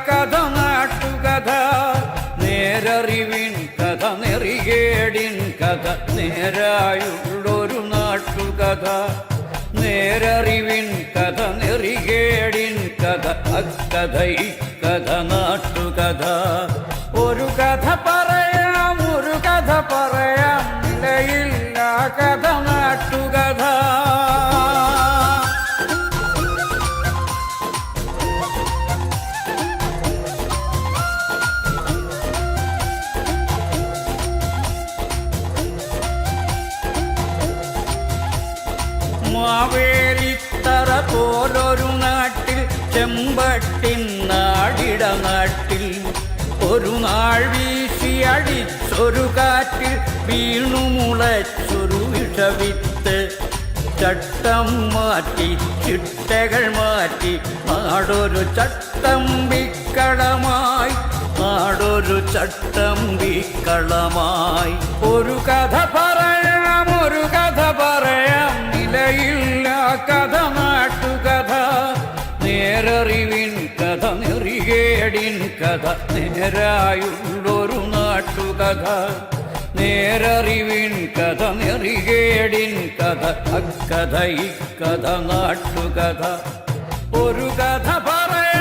കഥ നാട്ടുകഥ, നേരറിവിൻ കഥ, നെറികേടിൻ കഥ, നേരായുള്ളൊരു നാട്ടുകഥ. നേരറിവിൻ കഥ, നെറികേടിൻ കഥ, അക്കഥ ഇക്കഥ നാട്ടുകഥ. ഒരു കഥ പറയാം, ഒരു കഥ പറയാം, നിലയില്ല കഥ നാട്ടുകഥ. മാവേലിത്തറ പോലൊരു നാട്ടിൽ, ചെമ്പട്ടിൻ നാടിട നാട്ടിൽ, ഒരു നാൾ വീശി അടിച്ചൊരു കാറ്റിൽ വീണു മുളച്ചൊരു വിഷവിത്ത്. ചട്ടം മാറ്റി ചിട്ടകൾ മാറ്റി നാടൊരു ചട്ടമ്പിക്കളമായി, നാടൊരു ചട്ടമ്പിക്കളമായി. ഒരു കഥ പറയാം, ഒരു കഥ പറയാം, നിലയില്ല കഥ നാട്ടുകഥ. നേരറിവിൻ കഥ, നെറികേടിൻ കഥ, നേരായുള്ളൊരു നാട്ടുകഥ. നേരറിവിൻ കഥ, നെറികേടിൻ കഥ, അക്കഥ ഇക്കഥ നാട്ടുകഥ. ഒരു കഥ പറയാം.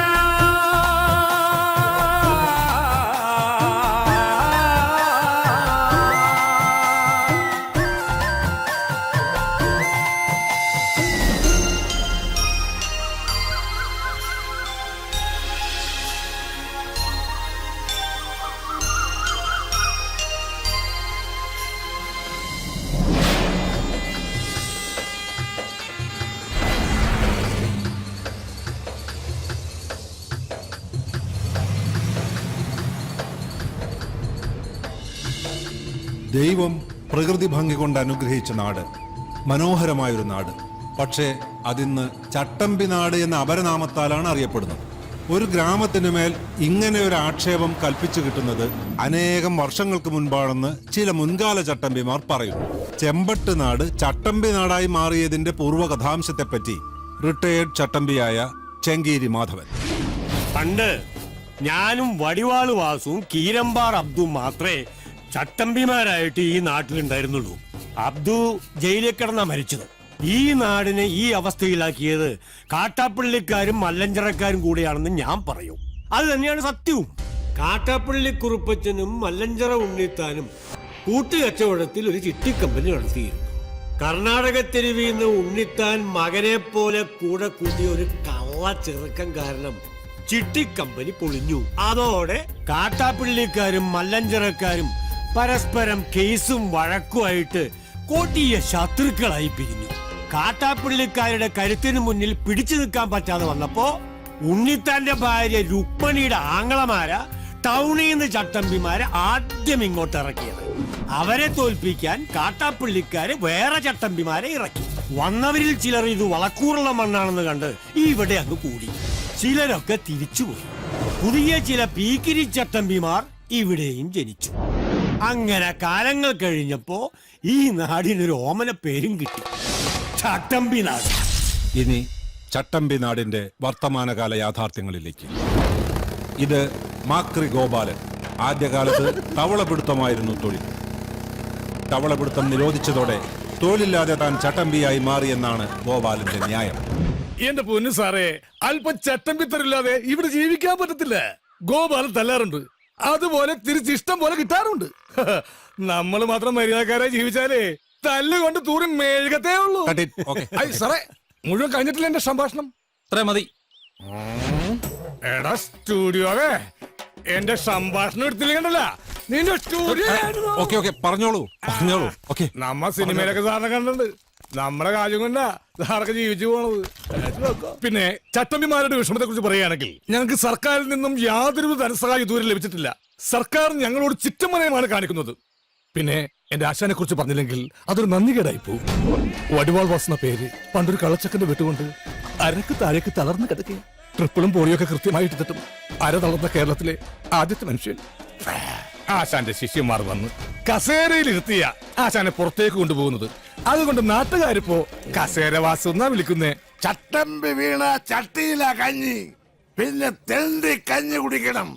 ദൈവം പ്രകൃതി ഭംഗി കൊണ്ട് അനുഗ്രഹിച്ച നാട്, മനോഹരമായൊരു നാട്. പക്ഷേ അതിന്ന് ചട്ടമ്പി നാട് എന്ന അപരനാമത്താലാണ് അറിയപ്പെടുന്നത്. ഒരു ഗ്രാമത്തിനു മേൽ ഇങ്ങനെ ഒരു ആക്ഷേപം കൽപ്പിച്ചു കിട്ടുന്നത് അനേകം വർഷങ്ങൾക്ക് മുൻപാണെന്ന് ചില മുൻകാല ചട്ടമ്പിമാർ പറയുന്നു. ചെമ്പട്ട് നാട് ചട്ടമ്പി നാടായി മാറിയതിന്റെ പൂർവ്വകഥാംശത്തെപ്പറ്റി റിട്ടയേർഡ് ചട്ടമ്പിയായ ചെങ്കീരി മാധവൻ. പണ്ട് ഞാനും വടിവാള് വാസുവും കീരമ്പാർ അബ്ദും മാത്രമേ ചട്ടമ്പിമാരായിട്ട് ഈ നാട്ടിലുണ്ടായിരുന്നുള്ളൂ. അബ്ദു ജയിലിൽ കിടന്നാ മരിച്ചത്. ഈ നാടിനെ ഈ അവസ്ഥയിലാക്കിയത് കാട്ടാപ്പള്ളിക്കാരും മല്ലഞ്ചറക്കാരും കൂടെയാണെന്ന് ഞാൻ പറയും. അത് തന്നെയാണ് സത്യവും. കാട്ടാപ്പള്ളി കുറുപ്പച്ചനും മല്ലഞ്ചറ ഉണ്ണിത്താനും കൂട്ടുകച്ചവടത്തിൽ ഒരു ചിട്ടിക്കമ്പനി നടത്തിയിരുന്നു. കർണാടക തെരുവിൽ നിന്ന് ഉണ്ണിത്താൻ മകനെ പോലെ കൂടെ കൂട്ടിയ ഒരു കള്ള ചെറുക്കം കാരണം ചിട്ടിക്കമ്പനി പൊളിഞ്ഞു. അതോടെ കാട്ടാപ്പള്ളിക്കാരും മല്ലഞ്ചറക്കാരും പരസ്പരം കേസും വഴക്കുമായിട്ട് കൊടിയ ശത്രുക്കളായി പിരിഞ്ഞു. കാട്ടാപ്പള്ളിക്കാരുടെ കരുത്തിന് മുന്നിൽ പിടിച്ചു നിൽക്കാൻ പറ്റാതെ വന്നപ്പോ ഉണ്ണിത്താന്റെ ഭാര്യ രുക്മണിയുടെ ആങ്ങളമാര ടൗണിൽ നിന്ന് ചട്ടമ്പിമാരെ ആദ്യം ഇങ്ങോട്ട് ഇറക്കിയത്. അവരെ തോൽപ്പിക്കാൻ കാട്ടാപ്പള്ളിക്കാര് വേറെ ചട്ടമ്പിമാരെ ഇറക്കി. വന്നവരിൽ ചിലർ ഇത് വളക്കൂറുള്ള മണ്ണാണെന്ന് കണ്ട് ഇവിടെ അങ്ങ് കൂടി. ചിലരൊക്കെ തിരിച്ചുപോയി. പുതിയ ചില പീക്കിരി ചട്ടമ്പിമാർ ഇവിടെയും ജനിച്ചു. അങ്ങനെ കാലങ്ങൾ കഴിഞ്ഞപ്പോ ഈ നാടിനൊരു ഓമന പേരും കിട്ടി, ചട്ടമ്പി നാട്. ഇനി ചട്ടമ്പി നാടിന്റെ വർത്തമാനകാല യാഥാർത്ഥ്യങ്ങളിലേക്ക്. ഇത് മാക്രി ഗോപാലൻ. ആദ്യകാലത്ത് തവളപിടുത്തമായിരുന്നു തൊഴിൽ. തവളപിടുത്തം നിരോധിച്ചതോടെ തൊഴിലില്ലാതെ താൻ ചട്ടമ്പിയായി മാറിയെന്നാണ് ഗോപാലന്റെ ന്യായം. എന്റെ പൊന്നു സാറേ, അല്പം ചട്ടമ്പിത്തരില്ലാതെ ഇവിടെ ജീവിക്കാൻ പറ്റത്തില്ല. ഗോപാലൻ തല്ലാറുണ്ട്, അതുപോലെ തിരിച്ചിഷ്ടം പോലെ കിട്ടാറുണ്ട്. നമ്മൾ മാത്രം മര്യാദക്കാരായി ജീവിച്ചാലേ തല്ലുകൊണ്ട് തൂറി മെഴുകത്തേ ഉള്ളൂ. സാറേ, മുഴുവൻ കഴിഞ്ഞിട്ടില്ല എന്റെ സംഭാഷണം. മതി. എടാ സ്റ്റുഡിയോവേ, എന്റെ സംഭാഷണം എടുത്തില്ല നിന്റെ സ്റ്റുഡിയോ. പറഞ്ഞോളൂ. നമ്മ സിനിമയിലൊക്കെ സാറിനെ കണ്ടിട്ടുണ്ട്. നമ്മുടെ കാര്യം കൊണ്ടാ സാറൊക്കെ ജീവിച്ചു പോണത്. പിന്നെ ചട്ടമ്പിമാരുടെ വിഷമത്തെ കുറിച്ച് പറയുകയാണെങ്കിൽ, ഞങ്ങൾക്ക് സർക്കാരിൽ നിന്നും യാതൊരു ധനസഹായം ഇതുവരെ ലഭിച്ചിട്ടില്ല. സർക്കാർ ഞങ്ങളോട് ചിറ്റമനയമാണ് കാണിക്കുന്നത്. പിന്നെ എന്റെ ആശാനെ കുറിച്ച് പറഞ്ഞില്ലെങ്കിൽ അതൊരു നന്ദികേടായി പോകും. വടിവാൾ വാസുന്ന പേര് പണ്ടൊരു കള്ളച്ചക്കന്റെ വെട്ടുകൊണ്ട് അരക്ക് താഴേക്ക് തളർന്നു കിടക്കുക. ട്രിപ്പിളും പോളിയൊക്കെ കൃത്യമായിട്ട് തട്ടും. അര തളർന്ന കേരളത്തിലെ ആദ്യത്തെ മനുഷ്യൻ. ആശാന്റെ ശിഷ്യന്മാർ വന്ന് കസേരയിൽ ഇരുത്തിയ ആശാനെ പുറത്തേക്ക് കൊണ്ടുപോകുന്നത്. അതുകൊണ്ട് നാട്ടുകാരിപ്പോ കസേര വാസു എന്നാ വിളിക്കുന്നേ. ചട്ടമ്പി വീണ ചട്ടിയില കഞ്ഞി. പിന്നെ തെണ്ടി കഞ്ഞി കുടിക്കണം.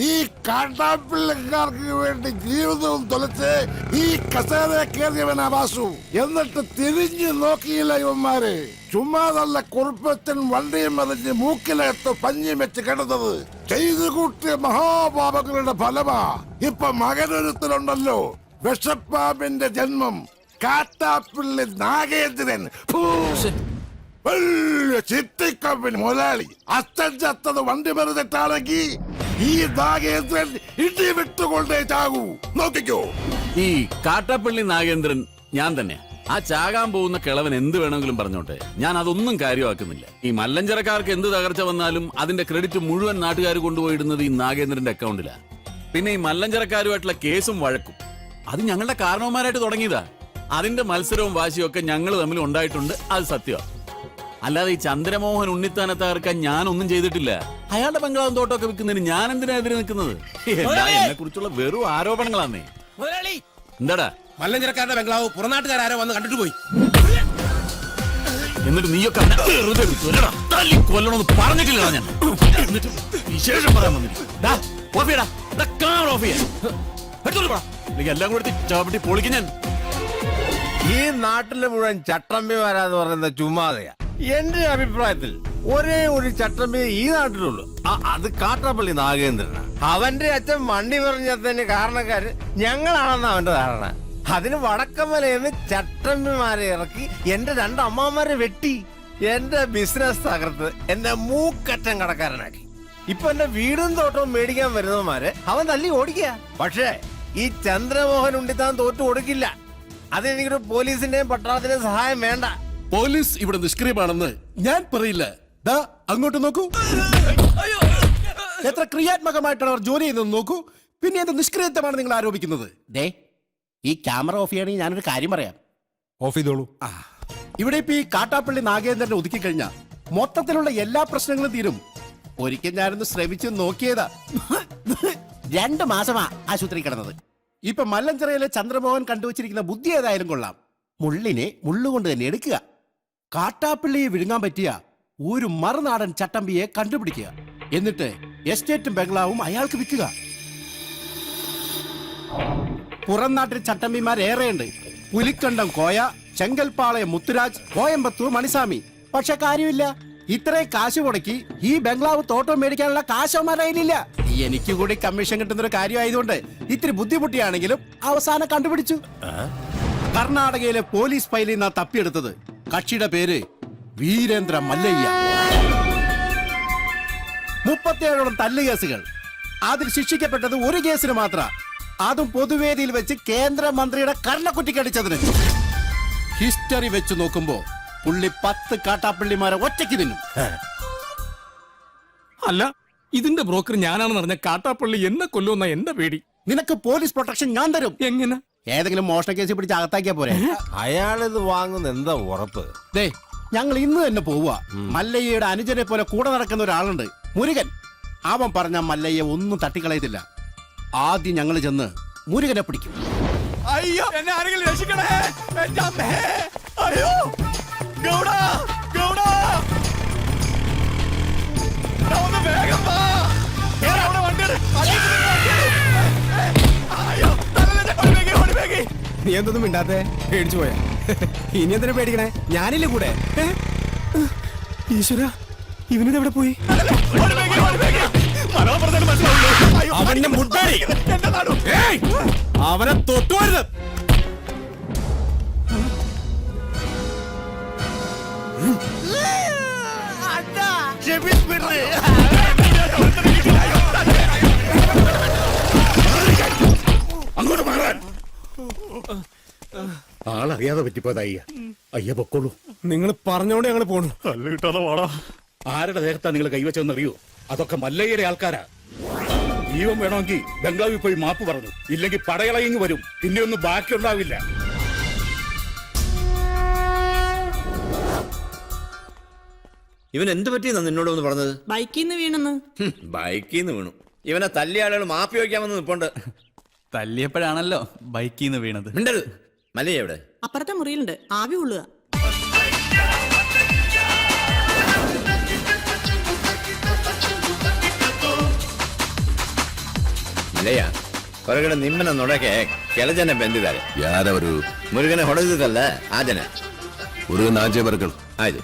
ഈ കാട്ടാപ്പിള്ളക്കാർക്ക് വേണ്ടി ജീവിതവും തൊലച്ച് ഈ കസേര കയറിയവനാ വാസു. എന്നിട്ട് തിരിഞ്ഞു നോക്കിയില്ല ഇവന്മാര്. ചുമ്മാതല്ല കുറുപ്പച്ചൻ വണ്ടിയും മറിഞ്ഞ് മൂക്കിലകത്ത് പഞ്ഞിയും വെച്ച് കിടന്നത്. ചെയ്തു കൂട്ടിയ മഹാപാപങ്ങളുടെ ഫലമാ ഇപ്പൊ മകനൊരുത്തലുണ്ടല്ലോ, വിഷപ്പാമ്പിന്റെ ജന്മം, കാട്ടാപ്പിള്ളി നാഗേന്ദ്രൻ. ഫൂ. വലിയ ചിട്ടിക്കമ്പനി മുതലാളി. അച്ഛൻ ചത്തത് വണ്ടി വെറുതെട്ടാണെങ്കിൽ ഈ നാഗേന്ദ്രൻ ഇടി വിട്ടുകൊണ്ടേ ചാകൂ. നോക്കിക്കോ. ഈ കാട്ടാപ്പള്ളി നാഗേന്ദ്രൻ ഞാൻ തന്നെ. ആ ചാകാൻ പോകുന്ന കിളവൻ എന്ത് വേണമെങ്കിലും പറഞ്ഞോട്ടെ, ഞാൻ അതൊന്നും കാര്യമാക്കുന്നില്ല. ഈ മല്ലഞ്ചരക്കാർക്ക് എന്ത് തകർച്ച വന്നാലും അതിന്റെ ക്രെഡിറ്റ് മുഴുവൻ നാട്ടുകാർ കൊണ്ടുപോയിടുന്നത് ഈ നാഗേന്ദ്രന്റെ അക്കൗണ്ടിലാ. പിന്നെ ഈ മല്ലഞ്ചരക്കാരുമായിട്ടുള്ള കേസും വഴക്കും അത് ഞങ്ങളുടെ കാരണവന്മാരായിട്ട് തുടങ്ങിയതാ. അതിന്റെ മത്സരവും വാശിയും ഒക്കെ ഞങ്ങൾ തമ്മിൽ ഉണ്ടായിട്ടുണ്ട്, അത് സത്യമാണ്. അല്ലാതെ ഈ ചന്ദ്രമോഹൻ ഉണ്ണിത്താനെ തകർക്കാൻ ഞാനൊന്നും ചെയ്തിട്ടില്ല. അയാളുടെ ബംഗ്ലാവും തോട്ടമൊക്കെ വിൽക്കുന്നതിന് ഞാൻ എന്തിനാ എതിരെ നിൽക്കുന്നത്? എന്നെ കുറിച്ചുള്ള വെറും ആരോപണങ്ങളാന്നേ. എന്താടാ മല്ലഞ്ചരക്കാരുടെ ബംഗ്ലാവ് പുറനാട്ടുകാരോ വന്ന് കണ്ടിട്ട് പോയി. എന്നിട്ട് നീയൊക്കെ വെറുതെ കൊല്ലണമെന്ന് പറഞ്ഞിട്ടില്ല ഞാൻ. എന്നിട്ട് വിശേഷം പറയാൻ വന്നിട്ട് എല്ലാം കൂടി ചവിട്ടി പൊളിക്കും ഞാൻ. ഈ നാട്ടിലെ മുഴുവൻ ചട്ടമ്പിമാരാന്ന് പറയുന്ന ചുമ്മാതെയാ. എന്റെ അഭിപ്രായത്തിൽ ഒരേ ഒരു ചട്ടമ്പി ഈ നാട്ടിലുള്ളൂ, അത് കാട്ടാപ്പള്ളി നാഗേന്ദ്രനാണ്. അവന്റെ അച്ഛൻ വണ്ടി പറഞ്ഞതിന് കാരണക്കാര് ഞങ്ങളാണെന്ന് അവന്റെ ധാരണ. അതിന് വടക്കമലയെന്ന് ചട്ടമ്പിമാരെ ഇറക്കി എന്റെ രണ്ട് അമ്മാമാരെ വെട്ടി എന്റെ ബിസിനസ് തകർത്ത് എന്നെ മൂക്കറ്റം കടക്കാരനാക്കി. ഇപ്പൊ എന്റെ വീടും തോട്ടവും മേടിക്കാൻ വരുന്നവന്മാരെ അവൻ തല്ലി ഓടിക്കുക. പക്ഷേ ഈ ചന്ദ്രമോഹൻ ഉണ്ണിത്താൻ തോറ്റു കൊടുക്കില്ല. അതെനിക്കൊരു പോലീസിന്റെയും പട്ടാളത്തിന്റെയും സഹായം വേണ്ട. പോലീസ് ഇവിടെ നിഷ്ക്രിയമാണെന്ന് ഞാൻ പറയില്ല. ദാ അങ്ങോട്ട് നോക്കൂ, എത്ര ക്രിയാത്മകമായിട്ടാണ് അവർ ജോലി ചെയ്യുന്നത് നോക്കൂ. പിന്നെ എന്ത് നിഷ്ക്രിയത്വമാണ് നിങ്ങൾ ആരോപിക്കുന്നത്? ഈ ക്യാമറ ഓഫ് ചെയ്യണമെങ്കിൽ ഞാനൊരു കാര്യം പറയാം. ഓഫ് ചെയ്തോളൂ. ഇവിടെ ഇപ്പൊ ഈ കാട്ടാപ്പള്ളി നാഗേന്ദ്രനെ ഒതുക്കി കഴിഞ്ഞാൽ മൊത്തത്തിലുള്ള എല്ലാ പ്രശ്നങ്ങളും തീരും. ഒരിക്കൽ ഞാനൊന്ന് ശ്രമിച്ചു നോക്കിയതാ. 2 മാസമാ ആശുപത്രി കിടന്നത്. ഇപ്പൊ മല്ലഞ്ചിറയിലെ ചന്ദ്രമോഹൻ കണ്ടുവച്ചിരിക്കുന്ന ബുദ്ധി ഏതായാലും കൊള്ളാം. മുള്ളിനെ മുള്ളുകൊണ്ട് തന്നെ എടുക്കുക. കാട്ടാപ്പള്ളിയെ വിഴുങ്ങാൻ പറ്റിയ ഒരു മറുനാടൻ ചട്ടമ്പിയെ കണ്ടുപിടിക്കുക. എന്നിട്ട് എസ്റ്റേറ്റും ബംഗ്ലാവും അയാൾക്ക് വിൽക്കുക. പുറം നാട്ടിൽ ചട്ടമ്പിമാരേറെയുണ്ട്. പുലിക്കണ്ടം കോയ, ചെങ്കൽപ്പാളയം മുത്തുരാജ്, കോയമ്പത്തൂർ മണിസ്വാമി. പക്ഷെ കാര്യമില്ല, ഇത്രയും കാശ് മുടക്കി ഈ ബംഗ്ലാവ് തോട്ടം മേടിക്കാനുള്ള കാശവന്മാരായില്ല. എനിക്ക് കൂടി കമ്മീഷൻ കിട്ടുന്നൊരു കാര്യമായതുകൊണ്ട് ഇത്തിരി ബുദ്ധിമുട്ടിയാണെങ്കിലും അവസാനം കണ്ടുപിടിച്ചു. കർണാടകയിലെ പോലീസ് ഫയലിൽ നിന്നാ തപ്പിയെടുത്തത്. കക്ഷിയുടെ പേര് വീരേന്ദ്ര മല്ലയ്യ. 37ഓളം തല്ലുകേസുകൾ. അതിൽ ശിക്ഷിക്കപ്പെട്ടത് ഒരു കേസിന് മാത്രം, അതും പൊതുവേദിയിൽ വെച്ച് കേന്ദ്രമന്ത്രിയുടെ കർണക്കുറ്റിക്കടിച്ചതിന്. ഹിസ്റ്ററി വെച്ച് നോക്കുമ്പോ പുള്ളി 10 കാട്ടാപ്പള്ളിമാരെ ഒറ്റയ്ക്ക് തിന്നും. അല്ല, ഇതിന്റെ ബ്രോക്കർ ഞാനാണെന്ന് പറഞ്ഞ കാട്ടാപ്പള്ളി എന്നെ കൊല്ലുമെന്ന എന്റെ പേടി. നിനക്ക് പോലീസ് പ്രൊട്ടക്ഷൻ ഞാൻ തരും. എങ്ങനെ? ഏതെങ്കിലും മോഷണ കേസിൽ പിടിച്ച് അകത്താക്കിയാ പോരെ. അയാളിത് വാങ്ങുന്ന എന്താ ഉറപ്പ്? ദേ, ഞങ്ങൾ ഇന്ന് തന്നെ പോവുക. മല്ലയ്യയുടെ അനുജനെ പോലെ കൂടെ നടക്കുന്ന ഒരാളുണ്ട്, മുരുകൻ. അവൻ പറഞ്ഞ മല്ലയ്യ ഒന്നും തട്ടിക്കളയത്തില്ല. ആദ്യം ഞങ്ങൾ ചെന്ന് മുരുകനെ പിടിക്കും. അയ്യോ, എന്നെ ആരെങ്കിലും രക്ഷിക്കണേ. എന്റെ അമ്മേ. അയ്യോ, ഗൗഡാ, ഗൗഡാ. ഒന്ന് വേഗം വാ. അവിടെ വണ്ടിയാണ്. അയ്യോ, ഓടിവേഗി. നീ എന്തൊന്നും മിണ്ടാത്തെ? പേടിച്ചു പോയാ? ഇനി എന്തിനാ പേടിക്കണേ? ഞാനില്ലേ കൂടെ. ഈശ്വര, ഇവനിതെവിടെ പോയി? അവന്റെ മുട്ടായി അവനെ തൊട്ടുവരുത്. അങ്ങോട്ട് മാറാൻ. ആളറിയാതെ പറ്റിപ്പോയത് അയ്യ. അയ്യ പൊക്കോളൂ. നിങ്ങൾ പറഞ്ഞോണ്ട് ഞങ്ങൾ പോണു. തല്ല് കിട്ടാതെ വാടാ. ആരുടെ ദേഹത്താ നിങ്ങൾ കൈവച്ചെന്നറിയോ? അതൊക്കെ മല്ലയ്യയുടെ ആൾക്കാരാ. ജീവൻ വേണമെങ്കിൽ ബംഗ്ലാവിൽ പോയി മാപ്പ് പറഞ്ഞു, ഇല്ലെങ്കിൽ പടയളയിങ് വരും. പിന്നെ ഒന്നും ബാക്കിയുണ്ടാവില്ല. ഇവൻ എന്ത് പറ്റിയെന്നാ നിന്നോട് ഒന്ന് പറഞ്ഞത്? ബൈക്കിൽ നിന്ന് വീണെന്ന്. ബൈക്കിൽ നിന്ന് വീണു. ഇവനെ തല്ലിയ ആളുകൾ മാപ്പി വയ്ക്കാമെന്ന് നിൽപ്പുണ്ട്. തല്ലിയപ്പോഴാണല്ലോ ബൈക്കിൽ നിന്ന് വീണത്. മിണ്ടരുത്. മല്ലയ്യ എവിടെ? അപ്പുറത്തെ മുറിയിലുണ്ട്, ആവി കൊള്ളുക. ಮಲೆಯ ಹೊರಗಡೆ ನಿಮ್ಮನ್ನ ನೋಡಕ್ಕೆ ಕೆಲ ಜನ ಬಂದಿದ್ದಾರೆ. ಯಾರವರು? ಮುರುಗನೆ ಹೊಡೆದಿದ್ದಲ್ಲ ಆ ಜನ. ಮುರುಗನ್ ಆಚೆ ಬರ್ಗಳು. ಆಯ್ತು.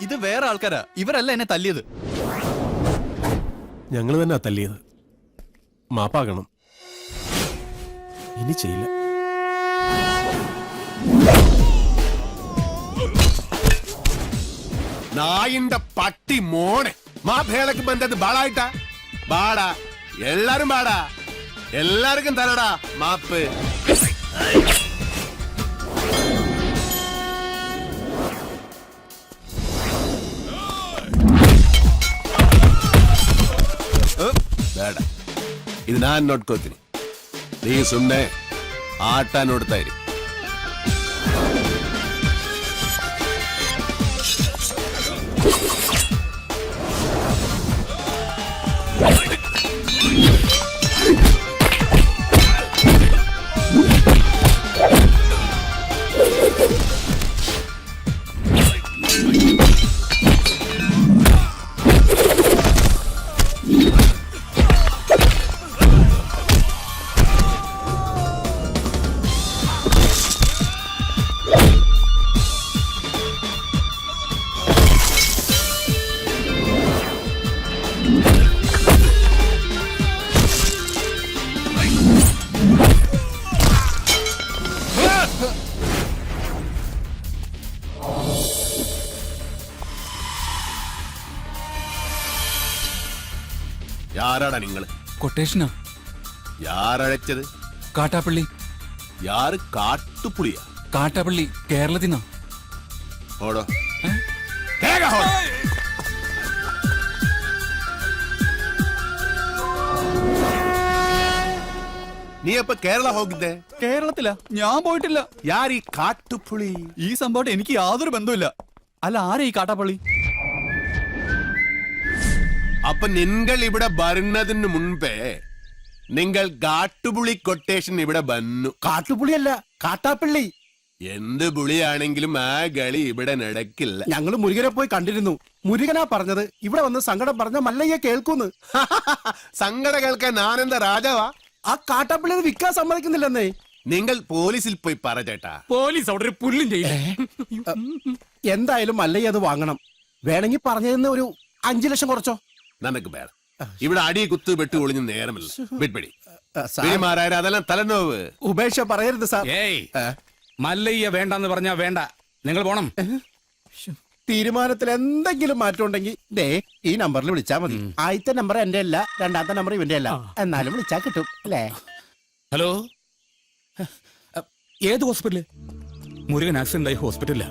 ഇത് വേറെ ആൾക്കാരാ, ഇവരല്ല എന്നെ തല്ലിയത്. ഞങ്ങൾ തന്നെ തല്ലിയത്. മാപ്പാകണം, ഇനി ചെയ്യില്ല. നായിന്റെ പട്ടി മോനെ മാപ്പേളക്ക് ബന്ധത് ബാളായിട്ടാ ബാടാ. എല്ലാരും ബാടാ, എല്ലാവർക്കും തരടാ മാപ്പ്. ಬೇಡ, ಇದು ನಾನ್ ನೋಡ್ಕೋತೀನಿ. ನೀ ಸುಮ್ಮನೆ ಆಟ ನೋಡ್ತಾ ಇರಿ. யாராடா നിങ്ങൾ? കൊട്ടേഷനാ. யாரழைச்சது? കാട്ടാപ്പള്ളി. யாரு? കാട്ടുപുളിയാ? കാട്ടാപ്പള്ളി കേരളത്തിനാ. ഓടോ. നീ അപ്പൊ കേരള ಹೋಗಿದ್ದೆ? കേരളത്തിലാ, ഞാൻ പോയിട്ടില്ല. ಯಾರು ಈ കാട്ടുപുളി? ഈ സംഭവം എനിക്ക് യാതൊരു ബന്ധവുമില്ല. അല്ല, ആരാ ഈ കാട്ടാപ്പള്ളി? അപ്പൊ നിങ്ങൾ ഇവിടെ വരുന്നതിന് മുൻപേ നിങ്ങൾ കാട്ടുപുളി കൊട്ടേഷൻ ഇവിടെ വന്നു. കാട്ടുപുളിയല്ല, കാട്ടാപ്പള്ളി. എന്ത് പുളിയാണെങ്കിലും ആ കളി ഇവിടെ നടക്കില്ല. ഞങ്ങൾ മുരുകനെ പോയി കണ്ടിരുന്നു. മുരുകനാ പറഞ്ഞത് ഇവിടെ വന്ന് സങ്കടം പറഞ്ഞ മല്ലയ്യ കേൾക്കൂന്ന്. സങ്കട കേൾക്കാൻ ഞാനെന്താ രാജാവാ? ആ കാട്ടാപ്പള്ളി അത് വിൽക്കാൻ സമ്മതിക്കുന്നില്ലെന്നേ. നിങ്ങൾ പോലീസിൽ പോയി പറ ചേട്ടാ. പോലീസ് അവിടെ ഒരു പുല്ലും ചെയ്യും. എന്തായാലും മല്ലയ്യ അത് വാങ്ങണം. വേണമെങ്കിൽ പറഞ്ഞതിന് ഒരു 5 ലക്ഷം കുറച്ചോ. നനക്ക് വേണം. ഇവിടെ അടി കുത്തു വെട്ട് ഒളിഞ്ഞ് നേരമില്ല. വിട്പിടി സാർ, പിടിമാരായ അതെല്ലാം തലനോവ്. ഉപേക്ഷ പറയരുത് സാർ. ഏയ്, മല്ലയ്യ വേണ്ടെന്ന് പറഞ്ഞാ വേണ്ട. നിങ്ങൾ പോണം. തീരുമാനത്തിൽ എന്തെങ്കിലും മാറ്റം ഉണ്ടെങ്കിൽ ദേ ഈ നമ്പറിൽ വിളിച്ചാൽ മതി. ആദ്യത്തെ നമ്പർ എന്റെ അല്ല, രണ്ടാമത്തെ നമ്പർ ഇവന്റെ അല്ല. എന്നാലും വിളിച്ചാൽ കിട്ടും അല്ലേ? ഹലോ, ഏത് ഹോസ്പിറ്റല്? മുരുകൻ ആക്സിഡന്റ് ആയി ഹോസ്പിറ്റലില്ല.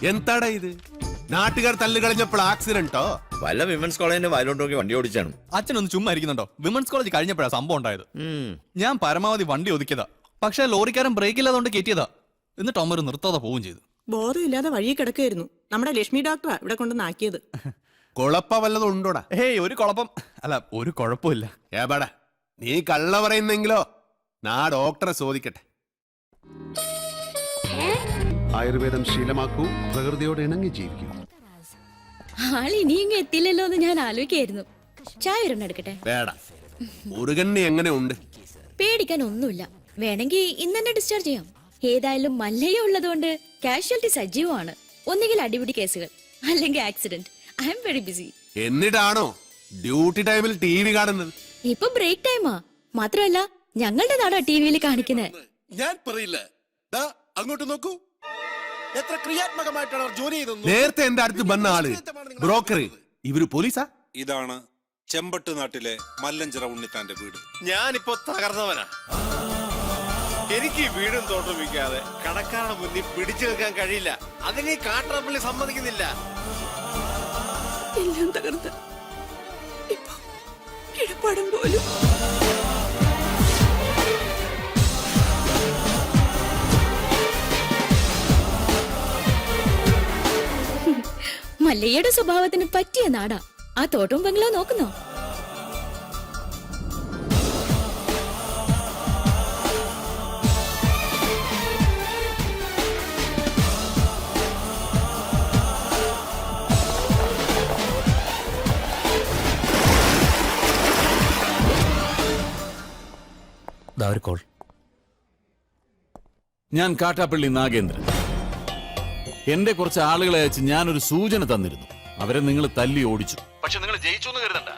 എന്താടാ ഇത്? നാട്ടുകാർ തല്ല് കളഞ്ഞപ്പോൾ ആക്സിഡന്റോ? വല്ല വിമൻസ് കോളേജിന്റെ വായിലോട്ട് നോക്കി വണ്ടി ഓടിച്ചാണ്. അച്ഛനൊന്ന് ചുമ്മാ ഇരിക്കുന്നുണ്ടോ? വിമൻസ് കോളേജ് കഴിഞ്ഞപ്പോഴാ സംഭവം ഉണ്ടായത്. ഞാൻ പരമാവധി വണ്ടി ഒതുക്കിയതാ. പക്ഷെ ലോറിക്കാരൻ ബ്രേക്ക് ഇല്ലാതുകൊണ്ട് കയറ്റിയതാ. എന്നിട്ട് അമ്മ നിർത്താതെ പോവുകയും ചെയ്തു. ബോധമില്ലാതെ വഴി കിടക്കുകയായിരുന്നു. നമ്മുടെ ലക്ഷ്മി ഡോക്ടറാ ഇവിടെ കൊണ്ടുവന്നാക്കിയത്. കുഴപ്പം വല്ലതും ഉണ്ടോടാ? ഏയ്, ഒരു കുഴപ്പം അല്ല, ഒരു കുഴപ്പമില്ല. ഏപാടാ, നീ കള്ള പറയുന്നെങ്കിലോ നാ ഡോക്ടറെ ചോദിക്കട്ടെ. ആയുർവേദം ശീലമാക്കൂ, പ്രകൃതിയോട് ഇണങ്ങി ജീവിക്കൂ. ആളിനിയും എത്തില്ലല്ലോ എന്ന് ഞാൻ ആലോചിക്കായിരുന്നു. ചായ ഒരെണ്ണം എടുക്കട്ടെ? വേട, മുരുകന് എങ്ങനെ ഉണ്ട്? പേടിക്കാൻ ഒന്നുമില്ല. വേണമെങ്കിൽ ഇന്ന് തന്നെ ഡിസ്ചാർജ് ചെയ്യാം. ഏതായാലും മല്ലയ്യ ഉള്ളതുകൊണ്ട് കാഷ്വാലിറ്റി സജീവമാണ്. ഒന്നുകിൽ അടിപിടി കേസുകൾ, അല്ലെങ്കിൽ accident, I am very busy. എന്നിട്ടാണോ ഡ്യൂട്ടി ടൈമിൽ ടി വി കാണുന്നത്? ഇപ്പൊ ബ്രേക്ക് ടൈമാ. മാത്രമല്ല ഞങ്ങളുടെ നാടാ ടിവിയിൽ കാണിക്കുന്നത്. ഞാൻ പറയില്ല. ദാ അങ്ങോട്ട് നോക്കൂ, എത്ര ക്രിയാത്മകമായിട്ടാണ് അവർ ജോലി ചെയ്തത്. നേരത്തെ എന്റെ അടുത്ത് വന്ന ആള് ബ്രോക്കർ, ഇവര് പോലീസാ? ഇതാണ് ചെമ്പട്ട് നാട്ടിലെ മല്ലഞ്ചിറ ഉണ്ണിത്താന്റെ വീട്. ഞാനിപ്പോ തകർന്നവനാ. എനിക്ക് ഈ വീടും തോട്ടം വിൽക്കാതെ കടക്കാരുടെ മുന്നിൽ പിടിച്ചു നിൽക്കാൻ കഴിയില്ല. അതിന് ഈ കാട്ടറപ്പള്ളി സമ്മതിക്കുന്നില്ല. എല്ലാം തകർന്ന് ഇപ്പൊ കിടപ്പാടം പോലും. മല്ലയ്യയുടെ സ്വഭാവത്തിന് പറ്റിയ നാടാ. ആ തോട്ടവും ബംഗ്ലാവ് നോക്കുന്നോ? ഞാൻ കാട്ടാപ്പള്ളി നാഗേന്ദ്രൻ. എന്റെ കുറച്ച് ആളുകളെ അയച്ച് ഞാനൊരു സൂചന തന്നിരുന്നു. അവരെ നിങ്ങൾ തല്ലി ഓടിച്ചു. പക്ഷെ നിങ്ങൾ ജയിച്ചു എന്ന് കരുതണ്ട.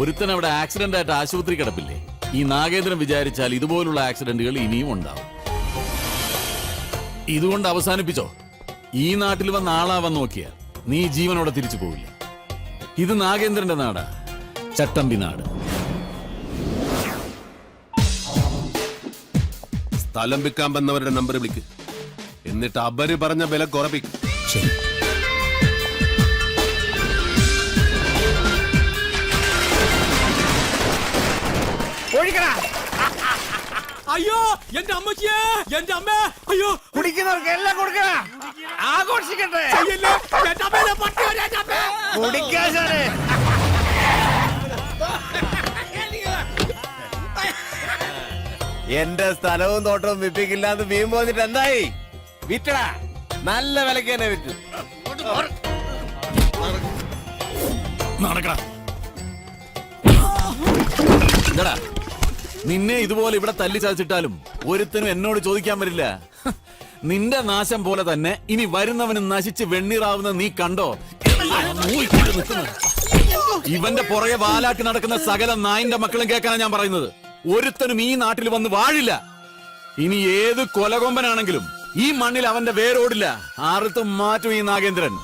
ഒരുത്തൻ അവിടെ ആക്സിഡന്റ് ആയിട്ട് ആശുപത്രി കിടപ്പില്ലേ? ഈ നാഗേന്ദ്രൻ വിചാരിച്ചാൽ ഇതുപോലുള്ള ആക്സിഡന്റുകൾ ഇനിയും ഉണ്ടാവും. ഇതുകൊണ്ട് അവസാനിപ്പിച്ചോ. ഈ നാട്ടിൽ വന്ന ആളാവാൻ നോക്കിയാൽ നീ ജീവനോടെ തിരിച്ചു പോവില്ല. ഇത് നാഗേന്ദ്രന്റെ നാടാ, ചട്ടമ്പി നാട്. സ്ഥലം വിൽക്കാൻ വന്നവരുടെ നമ്പർ വിളിക്ക്. എന്നിട്ട് അവര് പറഞ്ഞ വില കുറപ്പിക്കും. ശരി. അയ്യോ എന്റെ അമ്മച്ചിയെ, എന്റെ അമ്മ, അയ്യോ കുടിക്കുന്നവർക്ക് എല്ലാം കൊടുക്കണ, ആഘോഷിക്കട്ടെ. ചെയ്യല്ലേ, എന്റെ അമ്മേനെ പട്ടി വരെ, എന്റെ അമ്മേ. കുടിക്കാശാനെ. എന്റെ സ്ഥലവും തോട്ടവും വിപ്പിക്കില്ലാന്ന് വീം പോന്നിട്ട് എന്തായി? വിറ്റടാ, നല്ല വിലക്ക് തന്നെ വിറ്റു. എന്താടാ നിന്നെ ഇതുപോലെ ഇവിടെ തല്ലി ചതച്ചിട്ടാലും ഒരുത്തനും എന്നോട് ചോദിക്കാൻ വരില്ല. നിന്റെ നാശം പോലെ തന്നെ ഇനി വരുന്നവന് നശിച്ച് വെണ്ണീറാവുന്ന നീ കണ്ടോ? ഇവന്റെ പുറകെ വാലാട്ടി നടക്കുന്ന സകല നായിന്റെ മക്കളും കേൾക്കാനാണ് ഞാൻ പറയുന്നത്. ഒരുത്തനും ഈ നാട്ടിൽ വന്ന് വാഴില്ല. ഇനി ഏത് കൊലകൊമ്പനാണെങ്കിലും ഈ മണ്ണിൽ അവന്റെ വേരോടില്ല. ആർത്തും മാറ്റും ഈ നാഗേന്ദ്രൻ.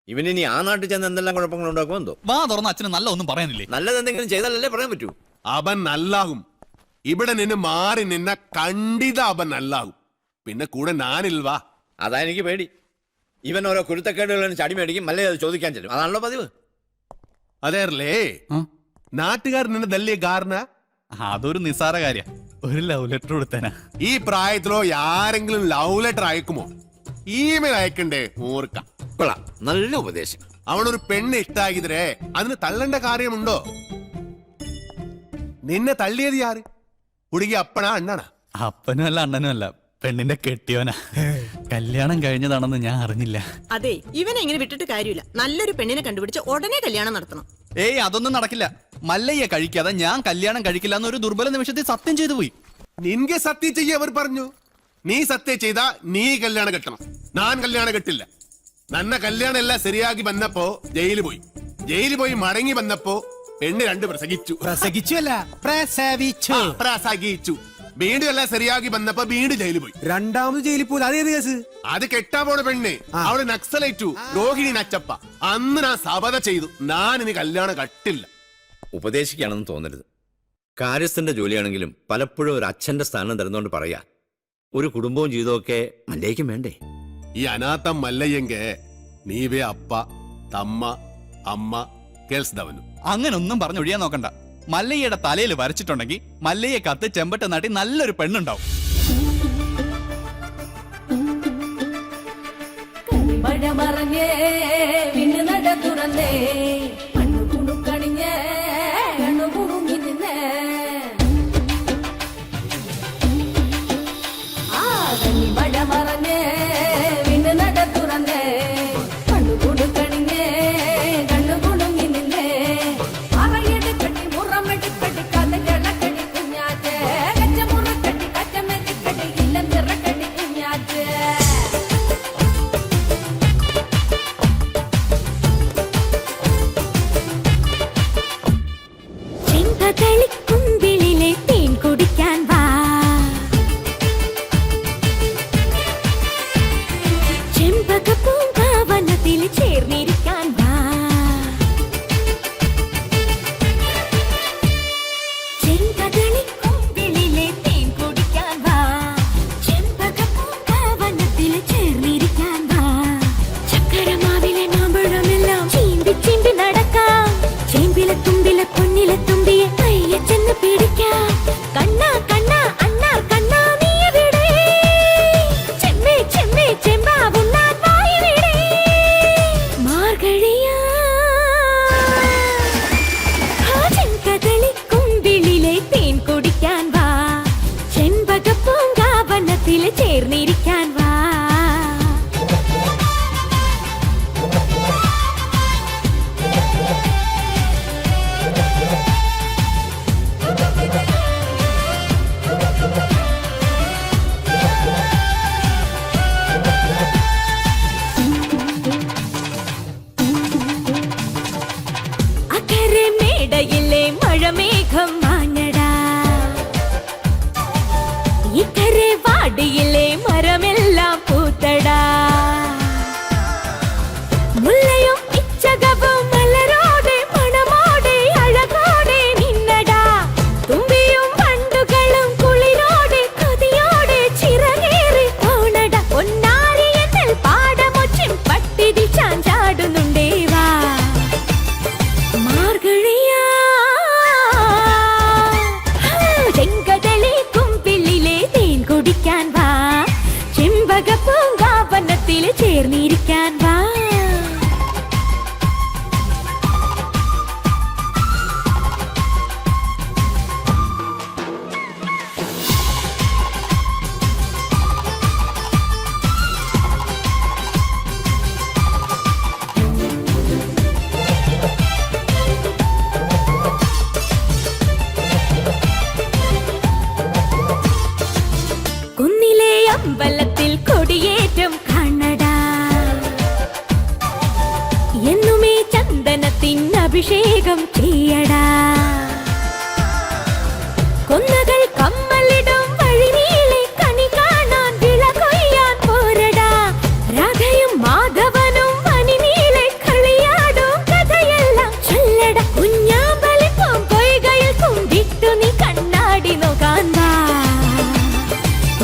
ഇവനിനി ആ നാട്ടിൽ ചെന്ന് എന്തെല്ലാം കുഴപ്പങ്ങൾ ഉണ്ടാക്കുമെന്തോ. വാ തുറന്ന് അച്ഛന് നല്ല ഒന്നും പറയാനില്ലേ? നല്ലത് എന്തെങ്കിലും ചെയ്താലല്ലേ പറയാൻ പറ്റൂ. അവൻ നല്ലാകും. ഇവിടെ നിന്ന് മാറി നിന്ന കണ്ടിത അവൻ നല്ലാകും. പിന്നെ കൂടെ ഞാനിൽവാ. അതാ എനിക്ക് പേടി. ഇവൻ ഓരോ കുരുത്തക്കേടുകളും ചടി മേടിക്കും, മല്ലേ അത് ചോദിക്കാൻ ചെല്ലും. അതാണല്ലോ പതിവ്. അതേറല്ലേ നാട്ടുകാർ നിന്നെ തല്ലിയ കാരണ? അതൊരു നിസ്സാര കാര്യ. ഒരു ലവ് ലെറ്റർ കൊടുത്തേനാ. ഈ പ്രായത്തിലോ ആരെങ്കിലും ലവ് ലെറ്റർ അയക്കുമോ? ഇമെയിൽ അയക്കണ്ടേ? ഓർക്കാം. കൊള്ളാം, നല്ല ഉപദേശം. അവനൊരു പെണ്ണ് ഇഷ്ടാക്കിതരേ, അതിന് തള്ളേണ്ട കാര്യമുണ്ടോ? നിന്നെ തള്ളിയത് ആര്? കുടുങ്ങി അപ്പനാ അണ്ണനാ? അപ്പനും അല്ല അണ്ണനും അല്ല, പെണ്ണിന്റെ കെട്ടിയോനാ. കല്യാണം കഴിഞ്ഞതാണെന്ന് ഞാൻ അറിഞ്ഞില്ല. അതെ, ഇവനെ ഇങ്ങനെ വിട്ടിട്ട് കാര്യമില്ല. നല്ലൊരു പെണ്ണിനെ കണ്ടുപിടിച്ച് ഉടനെ കല്യാണം നടത്തണം. ഏയ് അതൊന്നും നടക്കില്ല. മല്ലയ്യ കഴിക്കാതെ ഞാൻ കല്യാണം കഴിക്കില്ല എന്നൊരു ദുർബല നിമിഷത്തിൽ സത്യം ചെയ്തു പോയി. നിൻಗೆ സത്യം ചെയ്യ അവർ പറഞ്ഞു. നീ സത്യം ചെയ്താ നീ കല്യാണം കെട്ടണം. ഞാൻ കല്യാണം കെട്ടില്ല. നന്ന കല്യാണം എല്ലാം ശരിയാക്കി വന്നപ്പോ ജയിലിൽ പോയി മടങ്ങി വന്നപ്പോ പെണ്ണ് 2 പ്രസംഗിച്ചു. പ്രസവിച്ചു. വീണ്ടും എല്ലാം ശരിയാക്കി വന്നപ്പോ വീണ്ടും ജയിലിൽ പോയി. രണ്ടാമത് ജയിലിൽ പോലും അതേത് കേസ്? അത് കെട്ടാ പോണ പെണ്ണ് അവള് നക്സലേറ്റു, രോഹിണി നച്ചപ്പ. അന്ന് ഞാൻ സബത ചെയ്തു, ഞാൻ ഇനി കല്യാണം കട്ടില്ല. ഉപദേശിക്കുകയാണെന്ന് തോന്നരുത്. കാര്യസ്ഥന്റെ ജോലിയാണെങ്കിലും പലപ്പോഴും ഒരു അച്ഛന്റെ സ്ഥാനം തരുന്നോണ്ട് പറയാ. ഒരു കുടുംബവും ജീവിതമൊക്കെ മല്ലേക്കും വേണ്ടേ? ഈ അനാഥം മല്ലയ്യെങ്ക നീവേ അപ്പ തമ്മ അമ്മ കേൾസ്തവനും. അങ്ങനൊന്നും പറഞ്ഞൊഴിയാൻ നോക്കണ്ട. മല്ലയ്യയുടെ തലയിൽ വരച്ചിട്ടുണ്ടെങ്കിൽ മല്ലയ്യ കത്ത് ചെമ്പട്ട നാട്ടി നല്ലൊരു പെണ്ണുണ്ടാവും. ചെമ്പകപ്പൂങ്കാവനത്തിൽ ചേർന്നിരിക്കാൻ വാ. ചെങ്കതളിക്കൊമ്പിളിലെ തേൻ കുടിക്കാൻ വാ. ചെമ്പകപ്പൂങ്കാവനത്തിൽ ചേർന്നിരിക്കാൻ വാ. ചക്കരമാവിലെ മാമ്പഴമെല്ലാം ചീന്തി ചീന്തി നടക്കാം. ചേമ്പിലെ തുമ്പിലെ പൊന്നിലെ തുമ്പിയെ കയ്യെ ചെന്ന് പിടിക്കാം. കണ്ണാ കണ്ണാ അണ്ണാർ കണ്ണാ നീ എവിടെ? ചെമ്മേ ചെമ്മേ ചെമ്പാവുണ്ണാൻ വാ ഇവിടെ. മാർഗഴിയാ ചെങ്കതളിക്കൊമ്പിളിലെ തേൻ കുടിക്കാൻ വാ. ചെമ്പകപ്പൂങ്കാവനത്തിൽ ചേർന്നിരിക്കാൻ വാ. അക്കരെ മേടയിലെ മഴമേഘം മാഞ്ഞടാ. ഇക്കരെ വാടിയിലെ മരമെല്ലാം പൂത്തടാ. മുല്ലയും ഇച്ചകവും മലരോടെ മണമോടെ അഴകോടെ നിന്നടാ. തുമ്പിയും വണ്ടുകളും കുളിരോടെ കൊതിയോടെ ചിറകേറി പോണട. പൊന്നാരി എന്നിൽ പാടമൊച്ചും പട്ടിതി ചാഞ്ചാടുന്നുണ്ടേ വാ. മാർഗഴിയാ ചെങ്കതളിക്കൊമ്പിളിലെ തേൻ കുടിക്കാൻ വാ. ചെമ്പകപ്പൂങ്കാവനത്തിൽ ചേർന്നിരിക്കാൻ വാ. കുന്നിലെ അമ്പലത്തിൽ കൊടിയേറ്റം കാണടാ. എന്നുമേ ചന്ദനത്തിൻ അഭിഷേകം ചെയ്യടാ. കൊന്നകൾ കമ്മലിടും വഴിനീളെ കണി കാണാൻ വിള കൊയ്യാൻ പോരടാ. രാധയും മാധവനും മണിനീളെ കളിയാടും കഥയെല്ലാം ചൊല്ലട. കുഞ്ഞാമ്പലിപ്പം പൊയ്കയിൽ കുമ്പിട്ടു നീ കണ്ണാടി നോക്കാൻ വാ.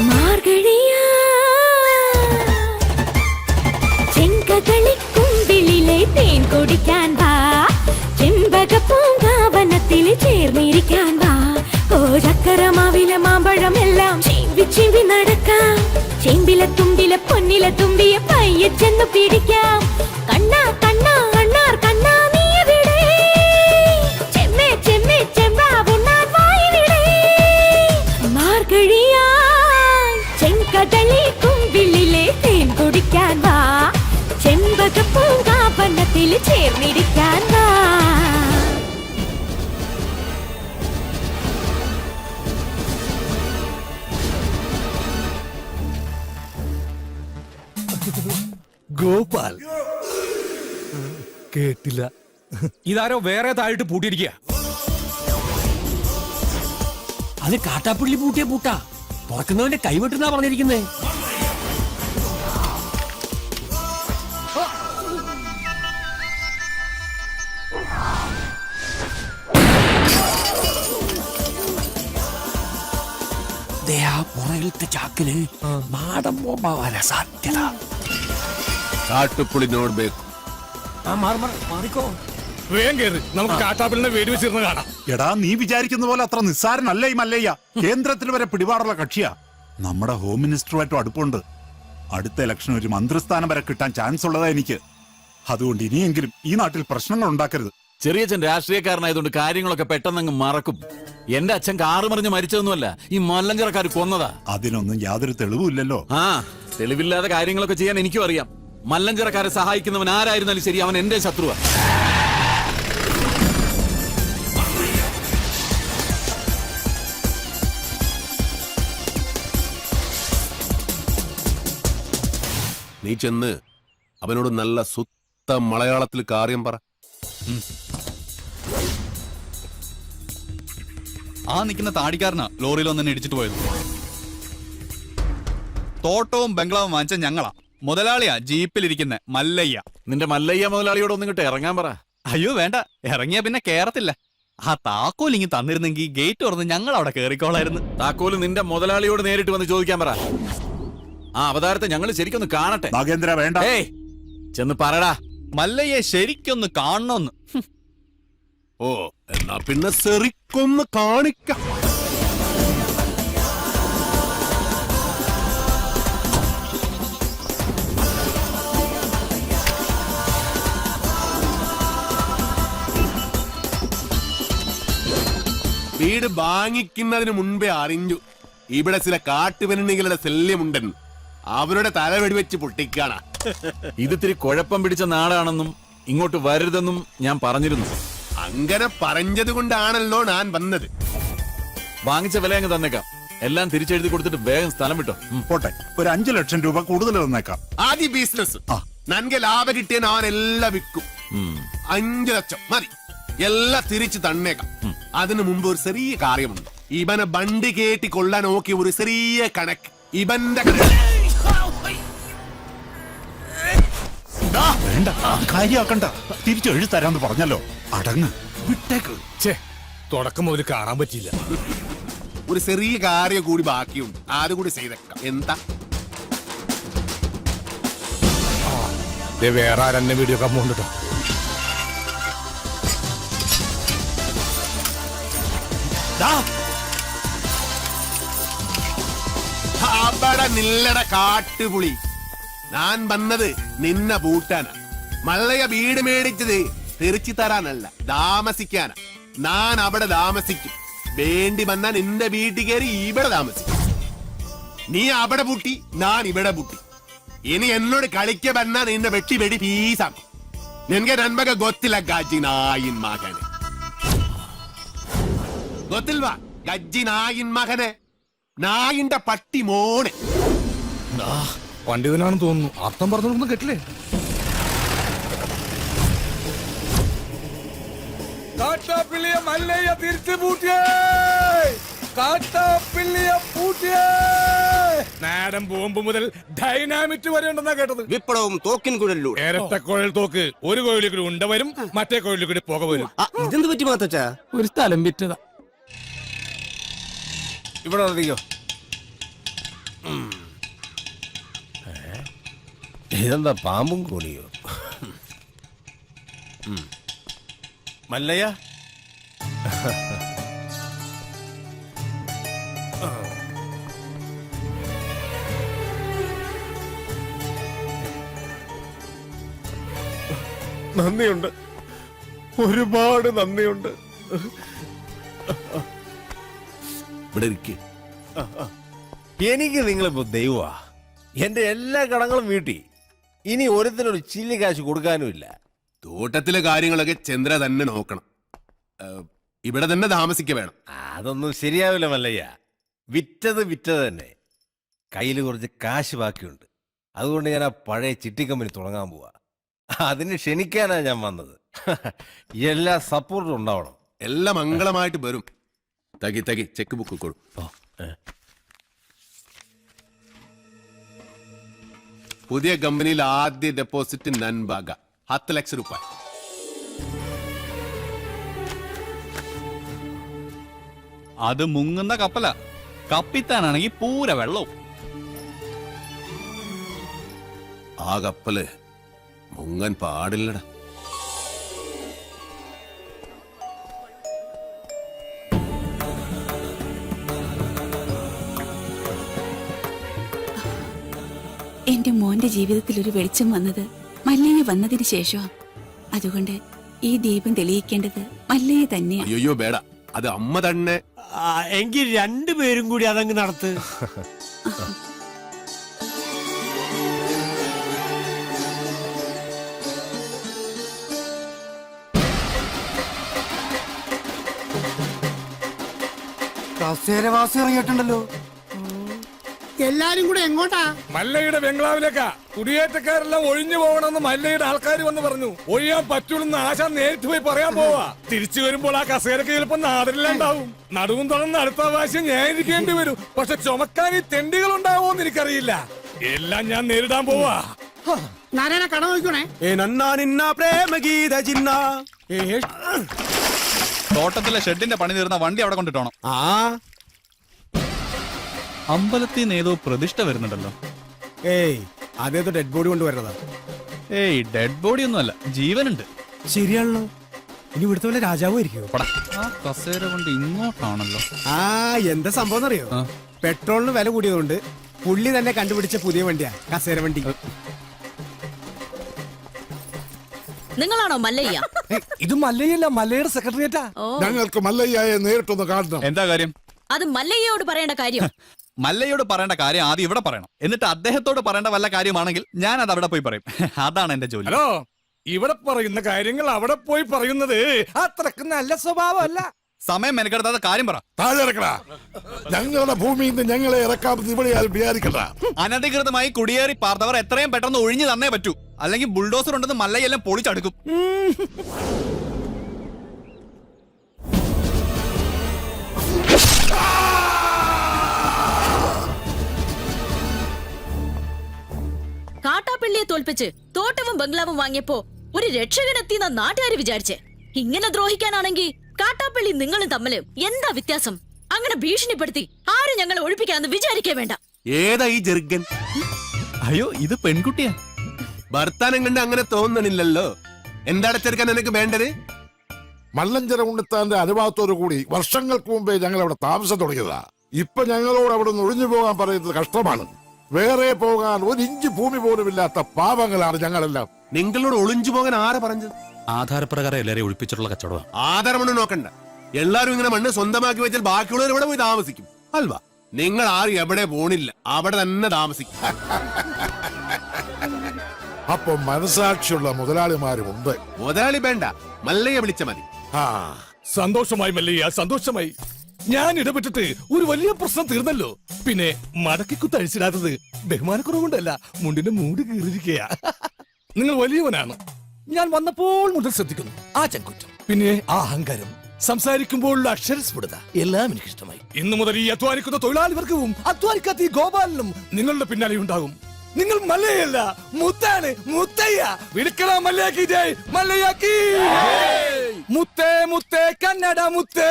മാർഗഴിയാ ചെങ്കതളിക്കൊമ്പിളിലെ തേൻ കുടിക്കാൻ വാ. ചെമ്പകപ്പൂങ്കാവനത്തിൽ ചേർന്നിരിക്കാൻ വാ. ഓ ചക്കരമാവിലെ മാമ്പഴമെല്ലാം ചീമ്പി ചീമ്പി നടക്കാം. ചേമ്പിലെ തുമ്പിലെ പൊന്നിലെ തുമ്പിയെ പയ്യെ ചെന്ന് പിടിക്കാം. കണ്ണാ കണ്ണാ അണ്ണാർ കണ്ണാ നീ എവിടെ? ചെമ്മേ ചെമ്മേ ചെമ്പാവുണ്ണാൻ വാ ഇവിടെ. മാർഗഴിയാ ചെങ്കതളിക്കൊമ്പിളിലെ തേൻ കുടിക്കാൻ വാ. ചെമ്പകപ്പൂങ്കാവനത്തിൽ ചേർന്നിരിക്കാൻ വാ. ഗോപാൽ കേട്ടില്ല. ഇതാരോ വേറെ താഴിട്ട് പൂട്ടിയിരിക്കുക. അത് കാട്ടാപ്പള്ളി പൂട്ടിയ പൂട്ടാ. തുറക്കുന്നവന്റെ കൈവിട്ടെന്നാ പറഞ്ഞിരിക്കുന്നേ. പുറകിലത്തെ ചാക്കില് നാടൻ ബോംബാവാനാ സാധ്യത. കാട്ടുപുളിനോട് ബേക്കും. മാറിക്കോ. വേഗം കേറ്, നമുക്ക് കാട്ടാപ്പിളിനെ വെടിവെച്ചിരുന്ന് കാണാം. എടാ നീ വിചാരിക്കുന്ന പോലെ അത്ര നിസ്സാരനല്ല ഈ മല്ലയ്യ. കേന്ദ്രത്തിൽ വരെ പിടിപാടുള്ള കക്ഷിയാ. നമ്മുടെ ഹോം മിനിസ്റ്ററുമായിട്ടും അടുപ്പുണ്ട്. അടുത്ത ഇലക്ഷൻ ഒരു മന്ത്രിസ്ഥാനം വരെ കിട്ടാൻ ചാൻസ് ഉള്ളതാ എനിക്ക്. അതുകൊണ്ട് ഇനിയെങ്കിലും ഈ നാട്ടിൽ പ്രശ്നങ്ങൾ ഉണ്ടാക്കരുത്. ചെറിയച്ഛൻ രാഷ്ട്രീയക്കാരനായതുകൊണ്ട് കാര്യങ്ങളൊക്കെ പെട്ടെന്നങ്ങ് മറക്കും. എന്റെ അച്ഛൻ കാറ് മറിഞ്ഞ് മരിച്ചതൊന്നുമല്ല, ഈ മല്ലഞ്ചറക്കാർ കൊന്നതാ. അതിനൊന്നും യാതൊരു തെളിവില്ലല്ലോ. ആ തെളിവില്ലാതെ കാര്യങ്ങളൊക്കെ ചെയ്യാൻ എനിക്കും അറിയാം. മല്ലഞ്ചറക്കാരെ സഹായിക്കുന്നവൻ ആരായിരുന്നാലും ശരി, അവൻ എന്റെ ശത്രുവാ. നീ ചെന്ന് അവനോട് നല്ല സുത്ത മലയാളത്തിൽ കാര്യം പറ. ആ നിൽക്കുന്ന താടിക്കാരനാ ലോറിയിൽ ഒന്നെ ഇടിച്ചിട്ട് പോയത്. തോട്ടവും ബംഗ്ലാവും വാങ്ങിച്ച ഞങ്ങളാ. മുതലാളിയാ ജീപ്പിലിരിക്കുന്ന മല്ലയ്യ. നിന്റെ മല്ലയ്യ മുതലാളിയോട് ഒന്നും ഇങ്ങോട്ട് ഇറങ്ങാൻ പറ. അയ്യോ വേണ്ട, ഇറങ്ങിയ പിന്നെ കേറത്തില്ല. ആ താക്കോൽ ഇങ്ങി തന്നിരുന്നെങ്കിൽ ഗേറ്റ് തുറന്ന് ഞങ്ങൾ അവിടെ കേറിക്കോളായിരുന്നു. താക്കോല് നിന്റെ മുതലാളിയോട് നേരിട്ട് വന്ന് ചോദിക്കാൻ പറ. ആ അവതാരത്തെ ഞങ്ങൾ ശരിക്കൊന്ന് കാണട്ടെ. നാഗേന്ദ്ര വേണ്ട. ഏയ് ചെന്ന് പറടാ. മല്ലയ്യെ ശരിക്കൊന്ന് കാണണമെന്ന്. ഓ എന്നാ പിന്നെ സെറിക്കൊന്ന് കാണിക്കാം. വീട് വാങ്ങിക്കുന്നതിന് മുൻപേ അറിഞ്ഞു ഇവിടെ ചില കാട്ടുപെണ്ണികളുടെ ശല്യമുണ്ടെന്ന്. അവരുടെ തല വെടിവെച്ച് പൊട്ടിക്കാണ. ഇതിത്തിരി കുഴപ്പം പിടിച്ച നാടാണെന്നും ഇങ്ങോട്ട് വരരുതെന്നും ഞാൻ പറഞ്ഞിരുന്നു. അങ്ങനെ പറഞ്ഞത് കൊണ്ടാണല്ലോ ഞാൻ വന്നത്. വാങ്ങിച്ച വില അങ്ങ് തന്നേക്കാം. എല്ലാം തിരിച്ചെഴുതി കൊടുത്തിട്ട് വേഗം സ്ഥലം വിട്ടോ. പോട്ടെ, ഒരു 5 ലക്ഷം രൂപ കൂടുതൽ തന്നേക്കാം. ആദ്യ ബിസിനസ് നൻകെ ലാഭം കിട്ടിയ ഞാൻ എല്ലാം വിൽക്കും. 5 ലക്ഷം മതി, എല്ലാം തിരിച്ചു തന്നേക്കാം. അതിനു മുമ്പ് ഒരു ചെറിയ കാര്യമുണ്ട്. ഇവനെ ബണ്ടി കേട്ടി കൊള്ളാൻ നോക്കിയ ഒരു ചെറിയ കണക്ക്. ഇവന്റെ വേണ്ട, കാര്യാക്കണ്ട. തിരിച്ചു എഴുതരാന്ന് പറഞ്ഞല്ലോ, അടങ്ങ്, വിട്ടേക്ക്. തുടക്കം മുതൽ കാണാൻ പറ്റിയില്ല. ഒരു ചെറിയ കാര്യം കൂടി ബാക്കിയുണ്ട്, അതുകൂടി ചെയ്തേക്കാം. എന്താ വേറെ ആരെന്നെ വീഡിയോ കമ്പോണ്ടോ? അവിടെ നില്ലട കാട്ടുപുളി. ഞാൻ വന്നത് നിന്നെ പൂട്ടാനാ. മല്ലയ വീട് മേടിച്ചത് തിരിച്ചു തരാനല്ല, താമസിക്കാനാ. ഞാൻ അവിടെ താമസിക്കും. വേണ്ടി വന്നാ നിന്റെ വീട്ടിൽ കയറി ഇവിടെ താമസിക്കും. നീ അവിടെ പൂട്ടി, ഞാൻ ഇവിടെ പൂട്ടി. ഇനി എന്നോട് കളിക്ക വന്നാ നിന്റെ വെട്ടി വെടി പീസാക്കും. നിനക്ക് നന്മക ഗൊത്തില്ല ഗജ്ജി നായിൻ മകനെ. ഗൊത്തിൽവാ ഗജ്ജി നായിൻ മകനെ, നായിന്റെ പട്ടി മോനെ. പണ്ഡിതനാണെന്ന് തോന്നുന്നു. അർത്ഥം പറഞ്ഞൊന്നും കേട്ടില്ലേ? കാട്ടാപ്പിള്ളിയെ മല്ലയ്യ തിരിച്ചു പൂട്ടിയേ. കാട്ടാപ്പിള്ളിയെ പൂട്ടിയേ. നേരം ബോംബ് മുതൽ ഡൈനാമിറ്റ് വരെ ഉണ്ടെന്നാ കേട്ടത്. വിപ്ലവവും തോക്കിൻ കുഴലിലൂടെ. ഇരട്ടക്കുഴൽ തോക്ക്. ഒരു കോഴിയിൽ കൂടി ഉണ്ട വരും, മറ്റേ കോഴിയിൽ കൂടി പുക വരും. ഇതെന്ത് പറ്റി മാത്തച്ചാ? ഒരു സ്ഥലം വിറ്റതാ. ഇവിടെ അറിയോ? ഇതെന്താ പാമ്പും കൂടിയോ? മല്ലയ്യ, നന്ദിയുണ്ട്, ഒരുപാട് നന്ദിയുണ്ട്. ഇവിടെ ഇരിക്കേ. എനിക്ക് നിങ്ങളിപ്പോ ദൈവമാ. എന്റെ എല്ലാ കടങ്ങളും വീട്ടി. ഇനി ഒരുത്തിനൊരു ചില്ലി കാശ് കൊടുക്കാനുമില്ല. തോട്ടത്തിലെ കാര്യങ്ങളൊക്കെ ചന്ദ്ര തന്നെ നോക്കണം. ഇവിടെ തന്നെ താമസിക്ക വേണം. അതൊന്നും ശരിയാവില്ല മല്ലയ്യ. വിറ്റത് തന്നെ. കയ്യിൽ കുറച്ച് കാശ് ബാക്കിയുണ്ട്. അതുകൊണ്ട് ഞാൻ ആ പഴയ ചിട്ടി കമ്പനി തുടങ്ങാൻ പോവാ. അതിന് ക്ഷണിക്കാനാ ഞാൻ വന്നത്. എല്ലാ സപ്പോർട്ടും ഉണ്ടാവണം. എല്ലാം മംഗളമായിട്ട് വരും. തകി തകി ചെക്ക് ബുക്ക് കൊടു. പുതിയ കമ്പനിയിൽ ആദ്യ ഡെപ്പോസിറ്റ് നൻബാഗ 10 ലക്ഷം രൂപ. അത് മുങ്ങുന്ന കപ്പല. കപ്പിത്താനാണെങ്കിൽ പൂര വെള്ളവും. ആ കപ്പല് മുങ്ങാൻ പാടില്ലടാ. എന്റെ മോന്റെ ജീവിതത്തിൽ ഒരു വെളിച്ചം വന്നത് മല്ലയ്യ വന്നതിന് ശേഷമാണ്. അതുകൊണ്ട് ഈ ദീപം തെളിയിക്കേണ്ടത് മല്ലയ്യ തന്നെയാണ്. അയ്യോ വേട, അത് അമ്മ തന്നെ. എങ്കിൽ രണ്ടുപേരും കൂടി അതങ്ങ് നടത്ത്. കസേരവാസി ഇറങ്ങിയിട്ടുണ്ടല്ലോ. എല്ലാരും കൂടെ എങ്ങോട്ടാ? മല്ലയുടെ ബംഗ്ലാവിലേക്കാ. കുടിയേറ്റക്കാരെല്ലാം ഒഴിഞ്ഞു പോകണമെന്ന് മല്ലയുടെ ആൾക്കാർ വന്ന് പറഞ്ഞു. ഒഴിയാൻ പറ്റൂലെന്ന് ആശ നേരിട്ട് പോയി പറയാൻ പോവാ. തിരിച്ചു വരുമ്പോൾ ആ കസേരക്ക് ചിലപ്പോൾ നാടില്ലാണ്ടാവും. നടുവും തുറന്ന് അടുത്ത പ്രാവശ്യം ഞാൻ ഇരിക്കേണ്ടി വരും. പക്ഷെ ചുമക്കാൻ ഈ തെണ്ടികൾ ഉണ്ടാവുമോന്ന് എനിക്കറിയില്ല. എല്ലാം ഞാൻ നേരിടാൻ പോവാ. നാരായണ കട നോക്കണേ. തോട്ടത്തിലെ ഷെഡിന്റെ പണി തീർന്ന വണ്ടി അവിടെ കൊണ്ടിട്ടോണം. അമ്പലത്തിൽ നിന്ന് ഏതോ പ്രതിഷ്ഠ വരുന്നുണ്ടല്ലോ. ഏയ് അതേതോ ഡെഡ് ബോഡി കൊണ്ടുവരുന്നതാ. ഏയ് ഡെഡ് ബോഡി ഒന്നുമല്ല, ജീവനുണ്ട്. ശരിയാണല്ലോ. ഇനി ഇവിടുത്തെ വല്ല രാജാവായിരിക്കോ? ആ കസേര കൊണ്ട് ഇങ്ങോട്ടാണല്ലോ. എന്താ സംഭവം അറിയോ? പെട്രോളിന് വില കൂടിയതുകൊണ്ട് പുള്ളി തന്നെ കണ്ടുപിടിച്ച പുതിയ വണ്ടിയാ കസേര വണ്ടി. നിങ്ങളാണോ മല്ലയ്യ? ഇത് മല്ലയല്ല, മല്ലയുടെ സെക്രട്ടറിയേറ്റാ. ഞങ്ങൾക്ക് മല്ലയ്യയെ നേരിട്ടൊന്ന് കാണണം. എന്താ കാര്യം? അത് മല്ലയ്യയോട് പറയേണ്ട കാര്യം. മല്ലയോട് പറയേണ്ട കാര്യം ആദ്യം ഇവിടെ പറയണം. എന്നിട്ട് അദ്ദേഹത്തോട് പറയേണ്ട വല്ല കാര്യമാണെങ്കിൽ ഞാൻ അത് അവിടെ പോയി പറയും. അതാണ് എന്റെ ജോലി. ഹലോ, ഇവിടെ പറയുന്ന കാര്യങ്ങൾ അവിടെ പോയി പറയുന്നത് അത്രക്ക് നല്ല സ്വഭാവമല്ല. സമയം മെനക്കെടുത്താത്ത കാര്യം പറ. താഴെ ഇറക്കടാ. ഞങ്ങളുടെ ഭൂമിയിൽ നിന്ന് ഞങ്ങളെ ഇറക്കാമെന്ന് ഇവിടെ ആരും വിചാരിക്കണ്ട. അനധികൃതമായി കുടിയേറി പാർത്തവർ എത്രയും പെട്ടെന്ന് ഒഴിഞ്ഞു തന്നേ പറ്റൂ. അല്ലെങ്കിൽ ബുൾഡോസർ ഉണ്ടെന്ന് മല്ലയെല്ലാം പൊളിച്ചടുക്കും. കാട്ടാപ്പള്ളിയെ തോൽപ്പിച്ച് തോട്ടവും ബംഗ്ലാവും വാങ്ങിയപ്പോ ഒരു രക്ഷകനെത്തിയെന്ന നാട്ടുകാര് വിചാരിച്ചേ. ഇങ്ങനെ ദ്രോഹിക്കാനാണെങ്കിൽ കാട്ടാപ്പള്ളി നിങ്ങളും തമ്മില് എന്താ വ്യത്യാസം? അങ്ങനെ ഭീഷണിപ്പെടുത്തി ആരും ഞങ്ങളെ ഒഴിപ്പിക്കാന്ന് വിചാരിക്കേ വേണ്ട. ഏതാ ഈ ജെർഗൻ? അയ്യോ, ഇത് പെൺകുട്ടിയാ. ഭർത്താനം കണ്ട് അങ്ങനെ തോന്നണില്ലല്ലോ. എന്താണ് ചെറുക്കാൻ എനിക്ക് വേണ്ടത്? മല്ലഞ്ചര ഉണ്ണിത്താന്റെ അനുഭവത്തോടു കൂടി വർഷങ്ങൾക്ക് മുമ്പേ ഞങ്ങൾ അവിടെ താമസം തുടങ്ങിയതാ. ഇപ്പൊ ഞങ്ങളോട് അവിടെ നിന്ന് ഒഴിഞ്ഞു പോകാൻ പറയുന്നത് കഷ്ടമാണ്. വേറെ പോകാൻ ഒരു ഇഞ്ച് ഭൂമി പോലും ഇല്ലാത്ത പാവങ്ങളാണ് ഞങ്ങളെല്ലാം. നിങ്ങളോട് ഒളിഞ്ചു പോകാൻ ആരെ പറഞ്ഞത്? ആധാരപ്രകാരം എല്ലാരെയും ഒഴിപ്പിച്ചിട്ടുള്ള കച്ചവടം. ആധാരമണ്ണ് നോക്കണ്ട. എല്ലാരും ഇങ്ങനെ മണ്ണ് സ്വന്തമാക്കി വെച്ചാൽ ബാക്കിയുള്ളവർ ഇവിടെ പോയി താമസിക്കും അൽവാ. നിങ്ങൾ ആരും എവിടെ പോണില്ല, അവിടെ തന്നെ താമസിക്കും. അപ്പൊ മനസാക്ഷിയുള്ള മുതലാളിമാരുമുണ്ട്. മുതലാളി വേണ്ട, മല്ലയെ വിളിച്ച മതി. സന്തോഷമായി മല്ലയ്യ, സന്തോഷമായി. ഞാൻ ഇടപെട്ടിട്ട് ഒരു വലിയ പ്രശ്നം തീർന്നല്ലോ. പിന്നെ മടക്കിക്കുത്ത് അഴിച്ചിടാത്തത് ബഹുമാനക്കുറവുകൊണ്ടല്ല, മുണ്ടിന്റെ മൂട് കീറിയിരിക്കയാ. നിങ്ങൾ വലിയവനാണ്. ഞാൻ വന്നപ്പോൾ മുതൽ ശ്രദ്ധിക്കുന്നു ആ ചങ്കുറ്റം, പിന്നെ ആ അഹങ്കാരം, സംസാരിക്കുമ്പോഴുള്ള അക്ഷരസ്ഫുടത എല്ലാം എനിക്ക് ഇഷ്ടമായി. ഇന്നു മുതൽ ഈ അധ്വാനിക്കുന്ന തൊഴിലാളി വർഗവും അധ്വാനിക്കാത്ത ഈ ഗോപാലനും നിങ്ങളുടെ പിന്നാലെ ഉണ്ടാകും. നിങ്ങൾ മല്ലയല്ല, മുത്താണ്, മുത്തയ്യ. വിളിക്കണ മല്ലയാക്കി ജയ്, മല്ലയാക്കി. മുത്തേ മുത്തേ കന്നഡ മുത്തേ,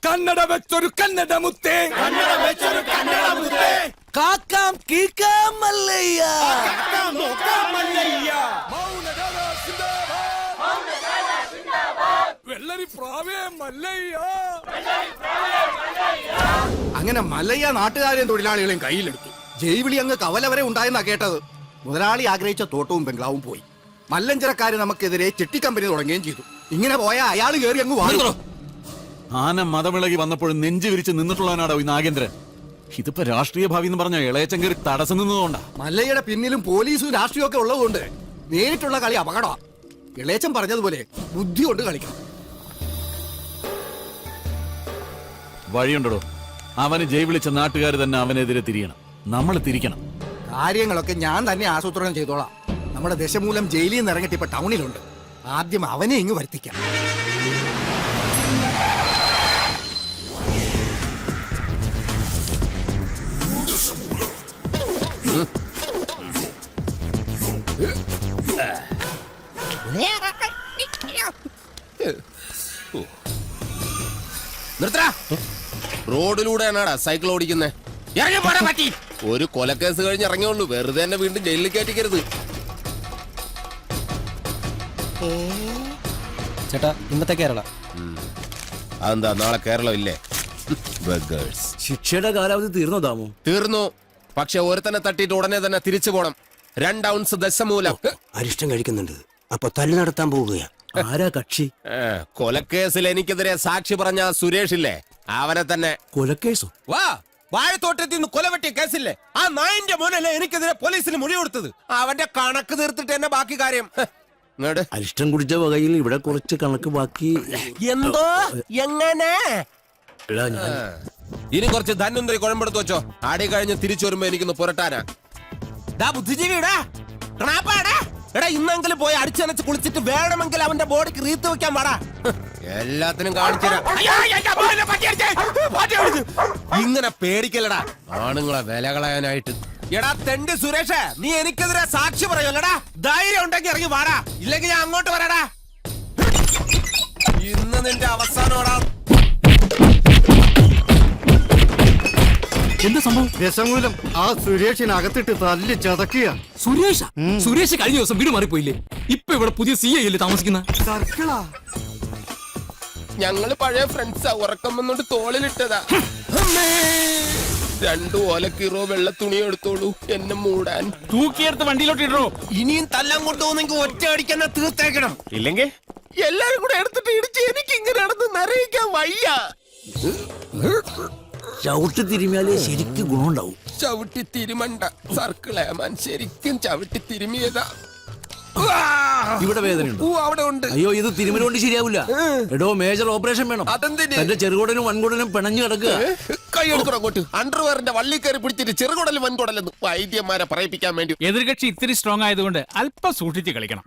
കന്നഡ വെച്ചൊരു കന്നഡ മുത്തേ, കാക്കാം കീക്കാം മല്ലയ്യ. വെള്ളരി പ്രാവേ മല്ലയ്യ. അങ്ങനെ മല്ലയ്യ നാട്ടുകാരെയും തൊഴിലാളികളെയും കയ്യിലെടുത്തു. ജൈവിളി അങ്ങ് കവല വരെ ഉണ്ടായെന്നാ കേട്ടത്. മുതലാളി ആഗ്രഹിച്ച തോട്ടവും ബംഗ്ലാവും പോയി. മല്ലഞ്ചരക്കാര് നമുക്കെതിരെ ചെട്ടിക്കമ്പനി തുടങ്ങുകയും ചെയ്തു. ഇങ്ങനെ പോയാ അയാൾ കയറി അങ്ങ് വാങ്ങുന്നു. ആന മതമിളകി വന്നപ്പോഴും നെഞ്ചു വിരിച്ച് നിന്നിട്ടുള്ളവനാടോ ഈ നാഗേന്ദ്രൻ. ഇതിപ്പോ രാഷ്ട്രീയ ഭാവി എന്ന് പറഞ്ഞ ഇളയച്ചൻ കയറി തടസ്സം നിന്നതുകൊണ്ടാ. മല്ലയ്യയുടെ പിന്നിലും പോലീസും രാഷ്ട്രീയവും ഒക്കെ ഉള്ളതുകൊണ്ട് നേരിട്ടുള്ള കളി അപകടമാണ്. ഇളയച്ചൻ പറഞ്ഞതുപോലെ ബുദ്ധി കൊണ്ട് കളിക്കണം. വഴിയുണ്ടോ? അവന് ജയ് വിളിച്ച നാട്ടുകാർ തന്നെ അവനെതിരെ തിരിയണം. നമ്മൾ തിരിക്കണം. കാര്യങ്ങളൊക്കെ ഞാൻ തന്നെ ആസൂത്രണം ചെയ്തോളാം. നമ്മുടെ ദശമൂലം ജയിലിൽ നിന്ന് ഇറങ്ങിട്ട് ഇപ്പൊ ടൗണിലുണ്ട്. ആദ്യം അവനെ ഇങ്ങ് വരുത്തിക്കാം. റോഡിലൂടെയാണാടാ സൈക്കിൾ ഓടിക്കുന്നേ? ഒരു കൊലക്കേസ് കഴിഞ്ഞ് ഇറങ്ങിയുള്ളൂ, വെറുതെ തന്നെ വീണ്ടും ജയിലിൽ കയറ്റിക്കരുത്. ചേട്ടാ, ഇന്നത്തെ കേരള അതെന്താ നാളെ കേരളം ഇല്ലേ? ശിക്ഷയുടെ കാലാവധി തീർന്നോ താമോ? തീർന്നു. പക്ഷെ ഒരുത്തന്നെ തട്ടിയിട്ട് ഉടനെ തന്നെ തിരിച്ചു പോണം. 2 ഔൺസ് ദശമൂലം. അരിഷ്ടം കഴിക്കുന്നുണ്ട്. അപ്പൊ തല്ലു നടത്താൻ പോവുകയാ. ആരാ കക്ഷി? കൊലക്കേസിൽ എനിക്കെതിരെ സാക്ഷി പറഞ്ഞ സുരേഷ് ഇല്ലേ, അവനെ തന്നെ. കൊലക്കേസോ? വാ, വാഴത്തോട്ടത്തിൽ നിന്ന് കൊലവെട്ടിയ കേസില്ലേ, ആ നായിന്റെ മോനല്ലേ എനിക്കെതിരെ പോലീസിന് മൊഴി കൊടുത്തത്. അവന്റെ കണക്ക് തീർത്തിട്ട് തന്നെ ബാക്കി കാര്യം. അരിഷ്ടം കുടിച്ച വകയിൽ ഇവിടെ കുറച്ച് കണക്ക് ബാക്കി. എന്തോ എങ്ങനെ? ഇനി കുറച്ച് ധന്വന്തരി കുഴമ്പെടുത്ത് വെച്ചോ. ആടി കഴിഞ്ഞ് തിരിച്ചു വരുമ്പോ എനിക്കൊന്ന് പുരട്ടാനാ. ബുദ്ധിജീവിടാ. എടാ ഇന്നെങ്കിലും പോയി അടിച്ചനച്ച് കുളിച്ചിട്ട് വേണമെങ്കിൽ അവന്റെ ബോഡിക്ക് റീത്ത് വെക്കാൻ പാടാ. എല്ലാത്തിനും കാണിച്ചുതരാം. ഇങ്ങനെ പേടിക്കല്ലടാ ആണുങ്ങളെ വില കളയാനായിട്ട്. എടാ തെണ്ടി സുരേഷ്, നീ എനിക്കെതിരെ സാക്ഷി പറയുമല്ലടാ. ധൈര്യം ഉണ്ടെങ്കിൽ ഇറങ്ങി വാടാ, ഇല്ലെങ്കിൽ ഞാൻ അങ്ങോട്ട് വരാടാ. ഇന്ന് നിന്റെ അവസാനോടാ. എന്താ സംഭവം? രസമൂലം ആ സുരേഷിനകത്തിട്ട് തല്ലി ചതക്കുക. സുരേഷ് കഴിഞ്ഞ ദിവസം വീട് മാറിപ്പോയില്ലേ? ഇപ്പൊ ഇവിടെ പുതിയ സി ഐ അല്ലേ താമസിക്കുന്ന? സർക്കിളാ. ഞങ്ങള് പഴയ ഫ്രണ്ട്സാ. ഉറക്കം വന്നോണ്ട് തോളിലിട്ടതാ. 2 ഓലക്കീറോ വെള്ള തുണി എടുത്തോളൂ എന്നെ മൂടാൻ. തൂക്കിയെടുത്ത് വണ്ടിയിലോട്ട് ഇടോ. ഇനിയും തല്ലാൻ കൊണ്ടുപോകുന്നെങ്കിൽ ഒറ്റ അടിക്കാൻ തീർത്തേക്കണം. ഇല്ലെങ്കിൽ എല്ലാരും കൂടെ എടുത്തിട്ട് ഇടിച്ച് എനിക്ക് ഇങ്ങനെ നടന്ന് നിറയിക്കാൻ വയ്യ. ചവിട്ടി തിരുമിയാലേ ശരിക്കും ഗുണമുണ്ടാവും. ചവിട്ടി തിരുമണ്ട സർക്കിളേമാൻ, ശരിക്കും ചവിട്ടി തിരുമിയതാ. ഇവിടെ വേദനയുണ്ട്. അവിടെ ഉണ്ട്. അയ്യോ, ഇത് തിരുമല കൊണ്ട് ശരിയാവില്ല. എടോ, മേജർ ഓപ്പറേഷൻ വേണം. അതെന്തിന്? എന്റെ ചെറുകുടനും വൻകുടനും പിണഞ്ഞു കിടക്കുക. കൈ എടുക്കണം അങ്ങോട്ട്. അണ്ടർവെയറിന്റെ വള്ളി കയറി പിടിച്ചിട്ട് ചെറുകുടലും വൻകുടലെന്ന് വൈദ്യന്മാരെ പറയിപ്പിക്കാൻ വേണ്ടി. എതിർകക്ഷി ഇത്തിരി സ്ട്രോങ് ആയതുകൊണ്ട് അല്പം സൂക്ഷിച്ച് കളിക്കണം.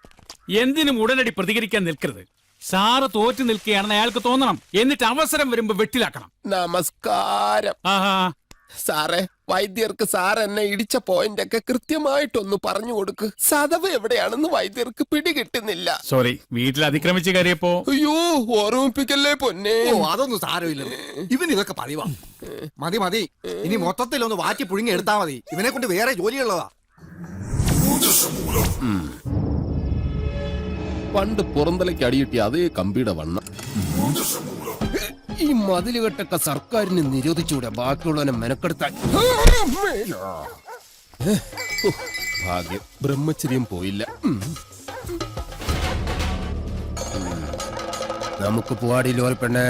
എന്തിനും ഉടനടി പ്രതികരിക്കാൻ നിൽക്കരുത്. സാറ് തോറ്റു നിൽക്കുകയാണെന്ന് അയാൾക്ക് തോന്നണം. എന്നിട്ട് അവസരം വരുമ്പോ വെട്ടിലാക്കണം. നമസ്കാരം. ആഹാ, സാറേ, വൈദ്യർക്ക് സാർ എന്നെ ഇടിച്ച പോയിന്റ് ഒക്കെ കൃത്യമായിട്ടൊന്ന് പറഞ്ഞു കൊടുക്ക്. സദവ് എവിടെയാണെന്ന് വൈദ്യർക്ക് പിടികിട്ടുന്നില്ല. സോറി, വീട്ടിൽ അതിക്രമിച്ച് കയറിയപ്പോ. അയ്യോ, ഓർമ്മിപ്പിക്കല്ലേ പൊന്നെ. ഓ, അതൊന്നും സാരമില്ല. ഇവൻ ഇതൊക്കെ പതിവാ. മതി മതി, ഇനി മൊത്തത്തിലൊന്ന് വാറ്റി പുഴുങ്ങി എടുത്താ മതി. ഇവനെ കൊണ്ട് വേറെ ജോലിയുള്ളതാ. പണ്ട് പുറന്തലയ്ക്ക് അടിയിട്ടി അതേ കമ്പിയുടെ വണ്ണ. ഈ മതിലുകെട്ടൊക്കെ സർക്കാരിന് നിരോധിച്ചൂടെ ബാക്കിയുള്ളവനെ മെനക്കെടുത്താൻ. ഭാഗ്യം, ബ്രഹ്മചര്യം പോയില്ല. നമുക്ക് പോവാടി ലോൽ പെണ്ണേ.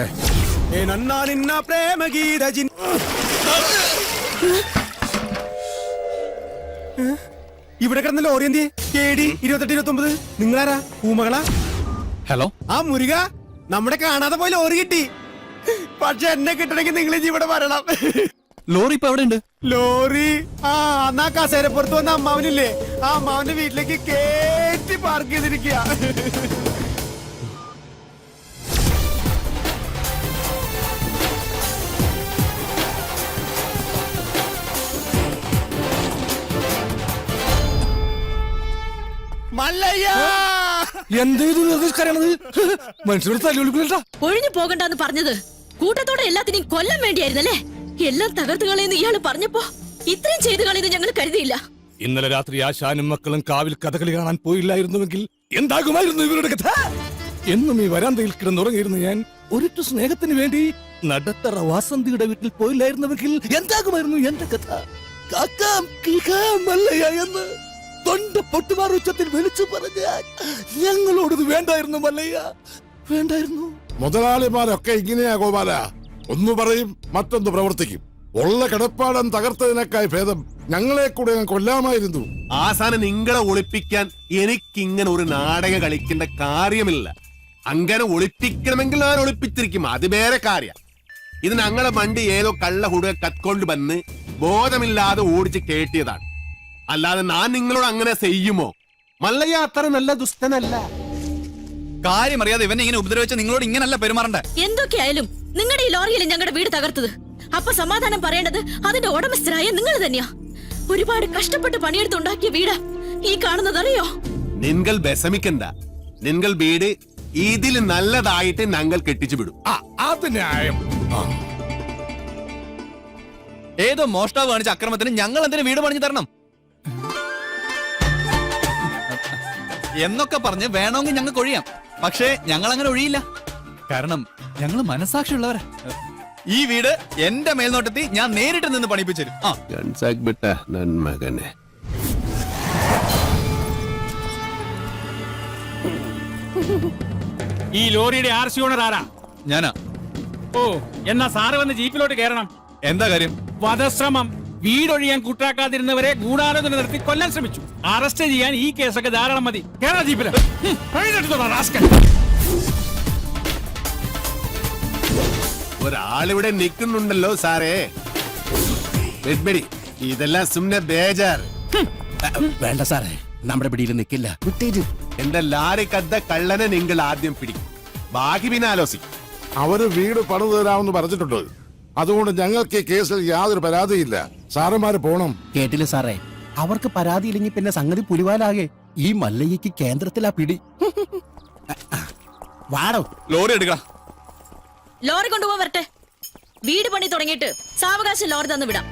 ഇവിടെ കിടന്ന ലോറി എന്തിയെ? KD 2829. നിങ്ങളാരാ? പൂമകളാ? ഹലോ, ആ മുരുക, നമ്മുടെ കാണാതെ പോയി ലോറി കിട്ടി. പക്ഷെ എന്നെ കിട്ടണമെങ്കിൽ നിങ്ങൾ ഇവിടെ വരണം. ലോറി ഇപ്പൊ എവിടെ ഉണ്ട്? ലോറി എന്നാ കസേരപ്പുറത്ത് വന്ന അമ്മാവനില്ലേ, ആ അമ്മാവന്റെ വീട്ടിലേക്ക് കേറ്റി പാർക്ക് ചെയ്തിരിക്കുക. മനുഷ്യരുടെ തല്ലുകൊടുക്കില്ല. ഒഴിഞ്ഞു പോകണ്ടെന്ന് പറഞ്ഞത് കൂട്ടത്തോടെ എല്ലാത്തിനെയും കൊല്ലാൻ വേണ്ടിയായിരുന്നല്ലേ? എല്ലാം തകർത്ത് കളയുന്ന ഇയാള് പറഞ്ഞപ്പോ ഇത്രയും ചെയ്തു കളയുന്ന ഞങ്ങൾ കരുതിയില്ല. ഇന്നലെ രാത്രി ആശാനും മക്കളും കാവിൽ കഥകളി കാണാൻ പോയില്ലായിരുന്നുവെങ്കിൽ എന്താകുമായിരുന്നു ഇവരുടെ കഥ? എന്നും ഈ വരാന്തയിൽ കിടന്നുറങ്ങിയിരുന്നു ഞാൻ. ഒരിറ്റ സ്നേഹത്തിന് വേണ്ടി നടത്തറ വാസന്തിയുടെ വീട്ടിൽ പോയില്ലായിരുന്നുവെങ്കിൽ എന്താകുമായിരുന്നു എന്റെ കഥ? കാക്കാം കിൽക്കാം മല്ലയ്യ എന്ന് തൊണ്ട പൊട്ടുമാർ ഉച്ചത്തിൽ വിളിച്ചു പറഞ്ഞാൽ ഞങ്ങളോടത് വേണ്ടായിരുന്നു മല്ലയ്യ, വേണ്ടായിരുന്നു. മുതലാളിമാരൊക്കെ ഇങ്ങനെയാ ഗോപാല. ഒന്ന് പറയും, മറ്റൊന്ന് പ്രവർത്തിക്കും. ഉള്ള കിടപ്പാടം തകർത്തതിനേക്കായി ഭേദം ഞങ്ങളെ കൂടെ കൊല്ലാമായിരുന്നു. ആസാനം നിങ്ങളെ ഒളിപ്പിക്കാൻ എനിക്കിങ്ങനെ ഒരു നാടകം കളിക്കേണ്ട കാര്യമില്ല. അങ്ങനെ ഒളിപ്പിക്കണമെങ്കിൽ ഞാൻ ഒളിപ്പിച്ചിരിക്കും, അത് വേറെ കാര്യം. ഇത് ഞങ്ങളെ വണ്ടി ഏതോ കള്ള ഹുടുക കത്കൊണ്ട് വന്ന് ബോധമില്ലാതെ ഓടിച്ച് കേട്ടിയതാണ്. അല്ലാതെ ഞാൻ നിങ്ങളോട് അങ്ങനെ ചെയ്യുമോ? മല്ലയ്യ അത്ര നല്ല ദുഷ്ടനല്ല. കാര്യം അറിയാതെ ഇവനെ ഇങ്ങനെ ഉപദ്രവിച്ച നിങ്ങളോട് ഇങ്ങനല്ല പെരുമാറണ്ടേ. എന്തൊക്കെയായാലും നിങ്ങളുടെ ഈ ലോറിയിൽ ഞങ്ങളുടെ വീട് തകർത്തത്. അപ്പൊ സമാധാനം പറയേണ്ടത് അതിന്റെ ഉടമസ്ഥരായ നിങ്ങൾ തന്നെയാ. ഒരുപാട് കഷ്ടപ്പെട്ട് പണിയെടുത്തുണ്ടാക്കിയ വീട് ഈ കാണുന്നതറിയോ? നിങ്ങൾ വിഷമിക്കണ്ട. നിങ്ങൾ വീട് ഇതിൽ നല്ലതായിട്ട് ഞങ്ങൾ കെട്ടിച്ചു വിടും. അത് ന്യായം. ഏതോ മോഷ്ടാവ് കാണിച്ച അക്രമത്തിന് ഞങ്ങൾ എന്തിനു വീട് പണിഞ്ഞു തരണം എന്നൊക്കെ പറഞ്ഞ് വേണമെങ്കിൽ ഞങ്ങൾക്ക് ഒഴിയാം. പക്ഷേ ഞങ്ങൾ അങ്ങനെ ഒഴിയില്ല. കാരണം ഞങ്ങൾ മനസാക്ഷിയുള്ളവരാ. ഈ വീട് എന്റെ മേൽനോട്ടത്തിൽ ഞാൻ നേരിട്ട് നിന്ന് പണിപ്പിച്ചു തരും. മകനെ, ഈ ലോറിയുടെ RC ഓണർ ആരാ? ഞാനാ. ഓ, എന്നാ സാറ് വന്ന് ജീപ്പിലോട്ട് കയറണം. എന്താ കാര്യം? വധശ്രമം. വീടൊഴിയാൻ കൂട്ടാക്കാതിരുന്നവരെ ഗൂഢാലോചന നടത്തി കൊല്ലാൻ ശ്രമിച്ചു. അറസ്റ്റ് ചെയ്യാൻ ഈ കേസൊക്കെ ധാരാളം മതി. കേരള ജീപ്പില് ഒരാളിവിടെ നിൽക്കുന്നുണ്ടല്ലോ സാറേ. ഇതെല്ലാം സുമ്നെ ബേജാർ. വേണ്ട സാറേ, നമ്മുടെ പിടിയിൽ നിൽക്കില്ല. വിട്ടേര്. എന്റെ ലാരിക്കത്ത കള്ളനെ നിങ്ങൾ ആദ്യം പിടിക്കും, ബാക്കി പിന്നെ ആലോചിക്കും. അവര് വീട് പണിതു തരാമെന്ന് പറഞ്ഞിട്ടുണ്ട്. അതുകൊണ്ട് ഞങ്ങൾക്ക് ഈ കേസിൽ യാതൊരു പരാതിയില്ല. സാറന്മാര് പോണം. കേട്ടില്ല സാറേ, അവർക്ക് പരാതിയില്ലെങ്കിൽ പിന്നെ സംഗതി പുലിവാലാകെ. ഈ മല്ലയ്യക്ക് കേന്ദ്രത്തിലാ പിടി. വാടോ. ലോറി എടുക്ക. ലോറി കൊണ്ടുപോകാൻ വരട്ടെ. വീട് പണി തുടങ്ങിയിട്ട് സാവകാശം ലോറി തന്നു വിടാം.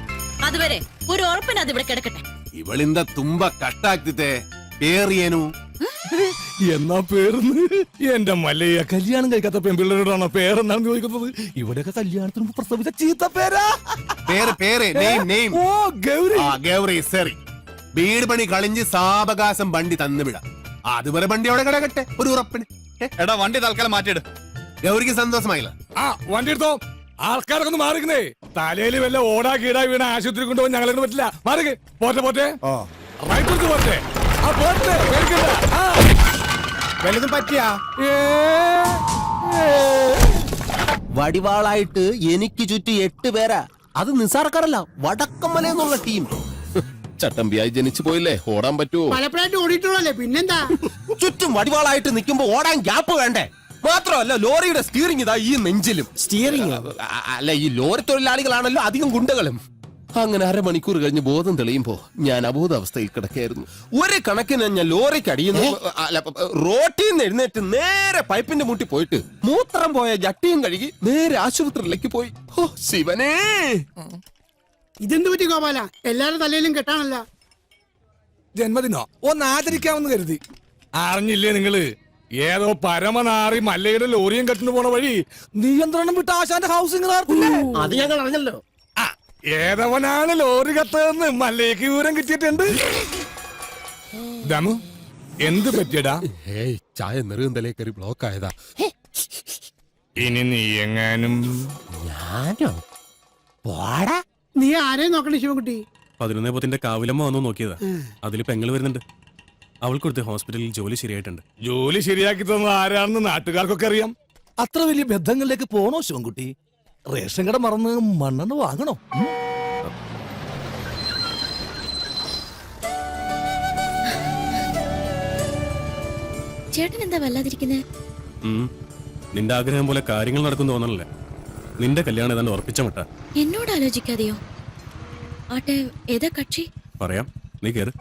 അതുവരെ ഒരു ഉറപ്പിന് അത് ഇവിടെ കിടക്കട്ടെ. ഇവളിന്ത തുമ്പ കട്ടാക്കിത്തെ പേറിയേനു. എന്നാ പേരെന്ന്? എന്റെ മല്ലയ്യ കല്യാണം കഴിക്കാത്ത പെൺപിള്ളേരോടാണോ പേരെന്നാണ് ചോദിക്കുന്നത്? ഇവിടെയൊക്കെ കല്യാണത്തിന് മുമ്പ് പ്രസവിച്ച ചീത്ത പേരാ. പേര് നെയിം. ഓ ഗൗരി. ഗൗരി സരി. വീട് പണി കളിഞ്ഞ് സാവകാശം വണ്ടി തന്നുവിടാം. അതുവരെ വണ്ടി അവിടെ കിടക്കട്ടെ, ഒരു ഉറപ്പിന്. എടാ വണ്ടി തൽക്കാലം മാറ്റിയിട്. ഗൗരിക്ക് സന്തോഷമായില്ല. വണ്ടി എടുത്തോ. ആൾക്കാരൊക്കെ ഒന്ന് മാറിക്കുന്നേ. തലയിൽ വല്ല ഓടാ കീടാ വീണ ആശുപത്രി കൊണ്ടുപോകാൻ ഞങ്ങളെ പറ്റില്ല. മാറിക്ക്. പോട്ടെ റൈറ്റ് പോട്ടെ. വലുതും പറ്റിയാ? വടിവാളായിട്ട് എനിക്ക് ചുറ്റും 8 പേരാ. അത് നിസാർക്കാരല്ല, വടക്കമ്മല എന്നുള്ള ടീം. ചട്ടമ്പിയായി ജനിച്ചു പോയില്ലേ, ഓടാൻ പറ്റുമോ? പലപ്പോഴായിട്ട് ഓടിയിട്ടുള്ളല്ലേ, പിന്നെന്താ? ചുറ്റും വടിവാളായിട്ട് നിൽക്കുമ്പോ ഓടാൻ ഗ്യാപ്പ് വേണ്ടേ? മാത്രമല്ല ലോറിയുടെ സ്റ്റിയറിംഗ് ഇതാ ഈ നെഞ്ചിലും. സ്റ്റിയറിംഗ് അല്ല, ഈ ലോറി തൊഴിലാളികളാണല്ലോ അധികം ഗുണ്ടകളും. അങ്ങനെ അരമണിക്കൂർ കഴിഞ്ഞ് ബോധം തെളിയുമ്പോ ഞാൻ അബോധാവസ്ഥയിൽ കിടക്കായിരുന്നു. ഒരു കണക്കിന് ഞാൻ ലോറിക്ക് അടിയുന്നു. റോട്ടിൽ നിന്ന് എഴുന്നേറ്റ് നേരെ പൈപ്പിന്റെ മുട്ടി പോയിട്ട് മൂത്രം പോയ ജട്ടിയും കഴുകി നേരെ ആശുപത്രിയിലേക്ക് പോയി. ഓ ശിവനേ, ഇതെന്ത് പറ്റി ഗോപാല? എല്ലാരും തലയിലും കെട്ടാണല്ല. ജന്മദിനോ ഒന്ന് ആചരിക്കാമെന്ന് കരുതി. അറിഞ്ഞില്ലേ നിങ്ങള്? ഏതോ പരമനാറി മല്ലയുടെ ലോറിയും കെട്ടിന് പോണ വഴി നിയന്ത്രണം വിട്ട ആശാന്റെ ഹൗസിംഗ് അത് ഞങ്ങൾ അറിഞ്ഞല്ലോ. ഏതവനാണ് ലോറി കത്തതെന്ന് മല്ലയ്ക്ക് വിവരം കിട്ടിയിട്ടുണ്ട്. ദമു എന്ത് പറ്റിയടാ? ചായ നെറുകന്തലേ കയറി ബ്ലോക്ക് ആയതാ. ഇനി നീ എങ്ങാനും. ഞാനോ? പോടാ. നീ ആരെയും നോക്കണേ ശിവൻകുട്ടി? 11 കാവിലമ്മ വന്നു നോക്കിയതാ. അതിൽ പെങ്ങള് വരുന്നുണ്ട്. അവൾക്ക് കൊടുത്ത് ഹോസ്പിറ്റലിൽ ജോലി ശരിയായിട്ടുണ്ട്. ജോലി ശരിയാക്കി തന്നത് ആരാണെന്ന് നാട്ടുകാർക്കൊക്കെ അറിയാം. അത്ര വലിയ ബന്ധങ്ങളിലേക്ക് പോണോ ശിവൻകുട്ടി? റേഷൻ കട മറന്ന് മണ്ണെണ്ണ വാങ്ങണോ? ചേട്ടൻ എന്താ വല്ലാതിരിക്കുന്നേ? നിന്റെ ആഗ്രഹം പോലെ കാര്യങ്ങൾ നടക്കും തോന്നണല്ലേ. നിന്റെ കല്യാണം ഏതാണ്ട് ഉറപ്പിച്ച മട്ട. എന്നോട് ആലോചിക്കാതെയോ? ആട്ടെ, ഏതാ കക്ഷി? പറയാം, നീ കേറ്.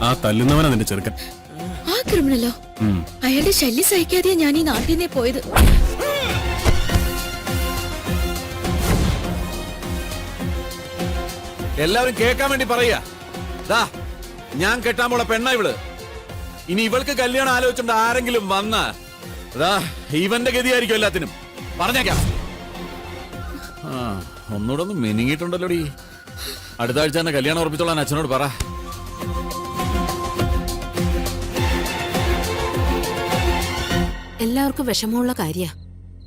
ആ തല്ലുന്നവനാ നിന്റെ ചെറുക്കൻ. ആ ക്രിമിനലോ? അയാളുടെ ശല്യം സഹിക്കാതെയാ ഞാൻ ഈ നാട്ടിൽ നിന്നേ പോയത്. എല്ലാവരും കേൾക്കാൻ വേണ്ടി പറയാ. ഞാൻ കെട്ടാൻ പോള പെണ്ണ ഇവള്. ഇനി ഇവൾക്ക് കല്യാണം ആലോചിച്ചുകൊണ്ട് ആരെങ്കിലും വന്ന ഇവന്റെ ഗതിയായിരിക്കും എല്ലാത്തിനും. പറഞ്ഞേക്കാം. ഒന്നുകൂടെ ഒന്ന് മെനിങ്ങിട്ടുണ്ടല്ലോടി. അടുത്ത ആഴ്ച തന്നെ കല്യാണം ഉറപ്പിച്ചോളാൻ അച്ഛനോട് പറ. എല്ലാവർക്കും വിഷമമുള്ള കാര്യ.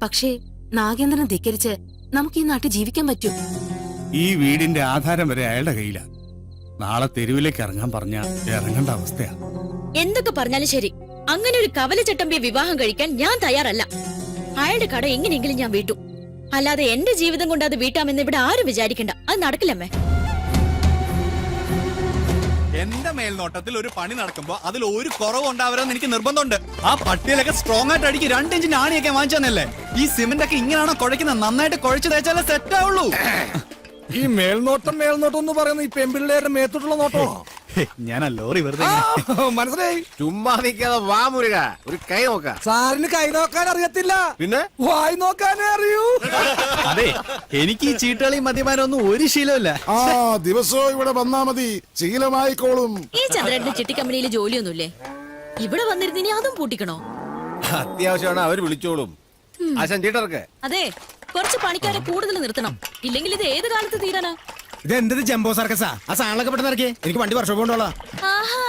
പക്ഷേ നാഗേന്ദ്രനെ ധിക്കരിച്ച് നമുക്ക് ഈ നാട്ടിൽ ജീവിക്കാൻ പറ്റൂ? ഈ വീടിന്റെ ആധാരം വരെ അയാളുടെ കയ്യിലാ. നാളെ തെരുവിലേക്ക് ഇറങ്ങാൻ പറഞ്ഞ ഇറങ്ങേണ്ട അവസ്ഥയാ. എന്തൊക്കെ പറഞ്ഞാലും ശരി, അങ്ങനെ ഒരു കവല ചട്ടമ്പിയെ വിവാഹം കഴിക്കാൻ ഞാൻ തയ്യാറല്ല. അയാളുടെ കട എങ്ങനെയെങ്കിലും ഞാൻ വീട്ടു. അല്ലാതെ എന്റെ ജീവിതം കൊണ്ട് അത് വീട്ടാമെന്ന് ഇവിടെ ആരും വിചാരിക്കണ്ട. അത് നടക്കില്ലമ്മേ. എന്റെ മേൽനോട്ടത്തിൽ ഒരു പണി നടക്കുമ്പോ അതിൽ ഒരു കുറവ് ഉണ്ടാവരുമെന്ന് എനിക്ക് നിർബന്ധമുണ്ട്. ആ പട്ടിയിലൊക്കെ സ്ട്രോങ് ആയിട്ട് അടിക്ക്. 2 ഇഞ്ച് ആണിയൊക്കെ വാങ്ങിച്ചതന്നല്ലേ. ഈ സിമന്റ് ഒക്കെ ഇങ്ങനെയാണോ കുഴക്കുന്നത്? നന്നായിട്ട് കുഴച്ച് തേച്ചാലേ സെറ്റ് ആവുള്ളൂ. ഈ മേൽനോട്ടം എന്ന് പറയുന്ന ഈ പെൺപിള്ളേരുടെ മേത്തോട്ടുള്ള നോട്ടോ? ഞാൻ ലോറി വെറുതെ മനസ്സിലായി. ചുമ്മാ നിൽക്കാതെ വാ മുരുക, ഒരു കൈ നോക്ക. സാറിന് കൈ നോക്കാൻ അറിയത്തില്ല, പിന്നെ വായി നോക്കാനേ അറിയൂ. അതെ, എനിക്ക് ഈ ചീട്ടുകളി മദ്യപാനം ഒന്നും ഒരു ശീലമില്ല. ദിവസവും ഇവിടെ വന്നാ മതി, ശീലമായിക്കോളും. ഈ ചന്ദ്രന്റെ ചിട്ടി കമ്പനിയിൽ ജോലിയൊന്നുമില്ലേ? ഇവിടെ വന്നിരുന്നിനി അതും പൂട്ടിക്കണോ? അത്യാവശ്യമാണ്, അവര് വിളിച്ചോളും. ആശാൻ ചീട്ടർക്ക്. അതെ, കുറച്ച് പണിക്കാരെ കൂടുതൽ നിർത്തണം. ഇല്ലെങ്കിൽ ഇത് ഏത് കാലത്ത് തീരാനാ? ഇത് എന്ത് ജംബോ സർക്കസാ? ആ സാധനങ്ങളൊക്കെ പെട്ടെന്ന് ഇറക്കിയേ. എനിക്ക് വണ്ടി വർഷം കൊണ്ടോളാം. ആഹാ,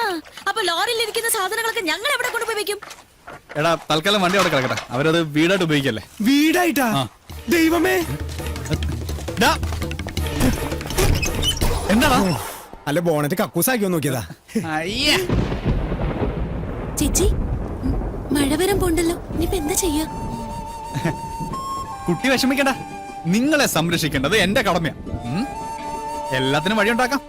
അപ്പൊ ലോറിയിൽ ഇരിക്കുന്ന സാധനങ്ങളൊക്കെ ഞങ്ങൾ എവിടെ കൊണ്ടുപോയി വെക്കും? എടാ തൽക്കാലം വണ്ടി അവിടെ കിടക്കട്ടെ. അവരത് വീടായിട്ട് ഉപയോഗിക്കല്ലേ. വീടായിട്ടാ? ദൈവമേ, എന്താടാ? അല്ല ബോണറ്റ് കക്കൂസാക്കിയോ നോക്കിയതാ. ചേച്ചി, മഴ വരാൻ പോണ്ടല്ലോ ഇനിയിപ്പോ എന്താ ചെയ്യാ? കുട്ടി വിഷമിക്കണ്ട, നിങ്ങളെ സംരക്ഷിക്കേണ്ടത് എന്റെ കടമയാ. എല്ലാത്തിനും വഴിയുണ്ടാക്കാം.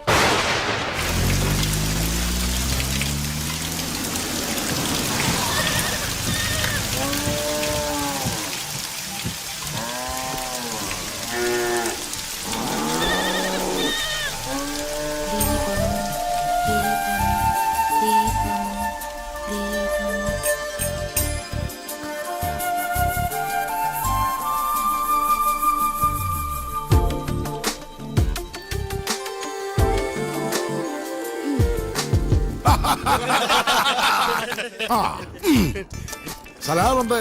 സലാമുണ്ട്.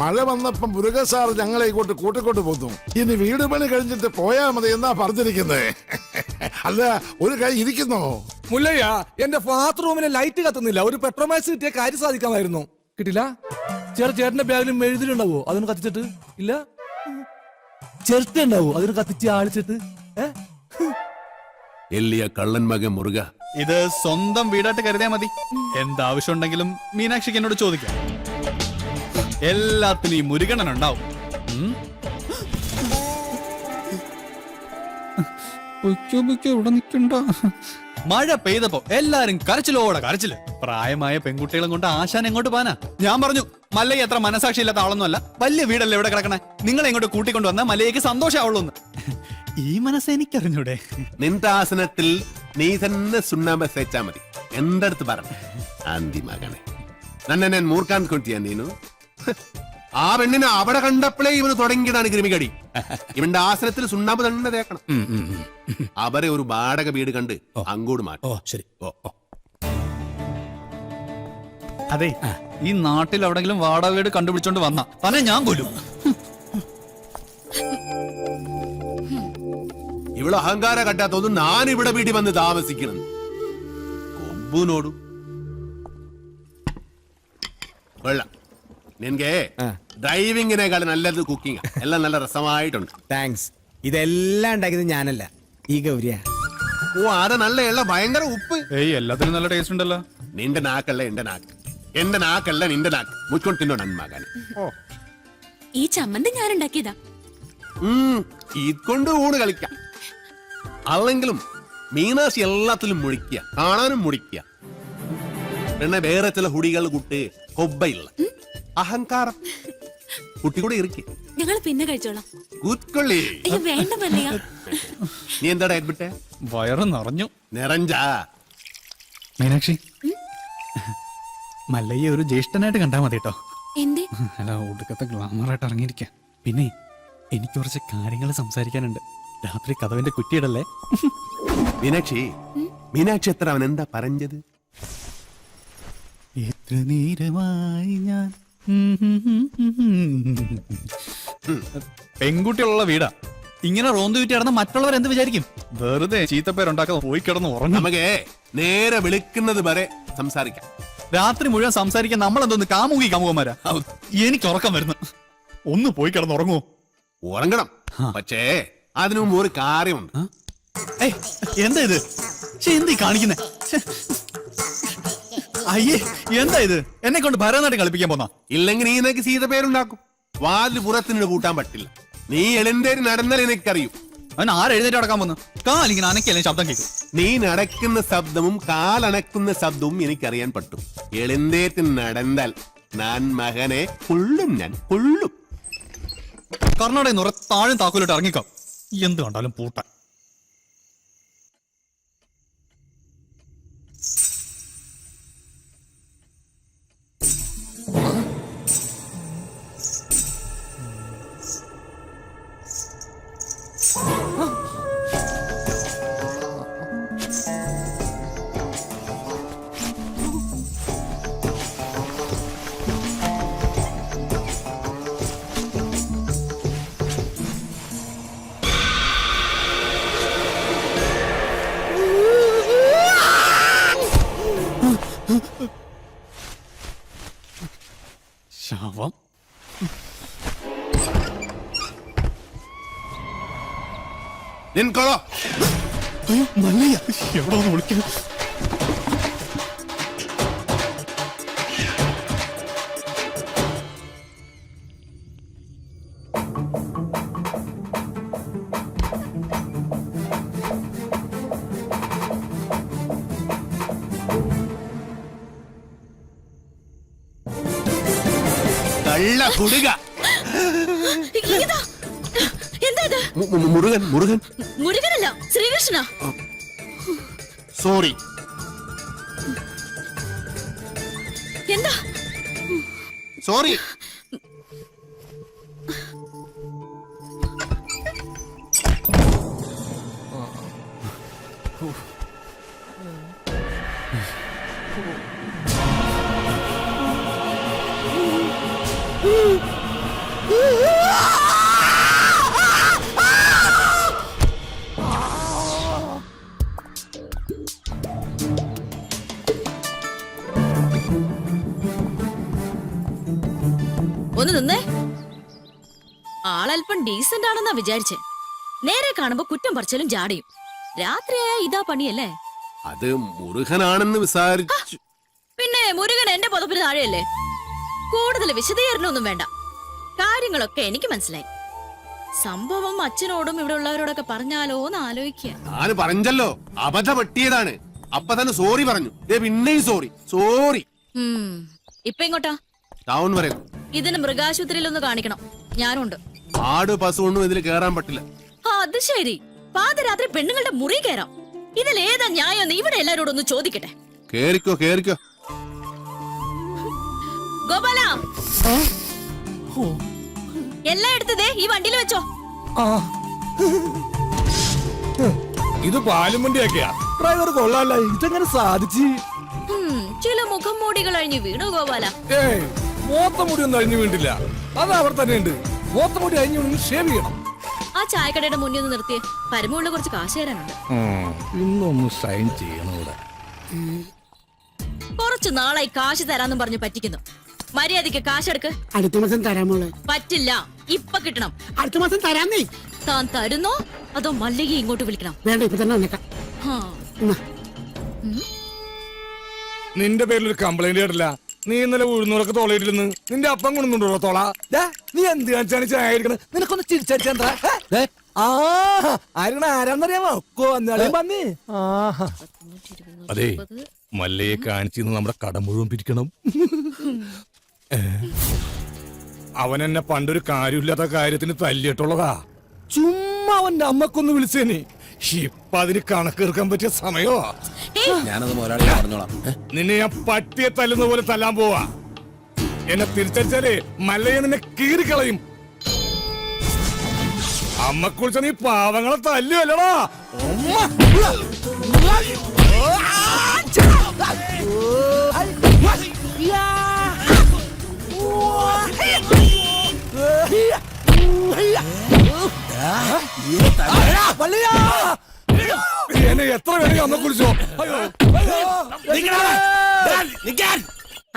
മഴ വന്നപ്പം മുരുക സാർ ഞങ്ങളെ ഇങ്ങോട്ട് കൂട്ടിക്കൊണ്ട് പോന്നു. ഇനി വീട് പണി കഴിഞ്ഞിട്ട് പോയാ മതി എന്നാ പറഞ്ഞിരിക്കുന്നത്. അല്ല, ഒരു കൈ ഇരിക്കുന്നോ? മുല്ലയ്യ, എന്റെ ബാത്റൂമിലെ ലൈറ്റ് കത്തുന്നില്ല. ഒരു പെട്രോമാക്സ് കിട്ടിയ കാര്യം സാധിക്കാമായിരുന്നു. കിട്ടില്ല. ചേട്ടന്റെ ബാഗിലും എഴുതിയിട്ടുണ്ടാവോ? അതൊന്ന് കത്തിച്ചിട്ട് ഇല്ല. ചിരട്ട ഉണ്ടാവോ? അതൊന്ന് കത്തിച്ച് ആളിച്ചിട്ട്. എല്ലിയ കള്ളൻ മകൻ മുറുക. ഇത് സ്വന്തം വീടായിട്ട് കരുതിയാ മതി. എന്താവശ്യം ഉണ്ടെങ്കിലും മീനാക്ഷിക്ക് എന്നോട് ചോദിക്കാം. എല്ലാത്തിനും ഈ മുരുകണ്ണൻ ഉണ്ടാവും. ഇവിടെ നിൽക്കണ്ട. മഴ പെയ്തപ്പോ എല്ലാരും കരച്ചിലോടെ കരച്ചില്. പ്രായമായ പെൺകുട്ടികളും കൊണ്ട് ആശാൻ എങ്ങോട്ട് പോകാനാ? ഞാൻ പറഞ്ഞു, മല്ലയ്യ എത്ര മനസാക്ഷി ഇല്ലാത്ത ആളൊന്നുമല്ല. വലിയ വീടല്ലേ ഇവിടെ കിടക്കണേ. നിങ്ങളെ ഇങ്ങോട്ട് കൂട്ടിക്കൊണ്ട് വന്നാൽ മല്ലയ്യക്ക് സന്തോഷമാവുള്ളൂ. ഈ മനസ്സ് എനിക്കറിഞ്ഞൂടെ? നിന്റെ ആസനത്തിൽ നീ തന്നെ സുണ്ണാമ്പ തേച്ചാ മതി. എന്റെ അടുത്ത് പറഞ്ഞു ആന്തി മകനെ, നന്നെ ഞാൻ മൂർക്കാൻ കൊണ്ടിയാ നീനു. ആ പെണ്ണിനെ അവിടെ കണ്ടപ്പോഴേ ഇവന് തുടങ്ങിയതാണ് കൃമികടി. ഇവന്റെ ആസനത്തിൽ സുണ്ണാമ്പ് തന്നെ തേക്കണം. അവരെ ഒരു വാടക വീട് കണ്ട് അങ്ങോട്ട് മാറ്റും. ശരി. അതെ, ഈ നാട്ടിൽ എവിടെങ്കിലും വാടക വീട് കണ്ടുപിടിച്ചോണ്ട് വന്ന തന്നെ ഞാൻ കൊല്ലും. ഇവിടെ അഹങ്കാര കട്ടാത്തൊന്നും ഞാൻ ഇവിടെ വീട്ടിൽ വന്ന് താമസിക്കണം. കൊമ്പുനോടും കൊള്ളാം. നിനക്ക് ഡ്രൈവിങ്ങിനേക്കാളും നല്ലത് കുക്കിംഗ്. എല്ലാം നല്ല രസമായിട്ടുണ്ട്. താങ്ക്സ്. ഇതെല്ലാം ഉണ്ടാക്കിയത് ഞാനല്ല, ഈ ഗൗരിയാ. ഓ, അത് നല്ല എള്ള ഭയങ്കര ഉപ്പ്. ഏയ്, എല്ലാത്തിനും നല്ല ടേസ്റ്റ് ഉണ്ടല്ലോ. നിന്റെ നാക്കല്ല എന്റെ നാക്ക്, എന്റെ നാക്കല്ല നിന്റെ നാക്ക്. മുച്ചോണ്ട് തിന്നോ നന്മകനെ. ഈ ചമ്മന്തി ഞാൻ ഉണ്ടാക്കിയതാ. ഇതുകൊണ്ട് ഊണ് കളിക്കാം. അല്ലെങ്കിലും മീനാശി എല്ലാത്തിലും മുഴിക്കുക, കാണാനും മുടിക്കുക. പിന്നെ വേറെ ചില ഹുടികൾ കുട്ടി കൊബ്ബയില്ല അഹങ്കാരം. കുട്ടി കൂടെ ഇരിക്കുക. ഞങ്ങൾ പിന്നെ കഴിച്ചോളാം. കൂത്തൊള്ളി. അയ്യോ വേണ്ട മല്ലയ്യ. നീ എന്താ ഏർപ്പെട്ടെ? വയറ് നിറഞ്ഞു. നിറഞ്ചാ മീനാക്ഷി, മല്ലയ്യ ഒരു ജ്യേഷ്ഠനായിട്ട് കണ്ടാ മതി കേട്ടോ. എന്തേ? അല്ല, ഒടുക്കത്തെ ഗ്ലാമറായിട്ട് ഇറങ്ങിയിരിക്കാം. പിന്നെ എനിക്ക് കുറച്ച് കാര്യങ്ങൾ സംസാരിക്കാനുണ്ട്. രാത്രി കഥവിന്റെ കുറ്റിയിടല്ലേ. മീനാക്ഷി, മീനാക്ഷി എത്ര അവൻ എന്താ പറഞ്ഞത്? എത്ര നേരമായി ഞാൻ പെൺകുട്ടികളുള്ള വീടാ. ഇങ്ങനെ റോന്തു വിറ്റി കിടന്ന മറ്റുള്ളവർ എന്ത് വിചാരിക്കും? വെറുതെ ചീത്തപ്പേരുണ്ടാക്കാതെ പോയി കിടന്ന് ഉറങ്ങും. നമുക്ക് നേരെ വിളിക്കുന്നത് വരെ സംസാരിക്കാം. രാത്രി മുഴുവൻ സംസാരിക്കാൻ നമ്മളെന്തോന്ന് കാമുകി കാമുകന്മാരാ? എനിക്ക് ഉറക്കം വരുന്നു. ഒന്ന് പോയി കിടന്ന് ഉറങ്ങുമോ? ഉറങ്ങണം, പക്ഷേ അതിനു മുമ്പ് ഒരു കാര്യമുണ്ട്. എന്താ ഇത്? എന്ത് കാണിക്കുന്നേ? അയ്യേ, എന്താ ഇത്? എന്നെ കൊണ്ട് ഭരതനാട്യം കളിപ്പിക്കാൻ പോന്നാ? ഇല്ലെങ്കിൽ നീ നിനക്ക് സീത പേരുണ്ടാക്കും. വാതിൽ പുറത്തിനോട് കൂട്ടാൻ പറ്റില്ല. നീ എഴുന്നേറ്റ് നടന്നാൽ എനിക്കറിയും. അവൻ ആരെഴുന്നേറ്റ് നടക്കാൻ പോന്നു? കാലിങ്ങനെ അനക്കല്ലേ ശബ്ദം കേൾക്കും. നീ നടക്കുന്ന ശബ്ദവും കാലണക്കുന്ന ശബ്ദവും എനിക്കറിയാൻ പറ്റും. എഴുന്നേറ്റ് നടന്നാൽ ഞാൻ മകനെ കൊള്ളും, ഞാൻ കൊള്ളും. കർണാടക നിറ താഴും താക്കോലിട്ട് ഇറങ്ങിക്കാം. എന്ത് കണ്ടാലും പൂട്ടാൻ. ശവം. നിൻകൊള്ളോ. അയ്യോ, മല്ലയ്യ എവിടെ ഒന്ന് വിളിക്കുന്നു. കള്ള കുടുക. ഇതാ. എന്താ ഇത്? മുരുകൻ മുരുകൻ മുരുകനല്ല, ശ്രീകൃഷ്ണ. സോറി. എന്താ? സോറി. ഒന്ന് നിന്നേ. ആളല്പം ഡീസന്റ് ആണെന്നാ വിചാരിച്ചേ. നേരെ കാണുമ്പോ കുറ്റം പറിച്ചാലും ജാടയും. രാത്രിയായ ഇതാ പണിയല്ലേ? അത് മുരുകനാണെന്ന് വിചാരിച്ചു. പിന്നെ മുരുകൻ എന്റെ പുതപ്പിന് താഴെയല്ലേ? കൂടുതൽ വിശദീകരണമൊന്നും വേണ്ട. കാര്യങ്ങളൊക്കെ എനിക്ക് മനസ്സിലായി. സംഭവം അച്ഛനോടും ഇവിടെ ഉള്ളവരോടൊക്കെ പറഞ്ഞാലോ എന്ന് ആലോചിക്കുക. ഞാൻ പറഞ്ഞല്ലോ, അബദ്ധ പറ്റിയതാണ്. അപ്പൊ തന്നെ സോറി പറഞ്ഞു. പിന്നെയും സോറി സോറി. ഇപ്പൊ ഇങ്ങോട്ടാ? ടൗൺ വരെ. ഇതിന് മൃഗാശുപത്രിയിൽ ഒന്ന് കാണിക്കണം. ഞാനുണ്ട്. ആട് പശുവൊന്നും ഇതിൽ കേറാൻ പറ്റില്ല. അത് ശരി. പാതിരാത്രി പെണ്ണുങ്ങളുടെ മുറി കയറാം. ഇതിലേതാ ന്യായം? ഇവിടെ എല്ലാരോടും ഒന്ന് ചോദിക്കട്ടെ. കേറിക്കോ കേറിക്കോ. ഗോപാല, എല്ലാം എടുത്തതേ ഈ വണ്ടിയിൽ വെച്ചോ. ഇത് പാലും വണ്ടിയൊക്കെയാ. ഡ്രൈവർ കൊള്ളാല്ല. ഇതെങ്ങനെ സാധിച്ചു? ചില മുഖം മൂടികൾ അഴിഞ്ഞു വീണു ഗോപാല. ഏയ്, മോത്തമുടിയൊന്നും അഴിഞ്ഞു വീണ്ടില്ല. അത് അവർ തന്നെ ഉണ്ട്. മോത്തമുടി അഴിഞ്ഞു വീണ് ഷേവ് ചെയ്യണം. ആ ചായക്കടയുടെ മുന്നിൽ ഒന്ന് നിർത്തിയേ. പരമുള്ള കുറച്ച് കാശ് തരാനുണ്ട്. ഇന്നൊന്ന് സൈൻ ചെയ്യണം ഇവിടെ. കുറച്ചു നാളായി കാശ് തരാന്നും പറഞ്ഞു പറ്റിക്കുന്നു. മര്യാദയ്ക്ക് കാശെടുക്ക്. അടുത്ത മാസം തരാമോളെ. പറ്റില്ല, ഇപ്പൊ കിട്ടണം. അടുത്ത മാസം തരാന്നേ. താൻ തരുന്നോ അതോ മല്ലിക ഇങ്ങോട്ട് വിളിക്കണം? വേണ്ട, ഇപ്പൊ തന്നെ വന്നേക്കാം. നിന്റെ പേരിൽ ഒരു കംപ്ലൈന്റ് കേട്ടില്ല. നീ ഇന്നലെ ഉഴുന്നൂറൊക്കെ തോളയിട്ടില്ലെന്ന് നിന്റെ അപ്പം കൊണ്ടുണ്ടോ തോള? നീ എന്ത് കാണിച്ചാണ് ചായ എടുക്കണത്? നിനക്കൊന്ന് ചിരിച്ചാ ആരാന്നറിയാമോ? അതെ, മല്ലയെ കാണിച്ചിന്ന് നമ്മുടെ കട മുഴുവൻ പിരിക്കണം. അവൻ എന്നെ പണ്ടൊരു കാര്യമില്ലാത്ത കാര്യത്തിന് തല്ലിയിട്ടുള്ളതാ. ചുമ്മാ അവന്റെ അമ്മക്കൊന്ന് വിളിച്ചേനെ. ഇപ്പൊ അതിന് കണക്കെടുക്കാൻ പറ്റിയ സമയോ? ഞാനത് മുതലാളി പറഞ്ഞോളാം. നിന്നെ ഞാൻ പട്ടിയെ തല്ലുന്ന പോലെ തല്ലാൻ പോവാ. എന്നെ തിരിച്ചടിച്ചാലേ മല്ലയെ നിന്നെ കീറിക്കളയും. അമ്മക്കുറിച്ച നീ പാവങ്ങളെ തല്ലുവല്ലടാ. എന്നെ എത്ര വേണമെങ്കിൽ അമ്മ കുറിച്ചോ.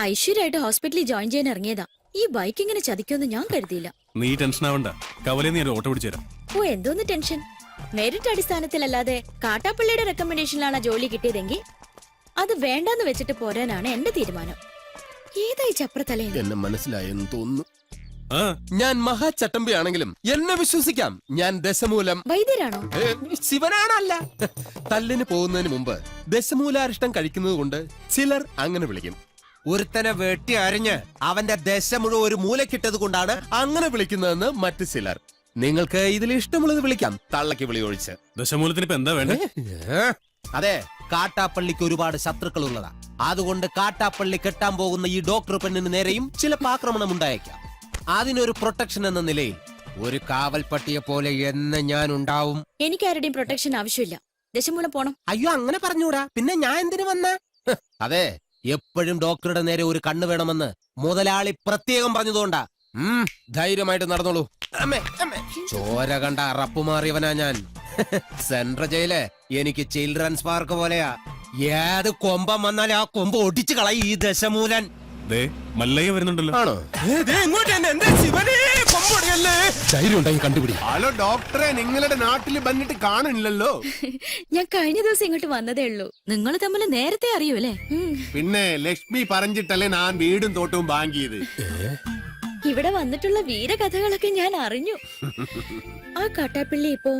ഐശ്വര്യമായിട്ട് ഹോസ്പിറ്റലിൽ ജോയിൻ ചെയ്യാൻ ഇറങ്ങിയതാ. ഈ ബൈക്ക് ഇങ്ങനെ ചതിക്കുമെന്ന് ഞാൻ കരുതിയില്ല. നീ ടെൻഷൻ ആവണ്ട. കവലെ നീ ഓട്ടോ പിടിച്ചു തരാം. ഓ, എന്തോന്ന് ടെൻഷൻ? മെറിറ്റ് അടിസ്ഥാനത്തിലല്ലാതെ കാട്ടാപ്പള്ളിയുടെ റെക്കമെൻഡേഷനിലാണ് ജോലി കിട്ടിയതെങ്കിൽ അത് വേണ്ടെന്ന് വെച്ചിട്ട് പോരാനാണ് എന്റെ തീരുമാനം. ഏതായി ചപ്രത്തലേ? എന്നെ മനസ്സിലായെന്ന് തോന്നുന്നു. ഞാൻ മഹാചട്ടമ്പിയാണെങ്കിലും എന്നെ വിശ്വസിക്കാം. ഞാൻ ദശമൂലം വൈദ്യരാണോ? ശിവനാണല്ല. തല്ലിന് പോകുന്നതിന് മുമ്പ് ദശമൂലാരിഷ്ടം കഴിക്കുന്നത് കൊണ്ട് ചിലർ അങ്ങനെ വിളിക്കും. ഒരുത്തനെ വെട്ടി അരിഞ്ഞ് അവന്റെ ദശ മുഴുവൻ ഒരു മൂലക്കിട്ടത് കൊണ്ടാണ് അങ്ങനെ വിളിക്കുന്നതെന്ന് മറ്റു ചിലർ. നിങ്ങൾക്ക് ഇതിൽ ഇഷ്ടമുള്ളത് വിളിക്കാം, തള്ളക്ക് വിളി ഒഴിച്ച്. ദശമൂലത്തിന് ഇപ്പൊ എന്താ വേണ്ടേ? അതെ, കാട്ടാപ്പള്ളിക്ക് ഒരുപാട് ശത്രുക്കൾ ഉള്ളതാ. അതുകൊണ്ട് കാട്ടാപ്പള്ളി കെട്ടാൻ പോകുന്ന ഈ ഡോക്ടർ പെണ്ണിന് നേരെയും ചിലപ്പോൾ ആക്രമണം ഉണ്ടായേക്കാം. അതിനൊരു പ്രൊട്ടക്ഷൻ എന്ന നിലയിൽ ഒരു കാവൽ പട്ടിയെ പോലെ എന്ന് ഞാൻ ഉണ്ടാവും. എനിക്ക് ആരുടെയും പ്രൊട്ടക്ഷൻ ആവശ്യമില്ല. ദശമൂലം പോണം. അയ്യോ, അങ്ങനെ പറഞ്ഞൂടാ. പിന്നെ ഞാൻ എന്തിനു വന്ന? അതെ, എപ്പോഴും ഡോക്ടറുടെ നേരെ ഒരു കണ്ണ് വേണമെന്ന് മുതലാളി പ്രത്യേകം പറഞ്ഞതുകൊണ്ടാ. ധൈര്യമായിട്ട് നടന്നോളൂ. ചോര കണ്ട അറപ്പ് മാറിയവനാ ഞാൻ. സെൻട്രൽ ജയില് എനിക്ക് ചിൽഡ്രൻസ് പാർക്ക് പോലെയാ. ഏത് കൊമ്പം വന്നാലും ആ കൊമ്പ് ഒടിച്ചു കളയും ഈ ദശമൂലൻ. മല്ലയ്യ വരുന്നുണ്ടല്ലോ. ആണോ? കണ്ടുപിടി. ഹലോ ഡോക്ടറെ, നിങ്ങളുടെ നാട്ടിൽ വന്നിട്ട് കാണില്ലല്ലോ. ഞാൻ കഴിഞ്ഞ ദിവസം ഇങ്ങോട്ട് വന്നതേ ഉള്ളൂ. നിങ്ങൾ തമ്മിൽ നേരത്തെ അറിയൂല്ലേ? പിന്നെ ലക്ഷ്മി പറഞ്ഞിട്ടല്ലേ ഞാൻ വീടും തോട്ടവും വാങ്ങിയത്. ഇവിടെ വന്നിട്ടുള്ള വീരകഥകളൊക്കെ ഞാൻ അറിഞ്ഞു. ആ കാട്ടാപ്പിള്ളി ഇപ്പോ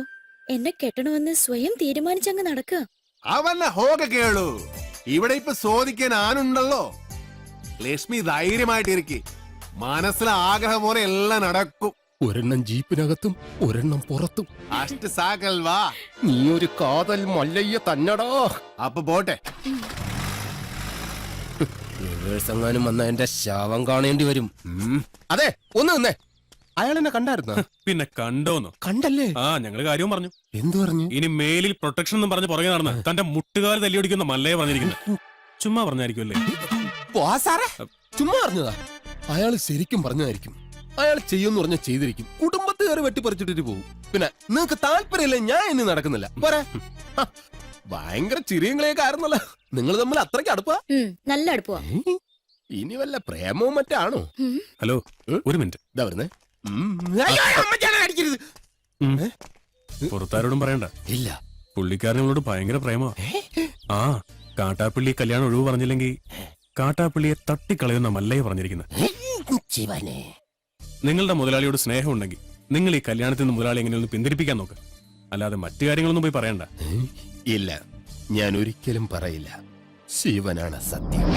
എന്നെ കെട്ടണമെന്ന് സ്വയം തീരുമാനിച്ചങ്ങ് നടക്കുക. അവന്നെ ഹോക കേളു. ഇവിടെ ഇപ്പൊ ചോദിക്കാൻ ആനുണ്ടല്ലോ. ലക്ഷ്മി ധൈര്യമായിട്ടിരിക്കെ. മനസ്സിലെ ആഗ്രഹം പോലെ എല്ലാം നടക്കും. ഒരെണ്ണം ജീപ്പിനകത്തും ഒരെണ്ണം പുറത്തും. അഷ്ട സാകൽവാ. നീ ഒരു കാതൽ മല്ലയ്യ തന്നടാ. അപ്പൊ പോട്ടെ. എങ്ങാനും വന്ന എന്റെ ശവം കാണേണ്ടി വരും. അതെ, ഒന്ന് നിന്നേ. അയാൾ എന്നെ കണ്ടായിരുന്ന? പിന്നെ കണ്ടോന്നോ? കണ്ടല്ലേ? ആ ഞങ്ങള് കാര്യവും പറഞ്ഞു. എന്തു പറഞ്ഞു? ഇനി മേലിൽ പ്രൊട്ടക്ഷൻ എന്നും പറഞ്ഞ് പുറകെ നടന്ന് തന്റെ മുട്ടുകാൽ തല്ലിയൊടിക്കുന്ന മല്ലയെ പറഞ്ഞിരിക്കുന്നത്. ചുമ്മാ പറഞ്ഞായിരിക്കുമല്ലേ? ചുമ്മാ പറഞ്ഞതാ. അയാൾ ശരിക്കും പറഞ്ഞതായിരിക്കും. അയാൾ ചെയ്യുമെന്ന് പറഞ്ഞ ചെയ്തിരിക്കും. കുടുംബത്തെ കയറി വെട്ടിപ്പറിച്ചിട്ടിട്ട് പോകും. പിന്നെ നിങ്ങക്ക് താല്പര്യമില്ല, ഞാൻ ഇനി നടക്കുന്നില്ല. പോരാ. ഭയങ്കര ചിരിയങ്ങളെയൊക്കെ ആയിരുന്നല്ലോ നിങ്ങൾ തമ്മിൽ. അത്രയ്ക്ക് അടുപ്പാ? നല്ല അടുപ്പമാ. ഇനി വല്ല പ്രേമവും മറ്റാണോ? ഹലോ, ഒരു മിനിറ്റ്. ഇതാ വരുന്നേ. പുറത്താരോടും പറയണ്ട. ഇല്ല. പുള്ളിക്കാരനോട് ഭയങ്കര പ്രേമ. ആ കാട്ടാപ്പിള്ളി കല്യാണം ഒഴിവ് പറഞ്ഞില്ലെങ്കിൽ കാട്ടാപ്പിള്ളിയെ തട്ടിക്കളയുന്ന മല്ലയെ പറഞ്ഞിരിക്കുന്നത്. നിങ്ങളുടെ മുതലാളിയോട് സ്നേഹം ഉണ്ടെങ്കിൽ നിങ്ങൾ ഈ കല്യാണത്തിൽ നിന്ന് മുതലാളി എങ്ങനെയൊന്ന് പിന്തിരിപ്പിക്കാൻ നോക്ക്. അല്ലാതെ മറ്റു കാര്യങ്ങളൊന്നും പോയി പറയണ്ട. ഇല്ല, ഞാൻ ഒരിക്കലും പറയില്ല. ശിവനാണ് സത്യം.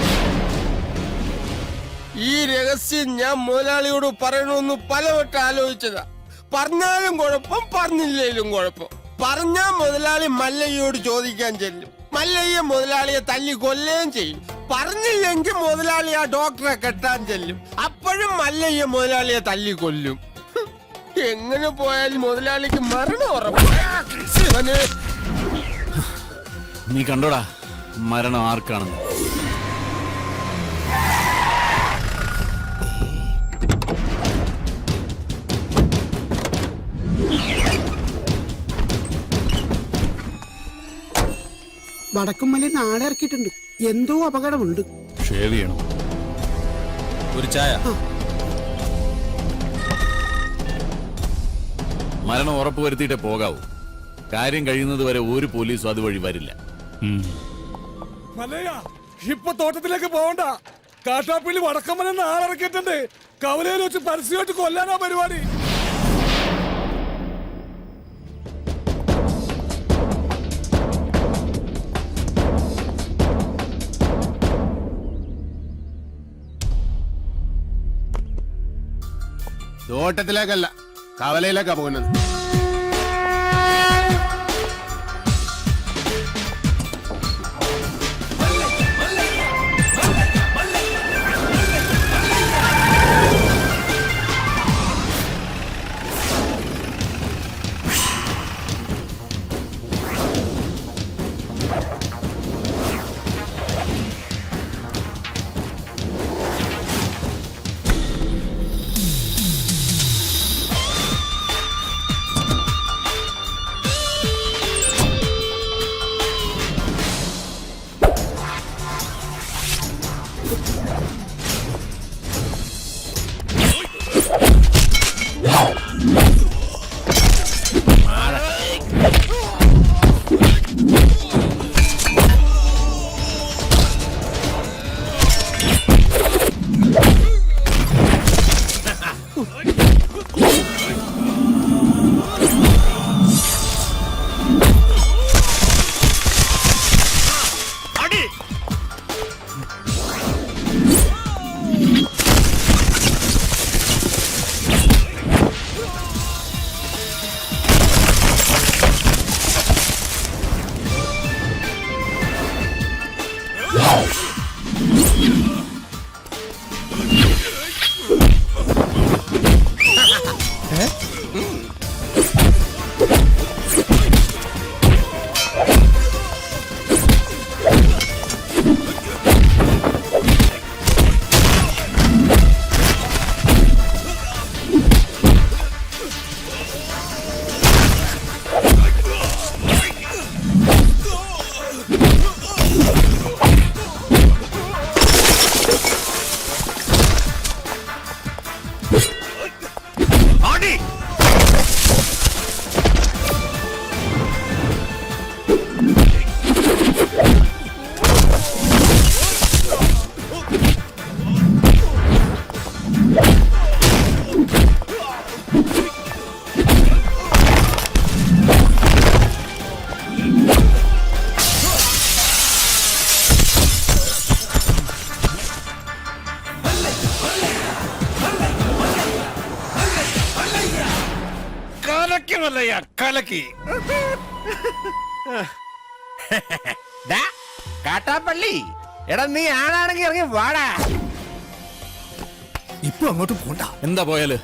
ഈ രഹസ്യം ഞാൻ മുതലാളിയോട് പറയണമെന്ന് പലവട്ടം ആലോചിച്ചതാ. പറഞ്ഞാലും കുഴപ്പം, പറഞ്ഞില്ലേലും കുഴപ്പം. പറഞ്ഞാ മുതലാളി മല്ലയ്യോട് ചോദിക്കാൻ ചെല്ലും. മല്ലയ്യ മുതലാളിയെ തല്ലി കൊല്ലുകയും ചെയ്യും. പറഞ്ഞില്ലെങ്കിൽ മുതലാളി ആ ഡോക്ടറെ കെട്ടാൻ ചെല്ലും. അപ്പോഴും മല്ലയ്യ മുതലാളിയെ തല്ലി കൊല്ലും. എങ്ങനെ പോയാലും മുതലാളിക്ക് മരണം ഉറപ്പാണ്. നീ കണ്ടോടാ മരണം ആർക്കാണെന്ന്? വടക്കുംമല നാളെ ഇറക്കിയിട്ടുണ്ട്. എന്തോ അപകടമുണ്ട്. ഷേവ് ചെയ്യണം. ഒരു ചായ. മരണം ഉറപ്പുവരുത്തിയിട്ടേ പോകാവൂ. കാര്യം കഴിയുന്നത് വരെ ഒരു പോലീസും അതുവഴി വരില്ല. മല്ലയ്യ, ഇപ്പൊ തോട്ടത്തിലേക്ക് പോകണ്ട. കാട്ടാപ്പിള്ളി വടക്കമ്മനെ നാളിറക്കിയിട്ടുണ്ട്. കവലയിൽ വെച്ച് പരസ്യമായിട്ട് കൊല്ലാനാ പരിപാടി. തോട്ടത്തിലേക്കല്ല, കവലയിലേക്കാ പോകുന്നത്. കലക്കി മല്ലയ്യ കലക്കി. ദാ, കാട്ടാപ്പള്ളി എടാ നീ ആണാണെങ്കിൽ ഇറങ്ങി വാടാ. ഇപ്പൊ അങ്ങോട്ട് പോണ്ട. എന്താ പോയാല്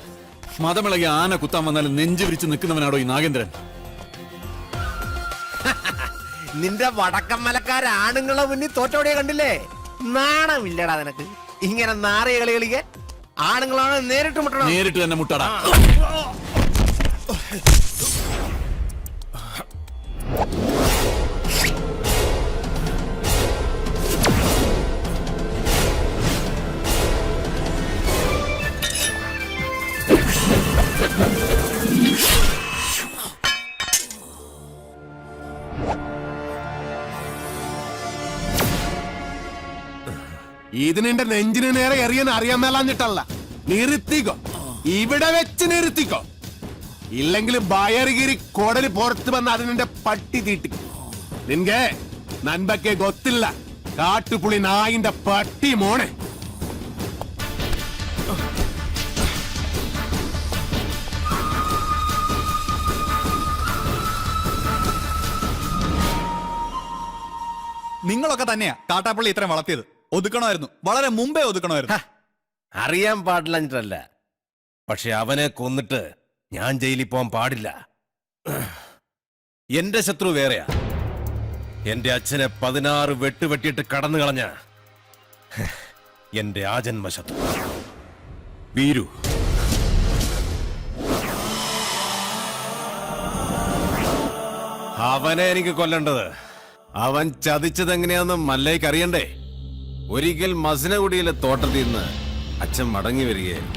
മതമിളകി ആന കുത്താൻ വന്നാലും നെഞ്ചു വിരിച്ച് നിൽക്കുന്നവനാണോ ഈ നാഗേന്ദ്രൻ? നിന്റെ വടക്കമ്മലക്കാരാണുങ്ങളെ മുന്നിൽ തോറ്റോടിയെ കണ്ടില്ലേ? നാണമില്ലടാ നിനക്ക് ഇങ്ങനെ നാറിയ കളി കളിക്കാൻ? ആണുങ്ങളാണ് നേരിട്ട് മുട്ടണം. നേരിട്ട് തന്നെ മുട്ടടാ. ഇത് നിന്റെ നെഞ്ചിന് നേരെ എറിയാൻ അറിയാൻ മേലാഞ്ഞിട്ടല്ല, നിർത്തിക്കോ, ഇവിടെ വെച്ച് നിർത്തിക്കോ. ഇല്ലെങ്കിൽ ബയറുകിരി കൊടല് പുറത്ത് വന്ന് അത് നിന്റെ പട്ടി തീട്ടി. നിൻകെ നൻപക്കെ ഗൊത്തില്ല കാട്ടുപുളി നായിന്റെ പട്ടി മോനെ. നിങ്ങളൊക്കെ തന്നെയാ കാട്ടാപ്പള്ളി ഇത്രയും വളർത്തിയത്. ഒതുക്കണമായിരുന്നു, വളരെ മുമ്പേ ഒതുക്കണമായിരുന്നു. അറിയാൻ പാടില്ല, പക്ഷെ അവനെ കൊന്നിട്ട് ഞാൻ ജയിലിൽ പോകാൻ പാടില്ല. എന്റെ ശത്രു വേറെയാ. എന്റെ അച്ഛനെ 16 വെട്ടുവെട്ടിയിട്ട് കടന്നു കളഞ്ഞ എന്റെ ആജന്മ ശത്രു വീരു. അവനെ എനിക്ക് കൊല്ലേണ്ടത്. അവൻ ചതിച്ചതെങ്ങനെയാന്ന് മല്ലയ്ക്ക് അറിയണ്ടേ? ഒരിക്കൽ മസനഗുഡിയിലെ തോട്ടത്തിൽ നിന്ന് അച്ഛൻ മടങ്ങി വരികയായിരുന്നു.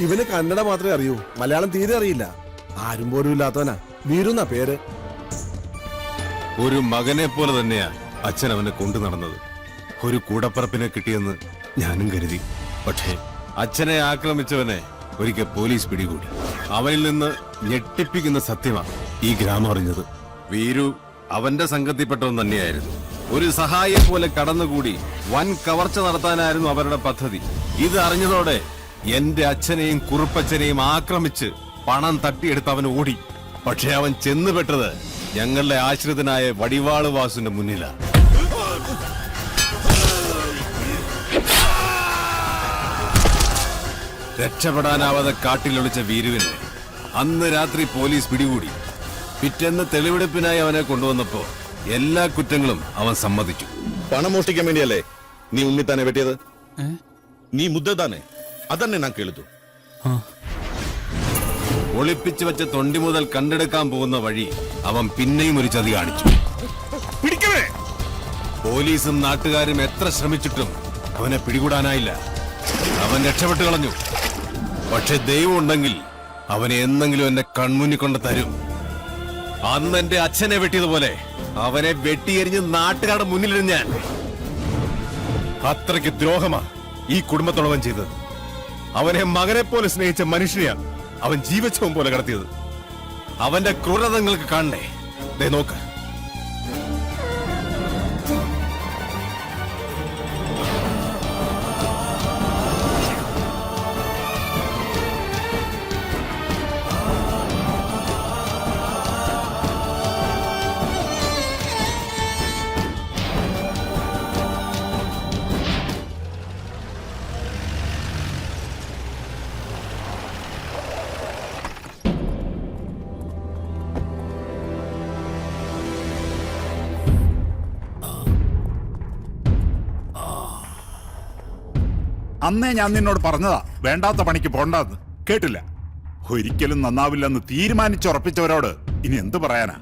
ഇവന് കന്നഡ മാത്രമേ അറിയൂ, മലയാളം തീരെ അറിയില്ല. ആരും പോലും ഇല്ലാത്തവനാ. വീരുന്ന പേര്. ഒരു മകനെ പോലെ തന്നെയാ അച്ഛൻ അവനെ കൊണ്ടു നടന്നത്. ഒരു കൂടപ്പറപ്പിനെ കിട്ടിയെന്ന് ഞാനും കരുതി. പക്ഷേ അച്ഛനെ ആക്രമിച്ചവനെ ഒരിക്കൽ പോലീസ് പിടികൂടി. അവനിൽ നിന്ന് ഞെട്ടിപ്പിക്കുന്ന സത്യമാണ് ഈ ഗ്രാമം അറിഞ്ഞത്. വീരു അവന്റെ സംഘത്തിൽപ്പെട്ടവൻ തന്നെയായിരുന്നു. ഒരു സഹായിയെ പോലെ കടന്നുകൂടി വൻ കവർച്ച നടത്താനായിരുന്നു അവരുടെ പദ്ധതി. ഇത് അറിഞ്ഞതോടെ എന്റെ അച്ഛനെയും കുറുപ്പച്ഛനെയും ആക്രമിച്ച് പണം തട്ടിയെടുത്ത് അവൻ ഓടി. പക്ഷെ അവൻ ചെന്നുപെട്ടത് ഞങ്ങളുടെ ആശ്രിതനായ വടിവാള് വാസുവിന്റെ മുന്നിലാ. രക്ഷപ്പെടാനാവാതെ കാട്ടിലൊളിച്ച വീരുവിനെ അന്ന് രാത്രി പോലീസ് പിടികൂടി. പിറ്റേന്ന് തെളിവെടുപ്പിനായി അവനെ കൊണ്ടുവന്നപ്പോ എല്ലാ കുറ്റങ്ങളും അവൻ സമ്മതിച്ചു. പണം മോഷ്ടിക്കാൻ വേണ്ടിയല്ലേ നീ ഉണ്ണിത്താനെ വെട്ടിയത്? നീ മുദ്ദതാനെ അതന്നെ ഞാൻ കേളിച്ചു. ഒളിപ്പിച്ചു വെച്ച തൊണ്ടി മുതൽ കണ്ടെടുക്കാൻ പോകുന്ന വഴി അവൻ പിന്നെയും ഒരു ചതി കാണിച്ചു. പിടിക്കണേ! പോലീസും നാട്ടുകാരും എത്ര ശ്രമിച്ചിട്ടും അവനെ പിടികൂടാനായില്ല. അവൻ രക്ഷപ്പെട്ടു കളഞ്ഞു. പക്ഷെ ദൈവം ഉണ്ടെങ്കിൽ അവനെ എന്നെങ്കിലും എന്റെ കൺമുന്നിൽ കൊണ്ട് തരും. അന്ന് എന്റെ അച്ഛനെ വെട്ടിയതുപോലെ അവനെ വെട്ടിയെരിഞ്ഞ് നാട്ടുകാരുടെ മുന്നിലിരുന്ന് ഞാൻ. അത്രയ്ക്ക് ദ്രോഹമാ ഈ കുടുംബത്തോടവൻ ചെയ്തത്. അവനെ മകനെ പോലെ സ്നേഹിച്ച മനുഷ്യനെയാ അവൻ ജീവച്ഛവം പോലെ കടത്തിയത്. അവന്റെ ക്രൂരത നിങ്ങൾക്ക് കാണണ്ടേ? ദേ നോക്ക്. അന്നേ ഞാൻ നിന്നോട് പറഞ്ഞതാ വേണ്ടാത്ത പണിക്ക് പോണ്ടെന്ന്. കേട്ടില്ല. ഒരിക്കലും നന്നാവില്ലെന്ന് തീരുമാനിച്ചുറപ്പിച്ചവരോട് ഇനി എന്ത് പറയാനാ?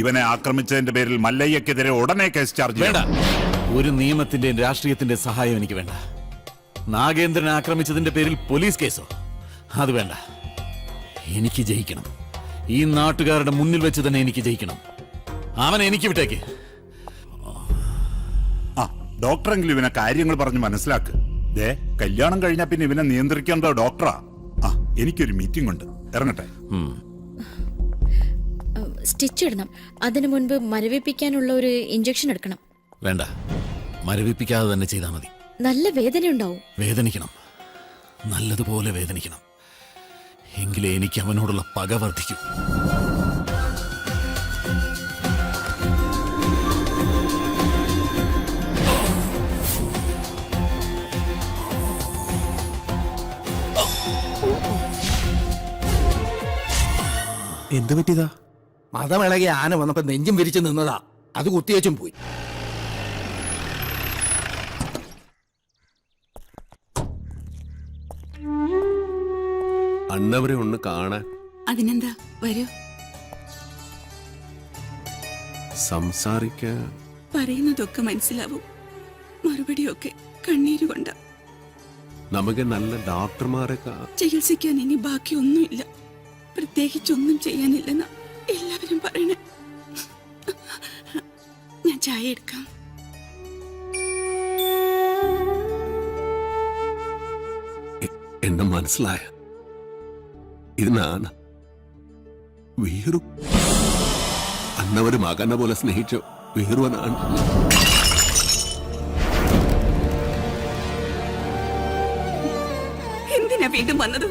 ഇവനെ ആക്രമിച്ചതിന്റെ പേരിൽ മല്ലയ്യക്കെതിരെ ഉടനെ കേസ് ചാർജ് വേണ്ട. ഒരു നിയമത്തിന്റെയും രാഷ്ട്രീയത്തിന്റെ സഹായം എനിക്ക് വേണ്ട. നാഗേന്ദ്രനെ ആക്രമിച്ചതിന്റെ പേരിൽ പോലീസ് കേസോ? അത് വേണ്ട. എനിക്ക് ജയിക്കണം. ഈ നാട്ടുകാരുടെ മുന്നിൽ വെച്ച് തന്നെ എനിക്ക് ജയിക്കണം. അവനെ എനിക്ക് വിട്ടേക്ക്. ആ ഡോക്ടറെങ്കിലും ഇവനെ കാര്യങ്ങൾ പറഞ്ഞ് മനസ്സിലാക്ക്. ദേ കല്യാണം കഴിഞ്ഞാ പിന്നെ ഇവനെ നിയന്ത്രിക്കേണ്ട ഡോക്ടറാ. ആ എനിക്കൊരു മീറ്റിംഗ് ഉണ്ട്, ഇറങ്ങട്ടെ. സ്റ്റിച്ച് ഇടണം. അതിനു മുൻപ് മരവിപ്പിക്കാനുള്ള ഒരു ഇഞ്ചക്ഷൻ എടുക്കണം. വേണ്ട, മരവിപ്പിക്കാതെ തന്നെ ചെയ്താൽ മതി. നല്ല വേദന ഉണ്ടാവും. വേദനിക്കണം, നല്ലതുപോലെ വേദനിക്കണം. എങ്കിലേ എനിക്ക് അവനോടുള്ള പക വർദ്ധിക്കൂ. എന്ത് പറ്റിയതാ? മതമിളകിയ ആന വന്നപ്പോ നെഞ്ചും വിരിച്ചു നിന്നതാ. അത് കുത്തിയേച്ചും പോയി. അണ്ണവരെ ഒന്ന് കാണാൻ. അതിനെന്താ, വരൂ. സംസാരിക്കാൻ പറയുന്നതൊക്കെ മനസ്സിലാവും, മറുപടിയൊക്കെ കണ്ണീരുകൊണ്ട. നമുക്ക് നല്ല ഡോക്ടർമാരെ ചികിത്സിക്കാൻ ഇനി ബാക്കിയൊന്നുമില്ല. പ്രത്യേകിച്ചൊന്നും ചെയ്യാനില്ലെന്നാ എല്ലാവരും പറയണേ. ഞാൻ ചായ എടുക്കാം. എന്നെ മനസ്സിലായ ഇത് നാണ് വീറു. അന്നവര് മകനെ പോലെ സ്നേഹിച്ചു വീറുവനാണ്. എന്തിനാ വീണ്ടും വന്നത്?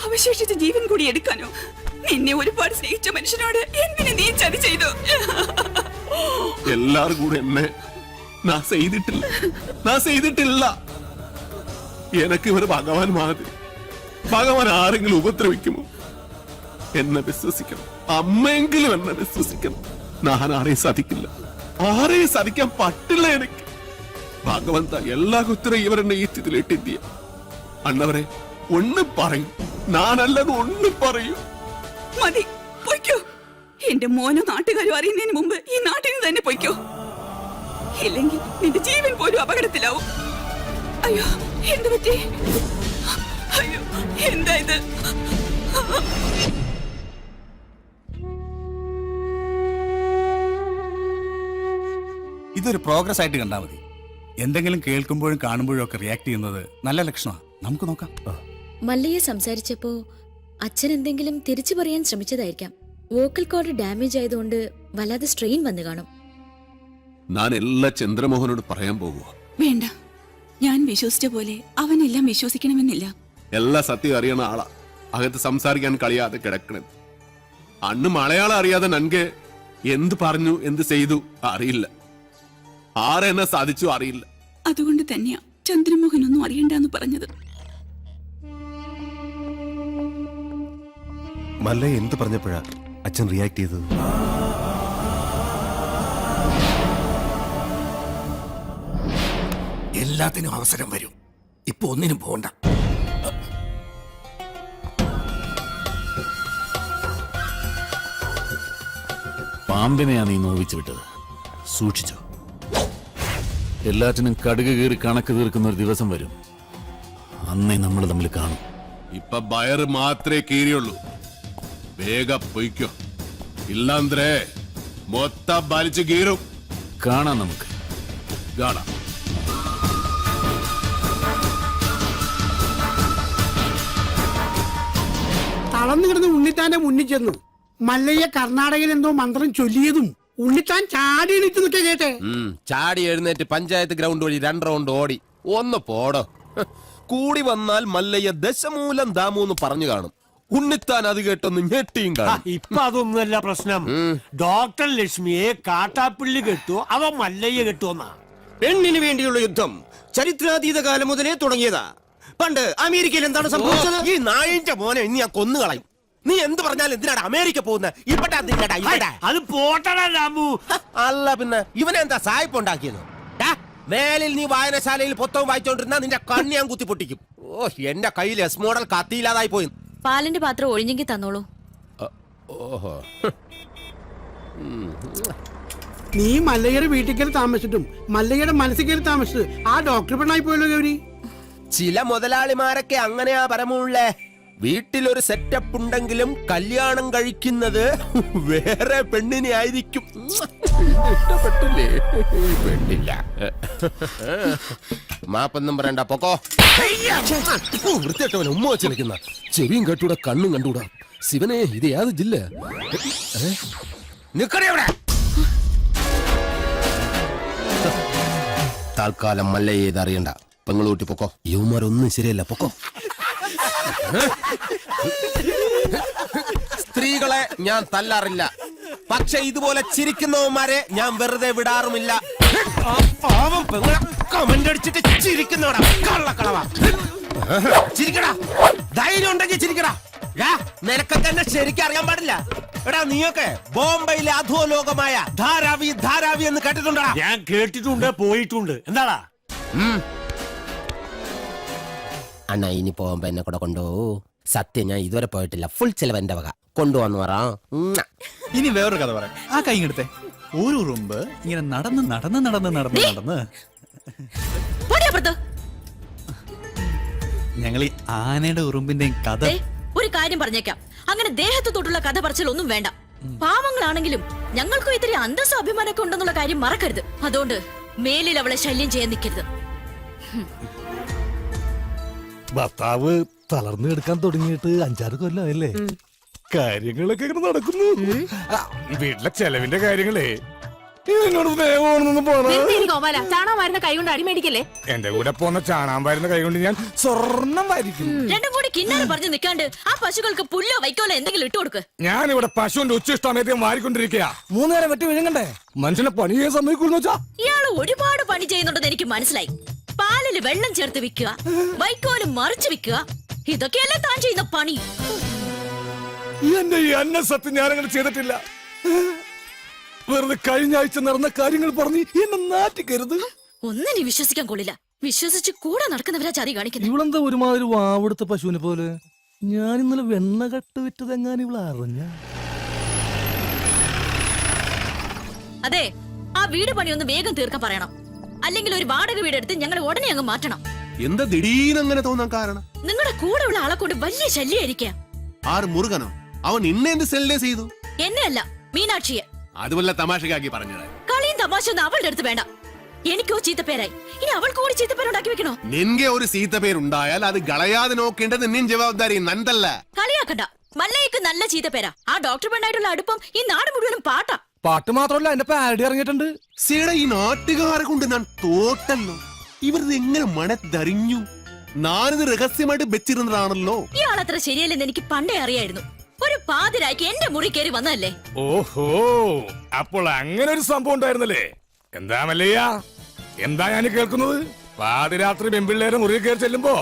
അവശേഷിച്ച ജീവൻ കൂടി എടുക്കാനോ? നിന്നെ ഒരുപാട് സ്നേഹിച്ച മനുഷ്യനോട് എന്തിനു നീ ചതി ചെയ്തു? എല്ലാരും കൂടെ എന്നെ ഞാൻ ചെയ്തിട്ടില്ല. എനക്ക് ഇവര് ഭഗവാൻ മാതിരി. ഭഗവാൻ ആരെങ്കിലും ഉപദ്രവിക്കുമോ? എന്നെ വിശ്വസിക്കണം. അമ്മയെങ്കിലും എന്നെ വിശ്വസിക്കണം. ഞാൻ ആരെയും സതിക്കാൻ പറ്റില്ല. എനിക്ക് ഭഗവന്ത എല്ലാ കുത്തരും ഇവരെന്നെ ഈ സ്ഥിതിയിലിട്ടിയ അണ്ണവരെ ഒന്ന് പറയും. ഞാനല്ലെന്ന് ഒന്ന് പറയൂ. മതി, പൊയ്ക്കോ. എന്റെ മോനോ നാട്ടുകാരും അറിയുന്നതിന് മുമ്പ് ഈ നാട്ടിൽ നിന്ന് തന്നെ പൊയ്ക്കോ. ഇല്ലെങ്കിൽ നിന്റെ ജീവൻ പോലും അപകടത്തിലാവും. അയ്യോ, എന്ത് പറ്റി? അയ്യോ, എന്താ ഇത്? ഇതൊരു പ്രോഗ്രസ് ആയിട്ട് കണ്ടാൽ മതി. എന്തെങ്കിലും കേൾക്കുമ്പോഴും കാണുമ്പോഴും ഒക്കെ റിയാക്ട് ചെയ്യുന്നത് നല്ല ലക്ഷണമാണ്. നമുക്ക് നോക്കാം. മല്ലയെ സംസാരിച്ചപ്പോ അച്ഛൻ എന്തെങ്കിലും തിരിച്ചു പറയാൻ ശ്രമിച്ചതായിരിക്കാം. വോക്കൽ കോഡ് ഡാമേജ് ആയതുകൊണ്ട് വല്ലാതെ സ്ട്രെയിൻ വന്നു കാണും. ഞാൻ എല്ലാ ചന്ദ്രമോഹനോട് പറയാൻ പോകുക. വേണ്ട, ഞാൻ വിശ്വസിച്ച പോലെ അവനെല്ലാം വിശ്വസിക്കണമെന്നില്ല. എല്ലാ സത്യം അറിയണ ആളാ. അകത്ത് സംസാരിക്കാൻ കഴിയാതെ കിടക്കണത്. അന്ന് മലയാളം അറിയാതെ നൻകെ എന്ത് പറഞ്ഞു എന്ത് ചെയ്തു അറിയില്ല. ആരെന്നെ സാധിച്ചു അറിയില്ല. അതുകൊണ്ട് തന്നെയാ ചന്ദ്രമോഹൻ ഒന്നും അറിയണ്ടെന്ന് പറഞ്ഞത്. മല്ലയ്യ എന്ത് പറഞ്ഞപ്പോഴാ അച്ഛൻ റിയാക്ട് ചെയ്തത്? എല്ലാത്തിനും അവസരം വരും. ഇപ്പൊ ഒന്നിനും പോണ്ട. പാമ്പിനെയാ നീ നോവിച്ചു വിട്ടത്. സൂക്ഷിച്ചോ. എല്ലാറ്റിനും കടുക് കീറി കണക്ക് തീർക്കുന്ന ഒരു ദിവസം വരും. അന്നേ നമ്മൾ തമ്മിൽ കാണും. ഇപ്പൊ ബയർ മാത്രമേ കീറിയുള്ളൂ. വേഗം പൊയ്ക്കോ. ഇല്ലാന്ത്രേ മൊത്തം വലിച്ചു കീറും. കാണാം, നമുക്ക് കാണാം. തളർന്നു കിടന്ന് ഉണ്ണിത്താന്റെ മുന്നിൽ ചെന്നു. മല്ലയ്യ കർണാടകയിൽ എന്തോ മന്ത്രം ചൊല്ലിയതും ഉണ്ണിത്താൻ ചാടി എണീറ്റ് നിൽക്കുക കേട്ടെ. ചാടി എഴുന്നേറ്റ് പഞ്ചായത്ത് ഗ്രൗണ്ട് വഴി 2 റൗണ്ട് ഓടി. ഒന്ന് പോടോ. കൂടി വന്നാൽ മല്ലയ്യ ദശമൂലം ദാമൂന്ന് പറഞ്ഞു കാണും. ഉണ്ണിത്താൻ അത് കേട്ടൊന്ന് ഞെട്ടിയും കാണും. ഇപ്പൊ അതൊന്നുമല്ല പ്രശ്നം. ഡോക്ടർ ലക്ഷ്മിയെ കാട്ടാപ്പിള്ളി കെട്ടുവോ അവ മല്ലയ്യ കെട്ടുവോന്നാ. പെണ്ണിന് വേണ്ടിയുള്ള യുദ്ധം ചരിത്രാതീത കാലം മുതലേ തുടങ്ങിയതാ. പണ്ട് അമേരിക്കയിൽ എന്താണ് സംഭവിച്ചത്? ഈ നായിന്റെ മോനെ ഇനി ഞാൻ കൊന്നുകളയും. നീ എന്ത് പറഞ്ഞാലും എന്തിനാണ് അമേരിക്ക പോകുന്നത്? അത് പോട്ടടാ രാമു. അല്ല പിന്നെ ഇവനെന്താ സായിപ്പ് ഉണ്ടാക്കിയത്? മേലിൽ നീ വായനശാലയിൽ പുസ്തകം വായിച്ചോണ്ടിരുന്ന നിന്റെ കണ്ണ് ഞാൻ കുത്തി പൊട്ടിക്കും. ഓ, എന്റെ കയ്യിൽ എസ് മോഡൽ കത്തിയില്ലാതായി പോയി. പാലിന്റെ പാത്രം ഒഴിഞ്ഞെങ്കിൽ തന്നോളൂ. ഓഹോ. നീ മല്ലയ്യയുടെ വീട്ടിൽ കയറി താമസിച്ചിട്ടും മല്ലയ്യയുടെ മനസ്സിൽ കയറി താമസിച്ചത് ആ ഡോക്ടർ പെണ്ണായി പോയല്ലോ ഗൗരി. ചില മുതലാളിമാരൊക്കെ അങ്ങനെയാ പരമുള്ളേ. വീട്ടിലൊരു സെറ്റപ്പ് ഉണ്ടെങ്കിലും കല്യാണം കഴിക്കുന്നത് വേറെ പെണ്ണിനെ ആയിരിക്കും. ഇഷ്ടപ്പെട്ടില്ലേ? പെണ്ണില്ല. മാപ്പൊന്നും പറയണ്ട, പൊക്കോ. വൃത്തിയായിട്ടവൻ ഉമ്മ വെച്ച് നിൽക്കുന്ന ചെവിയും കേട്ടൂടാ കണ്ണും കണ്ടൂടാ. ശിവനെ, ഇത് ഏത് ജില്ല? നിക്കണേ അവിടെ. തൽക്കാലം മല്ലയെ ഇത് അറിയണ്ട. പെങ്ങളൂട്ടി പൊക്കോ. യുവമാരൊന്നും ശരിയല്ല, പൊക്കോ. സ്ത്രീകളെ ഞാൻ തല്ലാറില്ല, പക്ഷെ ഇതുപോലെ ചിരിക്കുന്നവന്മാരെ ഞാൻ വെറുതെ വിടാറുമില്ല. ആ പാവം പെങ്ങളെ കമന്റ് അടിച്ചിട്ട് ചിരിക്കുന്നവടാ കള്ളക്കളവാ. ചിരിക്കടാ, ധൈര്യം ഉണ്ടെങ്കിൽ ചിരിക്കടാ. നിനക്കൊക്കെ എന്നെ ശരിക്കും അറിയാൻ പാടില്ല. എടാ, നീയൊക്കെ ബോംബെയിലെ അധോലോകമായ ധാരാവി ധാരാവി എന്ന് കേട്ടിട്ടുണ്ടോ? ഞാൻ കേട്ടിട്ടുണ്ട്, പോയിട്ടുണ്ട്. എന്താടാ? അണ്ണ, ഇനി പോകുമ്പോ എന്നെ കൂടെ കൊണ്ടുപോകൂ. സത്യം, ഞാൻ ഇതുവരെ പോയിട്ടില്ല. ഫുൾ ചെലവ് എന്റെ വക. കൊണ്ടുവന്നു പറ. ഇനി വേറൊരു കഥ പറയാം. ആ കൈ എടുത്തേ. ഒരു ഉറുമ്പ് ഇങ്ങനെ നടന്ന് നടന്ന് നടന്ന് നടന്ന് നടന്ന് ഞങ്ങൾ ഈ ആനയുടെ ഉറുമ്പിന്റെയും കഥ. ഒരു കാര്യം പറഞ്ഞേക്കാം, അങ്ങനെ ദേഹത്ത് തൊട്ടുള്ള കഥ പറച്ചിലൊന്നും വേണ്ട. പാവങ്ങളാണെങ്കിലും ഞങ്ങൾക്കും ഇത്തിരി അന്തസ്സ അഭിമാനമൊക്കെ ഉണ്ടെന്നുള്ള കാര്യം മറക്കരുത്. അതുകൊണ്ട് മേലിൽ അവളെ ശല്യം ചെയ്യാൻ നിൽക്കരുത്. ഭർത്താവ് തളർന്നു കിടക്കാൻ തുടങ്ങിയിട്ട് 5-6 കൊല്ലമല്ലേ? കാര്യങ്ങളൊക്കെ ഇങ്ങനെ നടക്കുന്നു. വീട്ടിലെ ചെലവിന്റെ കാര്യങ്ങളേ എന്നോട് സ്നേഹമാണെന്നൊന്നും പോണ. ചാണാൻ വരുന്ന കൈ കൊണ്ട് അടിമേടിക്കല്ലേ. എന്റെ കൂടെ പോന്ന ചാണാൻ വരുന്ന കൈ കൊണ്ട് ഞാൻ സ്വർണം വരിക്കും. രണ്ടും കൂടി കിന്നാരം പറഞ്ഞു നിൽക്കാണ്ട് ആ പശുക്കൾക്ക് പുല്ലോ വൈക്കോലോ എന്തെങ്കിലും ഇട്ടു കൊടുക്ക്. ഞാൻ ഇവിടെ പശുവിന്റെ ഉച്ചിഷ്ടമേദ്യം വാരിക്കൊണ്ടിരിക്കുക. 3 നേരം വെട്ടി വിഴുങ്ങണ്ടേ? മനുഷ്യനെ പണി ചെയ്യാൻ സമ്മതിക്കൂന്ന് വെച്ചാ? ഇയാള് ഒരുപാട് പണി ചെയ്യുന്നുണ്ടെന്ന് എനിക്ക് മനസ്സിലായി. പാലില് വെള്ളം ചേർത്ത് വിൽക്കുക, വൈക്കോലും മറിച്ച് വിൽക്കുക, ഇതൊക്കെയല്ലേ താൻ ചെയ്യുന്ന പണി. എന്റെ ഈ അന്ന സത്യം ഞാനങ്ങനെ ചെയ്തിട്ടില്ല. വെറുതെ കഴിഞ്ഞ ആഴ്ച നടന്ന കാര്യങ്ങൾ പറഞ്ഞ് എന്നെ നാട്ടിക്കരുത്. ഒന്നിനെ വിശ്വസിക്കാൻ കൊള്ളില്ല. വിശ്വസിച്ച് കൂടെ നടക്കുന്നവരാ ചതി കാണിക്കുന്നത്. ഇവളെന്താ ഒരുമാതിരി വാവെടുത്ത പശുവിനെ പോലെ? ഞാൻ ഇന്നലെ വെണ്ണ കട്ട് വിറ്റതെങ്ങാൻ ഇവള അറിഞ്ഞ. അതെ, ആ വീട് പണി ഒന്ന് വേഗം തീർക്കാൻ പറയണം. അല്ലെങ്കിൽ ഒരു വാടക വീടെടുത്ത് ഞങ്ങൾ ഉടനെ അങ്ങ് മാറ്റണം. എന്താ ദിടീരങ്ങനെ തോന്നാൻ കാരണം? നിങ്ങളുടെ കൂടെ ഉള്ള ആളെ കൊണ്ട് വലിയ ശല്യായിരിക്കാം. ആറ് മുറുകനോ? അവൻ ഇന്നെ എന്ത് സെല്ലേ ചെയ്തു? എന്നെയല്ല, മീനാക്ഷിയെ. അതുപോലെ തമാശക്കാക്കി പറഞ്ഞത്. കളിയും തമാശ ഒന്നും അവളുടെ അടുത്ത് വേണ്ട. എനിക്കോ ചീത്തപ്പേരായി, ഇനി അവൾക്ക് കൂടി ചീത്തപ്പേരുണ്ടാക്കി വെക്കണോ? നിൻകെ ഒരു സീത്തപ്പേരുണ്ടായാൽ അത് കളയാതെ നോക്കേണ്ടത് നിൻ ജവാബ്ദാരി നന്തല്ല. കളിയാക്കണ്ട. മല്ലയ്ക്ക് നല്ല ചീത്തപ്പേരാ. ആ ഡോക്ടർ പെണ്ണായിട്ടുള്ള അടുപ്പം ഈ നാട് മുഴുവനും പാട്ടാ. പാട്ട് മാത്രമല്ല, എന്റെ പാരഡി ഇറങ്ങിയിട്ടുണ്ട്. സീട, ഈ നാട്ടുകാരെ കൊണ്ട് ഞാൻ തോട്ടല്ലോ. ഇവരിത് എങ്ങനെ മണത്തറിഞ്ഞു? ഞാനിത് രഹസ്യമായിട്ട് വെച്ചിരുന്നതാണല്ലോ. ഇയാളത്ര ശരിയല്ലെന്ന് എനിക്ക് പണ്ടേ അറിയായിരുന്നു. ഒരു പാതിരായ്ക്ക് എന്റെ മുറി കയറി വന്നതല്ലേ. ഓഹോ, അപ്പോൾ അങ്ങനെ ഒരു സംഭവം ഉണ്ടായിരുന്നല്ലേ? എന്താ മല്ലയ്യ, എന്താ ഞാൻ കേൾക്കുന്നത്? പാതിരാത്രി പെൺപിള്ളേരെ മുറിയിൽ കയറി ചെല്ലുമ്പോ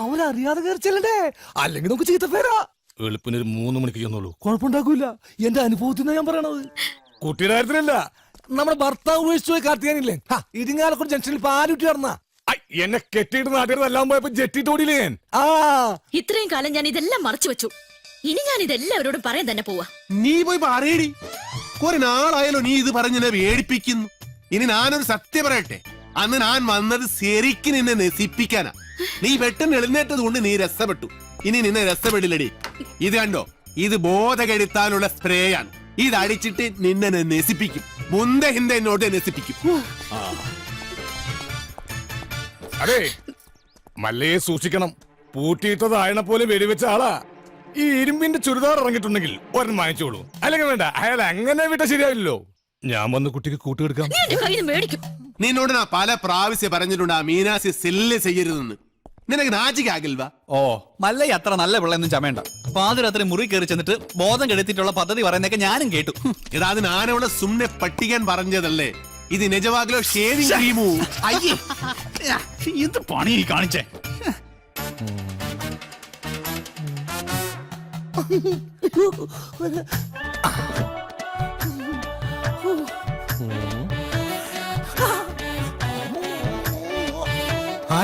അവരറിയാതെ കയറി ചെല്ലണ്ടേ? അല്ലെങ്കിൽ നമുക്ക് ചീത്തപ്പേരാ. എളുപ്പിനൊരു 3 മണിക്ക് ചെന്നോളൂ, കുഴപ്പമുണ്ടാക്കൂല. എന്റെ അനുഭവത്തിൽ ഞാൻ പറയണത്. കുട്ടിയുടെ കാര്യത്തിലല്ല, നമ്മുടെ ഭർത്താവ് ഉപേക്ഷിച്ചു പോയി കാർത്തിയാനില്ലേ, ഇരിങ്ങാലക്കുടി ജംഗ്ഷനിൽ പാലുറ്റി നടന്ന എന്നെ കെട്ടിയിട്ട് നാട്ടിലെല്ലാം പോയപ്പോ ജെറ്റിട്ട് ഓടിയില്ലേ ഞാൻ. ഇത്രയും കാലം ഞാൻ ഇതെല്ലാം മറച്ചു വെച്ചു. ഇനി ഞാൻ ഇതെല്ലാവരോടും പറയാൻ തന്നെ പോവാ. നീ പോയി പറയടി. കുറെ നാളായാലോ നീ ഇത് പറഞ്ഞെന്നെ വേടിപ്പിക്കുന്നു. ഇനി ഞാനൊരു സത്യം പറയട്ടെ. അന്ന് ഞാൻ വന്നത് ശരിക്കും നിന്നെ നശിപ്പിക്കാനാ. നീ പെട്ടെന്ന് എഴുന്നേറ്റത് കൊണ്ട് നീ രസപ്പെട്ടു. ഇനി നിന്നെ രസപ്പെടില്ലടി. ഇത് കണ്ടോ, ഇത് ബോധകെടുത്താനുള്ള സ്പ്രേയാണ്. ഇത് അടിച്ചിട്ട് നിന്നെ നശിപ്പിക്കും. മുന്തെ ഹിന്ദ എന്നോട് നശിപ്പിക്കും. അതെ, മല്ലയെ സൂക്ഷിക്കണം. പൂട്ടിയിട്ടതായണ പോലെ വെടിവെച്ച ആളാ. ഈ ഇരുമ്പിന്റെ ചുരിദാർ ഇറങ്ങിയിട്ടുണ്ടെങ്കിൽ ഒരെണ്ണം വാങ്ങിച്ചോളൂ. അല്ലെങ്കിൽ വേണ്ട, അയാൾ അങ്ങനെ വിട്ട ശരിയാവില്ലല്ലോ. ഞാൻ വന്ന് കുട്ടിക്ക് കൂട്ടുകൊടുക്കാം. നിന്നോട് ഞാൻ പല പ്രാവശ്യം പറഞ്ഞിട്ടുണ്ട് ആ മീനാസി സെല്ല് ചെയ്യരുതെന്ന്. നിനക്ക് നാചികാകിൽവാ? ഓ, മല്ലയ്യ അത്ര നല്ല പിള്ളയൊന്നും ചമയണ്ട. പാതിരാത്രി മുറി കയറി ചെന്നിട്ട് ബോധം കെടുത്തിട്ടുള്ള പദ്ധതി പറയുന്നൊക്കെ ഞാനും കേട്ടു. ഇതാ അത് ഞാനവിടെ സുമ്നെ പട്ടിക്കാൻ പറഞ്ഞതല്ലേ. ഇത് നിജവാകിലോ ഷേവിംഗ് ക്രീമോ? അയ്യേ, ഇത് പണി കാണിച്ചേ.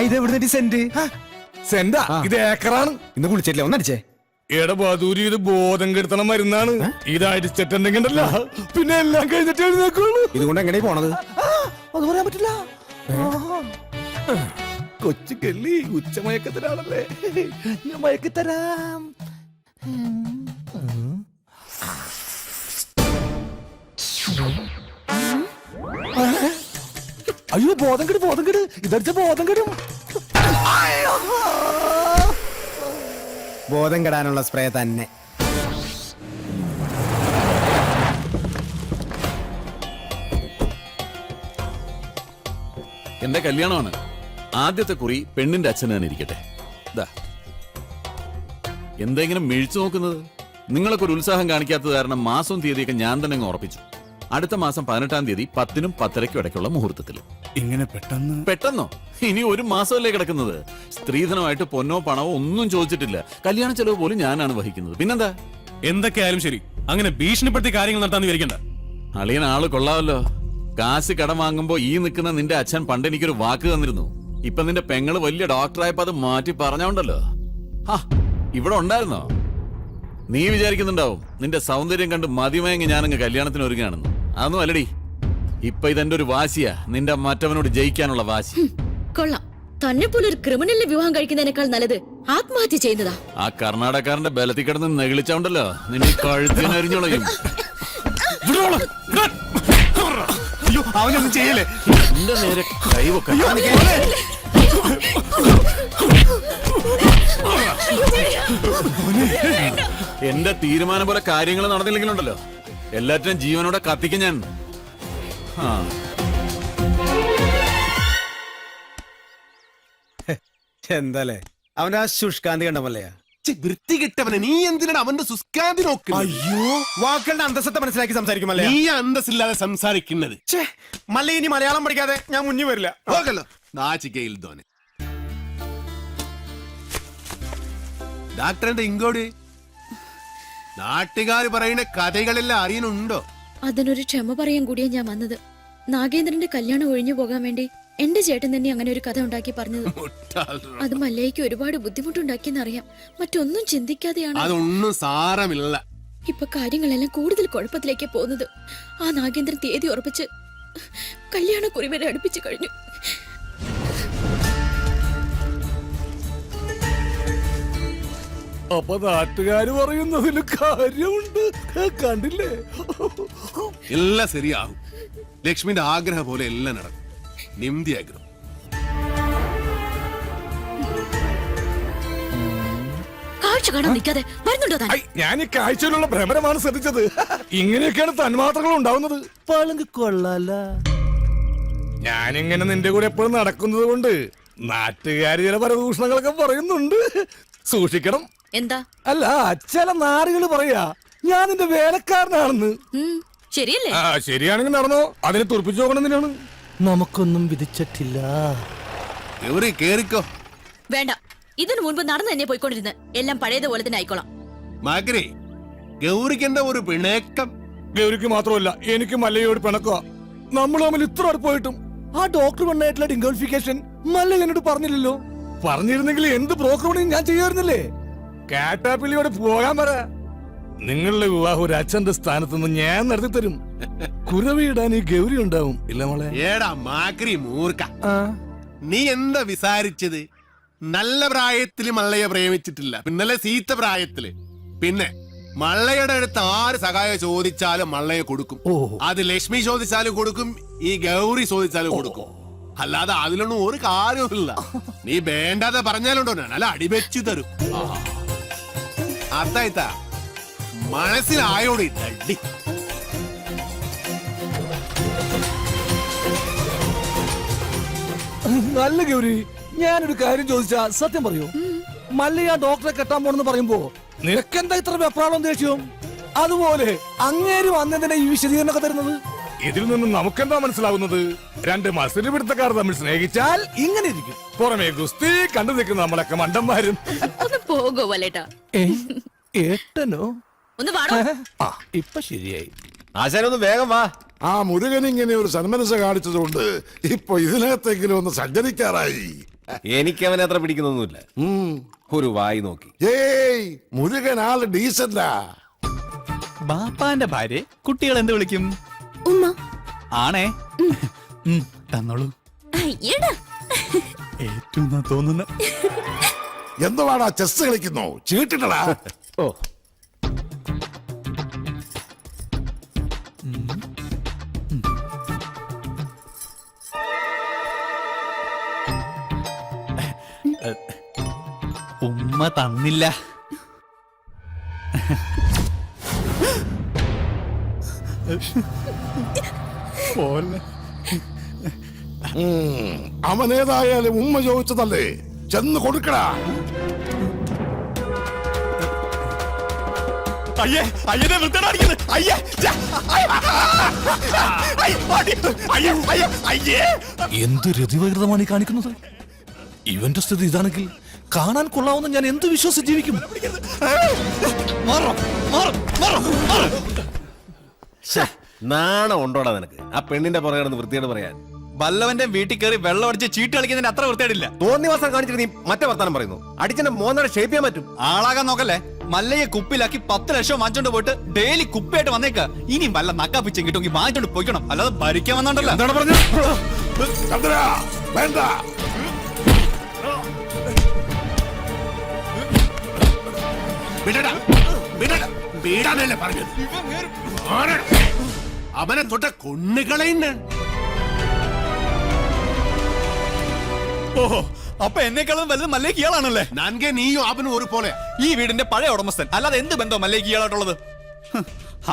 ഇത് എവിടുന്ന സെന്റ്? സെന്റാ? ഇത് ഏക്കറാണ്. ഇന്ന് കുളിച്ചിട്ടില്ല, ഒന്നടിച്ചേ. എടബാദൂരി ഇത് ബോധം കെടുത്തണ മരുന്നാണ്. ഇത് അടിച്ചിട്ടുണ്ടെങ്കിലല്ല പിന്നെ എല്ലാം കഴിഞ്ഞിട്ട് എഴുന്നേക്കുള്ളൂ. ഇതുകൊണ്ട് എങ്ങനെ പോണത്? അത് പറയാൻ പറ്റില്ല. കൊച്ചു കെള്ളി ഉച്ചമയക്കത്തിലാണല്ലേ, ഞാൻ മയക്കത്തരാം. അയ്യോ ബോധം കെട് ഇതടിച്ച ബോധം കെടും. ബോധം കെടാനുള്ള സ്പ്രേ തന്നെ. എന്റെ കല്യാണമാണ്. ആദ്യത്തെ കുറി പെണ്ണിന്റെ അച്ഛൻ തന്നെ ഇരിക്കട്ടെ. ദാ എന്തെങ്കിലും മിഴിച്ചു നോക്കുന്നത്? നിങ്ങളൊക്കെ ഒരു ഉത്സാഹം കാണിക്കാത്തത് കാരണം മാസവും തീയതിയൊക്കെ ഞാൻ തന്നെ അങ്ങ് ഉറപ്പിച്ചു. അടുത്ത മാസം 18-ാം തീയതി 10-നും 10:30-ക്കും ഇടയ്ക്കുള്ള മുഹൂർത്തത്തിൽ. ഇങ്ങനെ പെട്ടെന്നോ? ഇനി ഒരു മാസമല്ലേ കിടക്കുന്നത്. സ്ത്രീധനമായിട്ട് പൊന്നോ പണവോ ഒന്നും ചോദിച്ചിട്ടില്ല. കല്യാണ ചെലവ് പോലും ഞാനാണ് വഹിക്കുന്നത്. പിന്നെന്താ? എന്തൊക്കെയായാലും ശരി, അങ്ങനെ ഭീഷണിപ്പെടുത്തി കാര്യങ്ങൾ നടത്താൻ വിചാരിക്കണ്ട. അളിയൻ ആള് കൊള്ളാമല്ലോ. കാശ് കടം വാങ്ങുമ്പോ ഈ നിൽക്കുന്ന നിന്റെ അച്ഛൻ പണ്ട് എനിക്കൊരു വാക്ക് തന്നിരുന്നു. ഇപ്പൊ നിന്റെ പെങ്ങള് വലിയ ഡോക്ടറായപ്പോ അത് മാറ്റി പറഞ്ഞോണ്ടല്ലോ. ഇവിടെ ഉണ്ടായിരുന്നോ? നീ വിചാരിക്കുന്നുണ്ടാവും നിന്റെ സൗന്ദര്യം കണ്ട് മതിമയങ്ങി ഞാനങ്ങ് കല്യാണത്തിന് ഒരുങ്ങാണെന്ന്. അതൊന്നും അല്ലടി. ഇപ്പൊ ഇതെന്റെ ഒരു വാശിയാ, നിന്റെ മറ്റവനോട് ജയിക്കാനുള്ള വാശി. കൊള്ളാം. തന്നെ പോലെ ഒരു ക്രിമിനലിനെ വിവാഹം കഴിക്കുന്നതിനേക്കാൾ നല്ലത് ആത്മഹത്യ ചെയ്യുന്നതാ. ആ കർണാടകക്കാരന്റെ ബലത്തിൽ കിടന്ന് നെകിളിച്ചോണ്ടല്ലോ നിന്നെ കഴുത്തിനരിഞ്ഞോളയും. അയ്യോ അവനൊന്നും ചെയ്യല്ലേ. നിന്റെ നേരെ കൈവക്ക. എന്റെ തീരുമാനം പോലെ കാര്യങ്ങൾ നടന്നില്ലെങ്കിലുണ്ടല്ലോ എല്ലാറ്റിനും ജീവനോടെ കത്തിക്കും ഞാൻ. എന്താലേ അവന്റെ ആ ശുഷ്കാന്തി കണ്ടമല്ലയാ. വൃത്തി കിട്ടവനെ നീ എന്തിനാണ് അവന്റെ സുസ്കാന്തി നോക്കുന്നത്? അയ്യോ വാക്കുകളുടെ അന്തസ്സത്തെ മനസ്സിലാക്കി സംസാരിക്കുമല്ലേ. നീ അന്തസ്സില്ലാതെ സംസാരിക്കുന്നത്. മല്ല ഇനി മലയാളം പഠിക്കാതെ ഞാൻ മുന്നിൽ വരില്ല. പോകല്ലോ നാച്ചിക്കയിൽ തോനെ. ഡാക്ടറിന്റെ ഇങ്ങോട്ട് നാട്ടുകാർ പറയുന്ന കഥകളെല്ലാം അറിയുന്നുണ്ടോ? അതിനൊരു ക്ഷമ പറയാൻ കൂടിയാ ഞാൻ വന്നത്. നാഗേന്ദ്രന്റെ കല്യാണം ഒഴിഞ്ഞു പോകാൻ വേണ്ടി എന്റെ ചേട്ടൻ തന്നെ അങ്ങനെ ഒരു കഥ ഉണ്ടാക്കി പറഞ്ഞത്. അത് മല്ലയ്ക്ക് ഒരുപാട് ബുദ്ധിമുട്ടുണ്ടാക്കിയെന്നറിയാം. മറ്റൊന്നും ചിന്തിക്കാതെയാണ്. അതൊന്നും സാരമില്ല. ഇപ്പൊ കാര്യങ്ങളെല്ലാം കൂടുതൽ കുഴപ്പത്തിലേക്ക് പോകുന്നത്. ആ നാഗേന്ദ്രൻ തീയതി ഉറപ്പിച്ച് കല്യാണക്കുറി വരെ അടുപ്പിച്ചു കഴിഞ്ഞു. അപ്പൊ നാട്ടുകാര് പറയുന്നതിൽ കാര്യമുണ്ട്. കണ്ടില്ലേ? എല്ലാം ശരിയാകും. ലക്ഷ്മിന്റെ ആഗ്രഹം പോലെ എല്ലാം നടക്കും. നിംതി ആഗ്രഹം. കാഴ്ച കാണാൻ നിൽക്കാതെ വരുന്നുണ്ടോ താൻ? ഞാൻ ഈ കാഴ്ചയിലുള്ള ഭ്രമരമാണ് ശ്രദ്ധിച്ചത്. ഇങ്ങനെയൊക്കെയാണ് തന്മാത്രകൾ ഉണ്ടാവുന്നത്. പളുങ്ക് കൊള്ളാല. ഞാനിങ്ങനെ നിന്റെ കൂടെ എപ്പോഴും നടക്കുന്നത് കൊണ്ട് നാട്ടുകാര് ചില പരദൂഷണങ്ങളൊക്കെ പറയുന്നുണ്ട്. സൂക്ഷിക്കണം. എന്താ? അല്ല ചില നാറുകള് പറയാ ഞാൻ നിന്റെ വേലക്കാരനാണെന്ന്. ശരിയല്ലേ? ശരിയാണെങ്കിൽ നടന്നോ. അതിനെ തുറപ്പിച്ചു നോക്കണമെന്നാണ്. നമുക്കൊന്നും വിധിച്ചിട്ടില്ല. കേറിക്കോ. വേണ്ട, ഇതിനു മുൻപ് നടന്നു തന്നെ പോയിക്കൊണ്ടിരുന്ന് എല്ലാം പഴയതുപോലെ തന്നെ ആയിക്കോളാം. മകരെ ഗൗരിക്കെന്താ ഒരു പിണക്കം? ഗൗരിക്ക് മാത്രമല്ല എനിക്ക് മല്ലയോട് പിണക്കുക. നമ്മൾ തമ്മിൽ ഇത്ര അടുപ്പായിട്ടും ആ ഡോക്ടർ പെണ്ണായിട്ടുള്ള ഡിംഗോളിഫിക്കേഷൻ മല്ല എന്നോട് പറഞ്ഞില്ലല്ലോ. പറഞ്ഞിരുന്നെങ്കിൽ എന്ത് ബ്രോക്കർ പണിയും ഞാൻ ചെയ്യാറുന്നില്ലേ. കാറ്റാപ്പിള്ളിയോട് പോകാൻ പറ. നിങ്ങളുടെ വിവാഹം ഒരു അച്ഛന്റെ സ്ഥാനത്ത് നിന്ന് ഞാൻ നടത്തി തരും. കുരവിടാൻ ഈ ഗൗരി ഉണ്ടാവും. ഇല്ല മോളെ? ഏടാ മാക്രി മൂർക്ക, നീ എന്താ വിസാരിച്ചത്? നല്ല പ്രായത്തില് മള്ളയെ പ്രേമിച്ചിട്ടില്ല, പിന്നല്ലേ സീത്ത പ്രായത്തില്. പിന്നെ മള്ളയുടെ അടുത്ത് ആര് സഹായം ചോദിച്ചാലും മള്ളയെ കൊടുക്കും. അത് ലക്ഷ്മി ചോദിച്ചാലും കൊടുക്കും, ഈ ഗൗരി ചോദിച്ചാലും കൊടുക്കും. അല്ലാതെ അതിലൊന്നും ഒരു കാര്യമില്ല. നീ വേണ്ടാതെ പറഞ്ഞാലുണ്ടോ നല്ല അടിവെച്ചു തരും. അത്തായിത്താ മനസ്സിലായോടി തട്ടി. നല്ല ഗൗരി, ഞാനൊരു കാര്യം ചോദിച്ചാ സത്യം പറയൂ. മല്ലയ ഡോക്ടറെ കെട്ടാൻ പോണെന്ന് പറയുമ്പോ നിനക്കെന്താ ഇത്ര വെപ്രാളം ദേഷ്യം? അതുപോലെ അങ്ങേര് വന്നതിനെ ഈ വിശദീകരണമൊക്കെ തരുന്നത്. ഇതിൽ നിന്നും നമുക്കെന്താ മനസ്സിലാവുന്നത്? രണ്ട് മത്സര പിടുത്തക്കാർ തമ്മിൽ സ്നേഹിച്ചാൽ ഇങ്ങനെ ഇരിക്കും. പുറമേ ഗുസ്തി കണ്ടു നിൽക്കുന്ന നമ്മളൊക്കെ മണ്ടന്മാരും. ഒന്ന് പോകോ വല്ലേട്ടാ. ഏട്ടനോ? ഒന്ന് വാടോ. ഇപ്പൊ ശരിയായി. ആശാനൊന്ന് വേഗം വാ. ആ മുരുകൻ ഇങ്ങനെ ഒരു സന്മനസ് കാണിച്ചതുകൊണ്ട് ഇപ്പൊ ഇതിനകത്തെങ്കിലും ഒന്ന് സഞ്ചരിക്കാറായി. എനിക്ക് അവനെ അത്ര പിടിക്കുന്നൊന്നുമില്ല. ഒരു വായി നോക്കി. ഏയ് മുരുകൻ ആള് ഡീസന്റാ. ബാപ്പാന്റെ ഭാര്യ കുട്ടികൾ എന്ത് വിളിക്കും? ഉമ്മ. ആണേ. തന്നോളൂ. അയ്യടാ. ഏറ്റവും തോന്നുന്ന എന്തുവാടാ ചെസ് കളിക്കുന്നു? ചീട്ടിട്ടടാ. ഓ ഉമ്മ തന്നില്ല. അവനേതായാലും ഉമ്മ ചോദിച്ചതല്ലേ, ചെന്ന് കൊടുക്കടാ. അയ്യേ അയ്യനെ വൃത്തിയാടിക്കുന്നത്. അയ്യേ അയ്യേ. എന്ത് രതിവകൃതമാണ് ഈ കാണിക്കുന്നത്? ഇവന്റെ സ്ഥിതി ഇതാണെങ്കിൽ കാണാൻ കൊള്ളാവുന്ന ഞാൻ എന്ത് വിശ്വസിച്ച് ജീവിക്കും? നാണം ഉണ്ടോടാ നിനക്ക്? ആ പെണ്ണിന്റെ പുറകെ കിടന്ന് വൃത്തിയോട് പറയാൻ. വല്ലവന്റെ വീട്ടിൽ കയറി വെള്ളം അടിച്ച് ചീട്ട് കളിക്കുന്നതിന് അത്ര വൃത്തിയായിട്ടില്ല. തോന്നിവാസം കാണിച്ചിട്ട് നീ മറ്റേ വർത്താനം പറയുന്നു. അടിച്ചെന്നെ മോന്നടെ ഷേപ്പ് ചെയ്യാൻ പറ്റും. ആളാകാൻ നോക്കല്ലേ. മല്ലയെ കുപ്പിലാക്കി 10 ലക്ഷം വാങ്ങിച്ചോണ്ട് പോയിട്ട് ഡെയിലി കുപ്പിയായിട്ട് വന്നേക്ക. ഇനി വല്ല നക്കാപ്പിച്ചും കിട്ടുമെങ്കിൽ വാങ്ങിച്ചോണ്ട് പോയിക്കണം, അല്ലാതെ ഭരിക്കാൻ വന്നോണ്ടല്ലോ. എന്താണ് പറഞ്ഞു? വേണ്ട. വീടാനല്ലേ പറഞ്ഞത്? അവനെ തൊട്ട കൊണ്ണുകളയുന്ന. ഓഹോ, അപ്പൊ എന്നെക്കാളും വലുത് മല്ലേക്ക് ഇയാളാണല്ലേ? നൻകെ നീയും അവനും ഒരു പോലെ. ഈ വീടിന്റെ പഴയ ഉടമസ്ഥൻ, അല്ലാതെ എന്ത് ബന്ധം മല്ലേക്ക് ഇയാളായിട്ടുള്ളത്?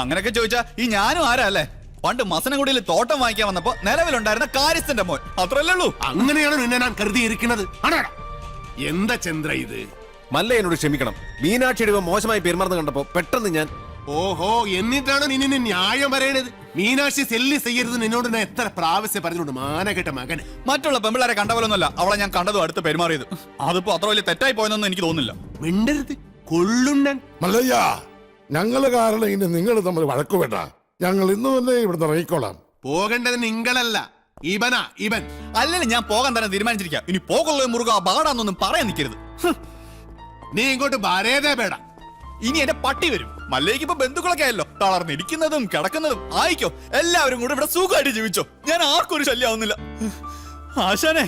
അങ്ങനെയൊക്കെ ചോദിച്ചാ ഈ ഞാനും ആരാ അല്ലേ? പണ്ട് മസനഗുഡിയിൽ തോട്ടം വാങ്ങിക്കാൻ വന്നപ്പോ നിലവിലുണ്ടായിരുന്ന കാര്യസ്ഥന്റെ മോൻ, അത്രല്ലേ ഉള്ളൂ. അങ്ങനെയാണ് നിന്നെ ഞാൻ കരുതിയിരിക്കുന്നത്. എന്താ ചന്ദ്ര ഇത്? മല്ല എന്നോട് ക്ഷമിക്കണം. മീനാക്ഷിയുടെ മോശമായി പെരുമാറുന്ന കണ്ടപ്പോ പെട്ടെന്ന് ഞാൻ. ഓഹോ, എന്നിട്ടാണ് നിന്നെ ന്യായം പറയണത്? മീനാക്ഷി സെല്ലി ചെയ്യരുത് നിന്നോട് ഞാൻ എത്ര പ്രാവശ്യം പറഞ്ഞോണ്ട് മാനകെട്ട മകന്. മറ്റുള്ള പെമ്പിള്ളേരെ കണ്ട പോലൊന്നുമല്ല അവളെ ഞാൻ കണ്ടതും അടുത്ത് പെരുമാറിയത്. അതിപ്പോ അത്ര വലിയ തെറ്റായി പോയെന്നൊന്നും എനിക്ക് തോന്നുന്നില്ല. മിണ്ടരുത്, കൊള്ളുണ്ണൻ. മല്ലയ്യ, ഞങ്ങള് കാരണം ഇനി നിങ്ങൾ തമ്മിൽ വഴക്കു വേണ്ട. ഞങ്ങൾ ഇന്ന് തന്നെ ഇവിടുന്ന് ഇറങ്ങിക്കോളാം. പോകേണ്ടത് നിങ്ങളല്ല, ഇവനാ. ഇവൻ അല്ലെങ്കിൽ ഞാൻ പോകാൻ തന്നെ തീരുമാനിച്ചിരിക്കാം. ഇനി പോകുള്ളൂ മുറുക ബാടാന്നൊന്നും പറയാൻ നിൽക്കരുത്. നീ ഇങ്ങോട്ട് വരേതേ പേട. ഇനി എന്റെ പട്ടി വരും. മല്ലേക്ക് ഇപ്പൊ ബന്ധുക്കളൊക്കെ ആയല്ലോ. തളർന്നിരിക്കുന്നതും കിടക്കുന്നതും ആയിക്കോ. എല്ലാവരും കൂടെ ഇവിടെ സുഖമായിട്ട് ജീവിച്ചോ. ഞാൻ ആർക്കും ഒരു ശല്യമാവുന്നില്ല. ആശാനെ,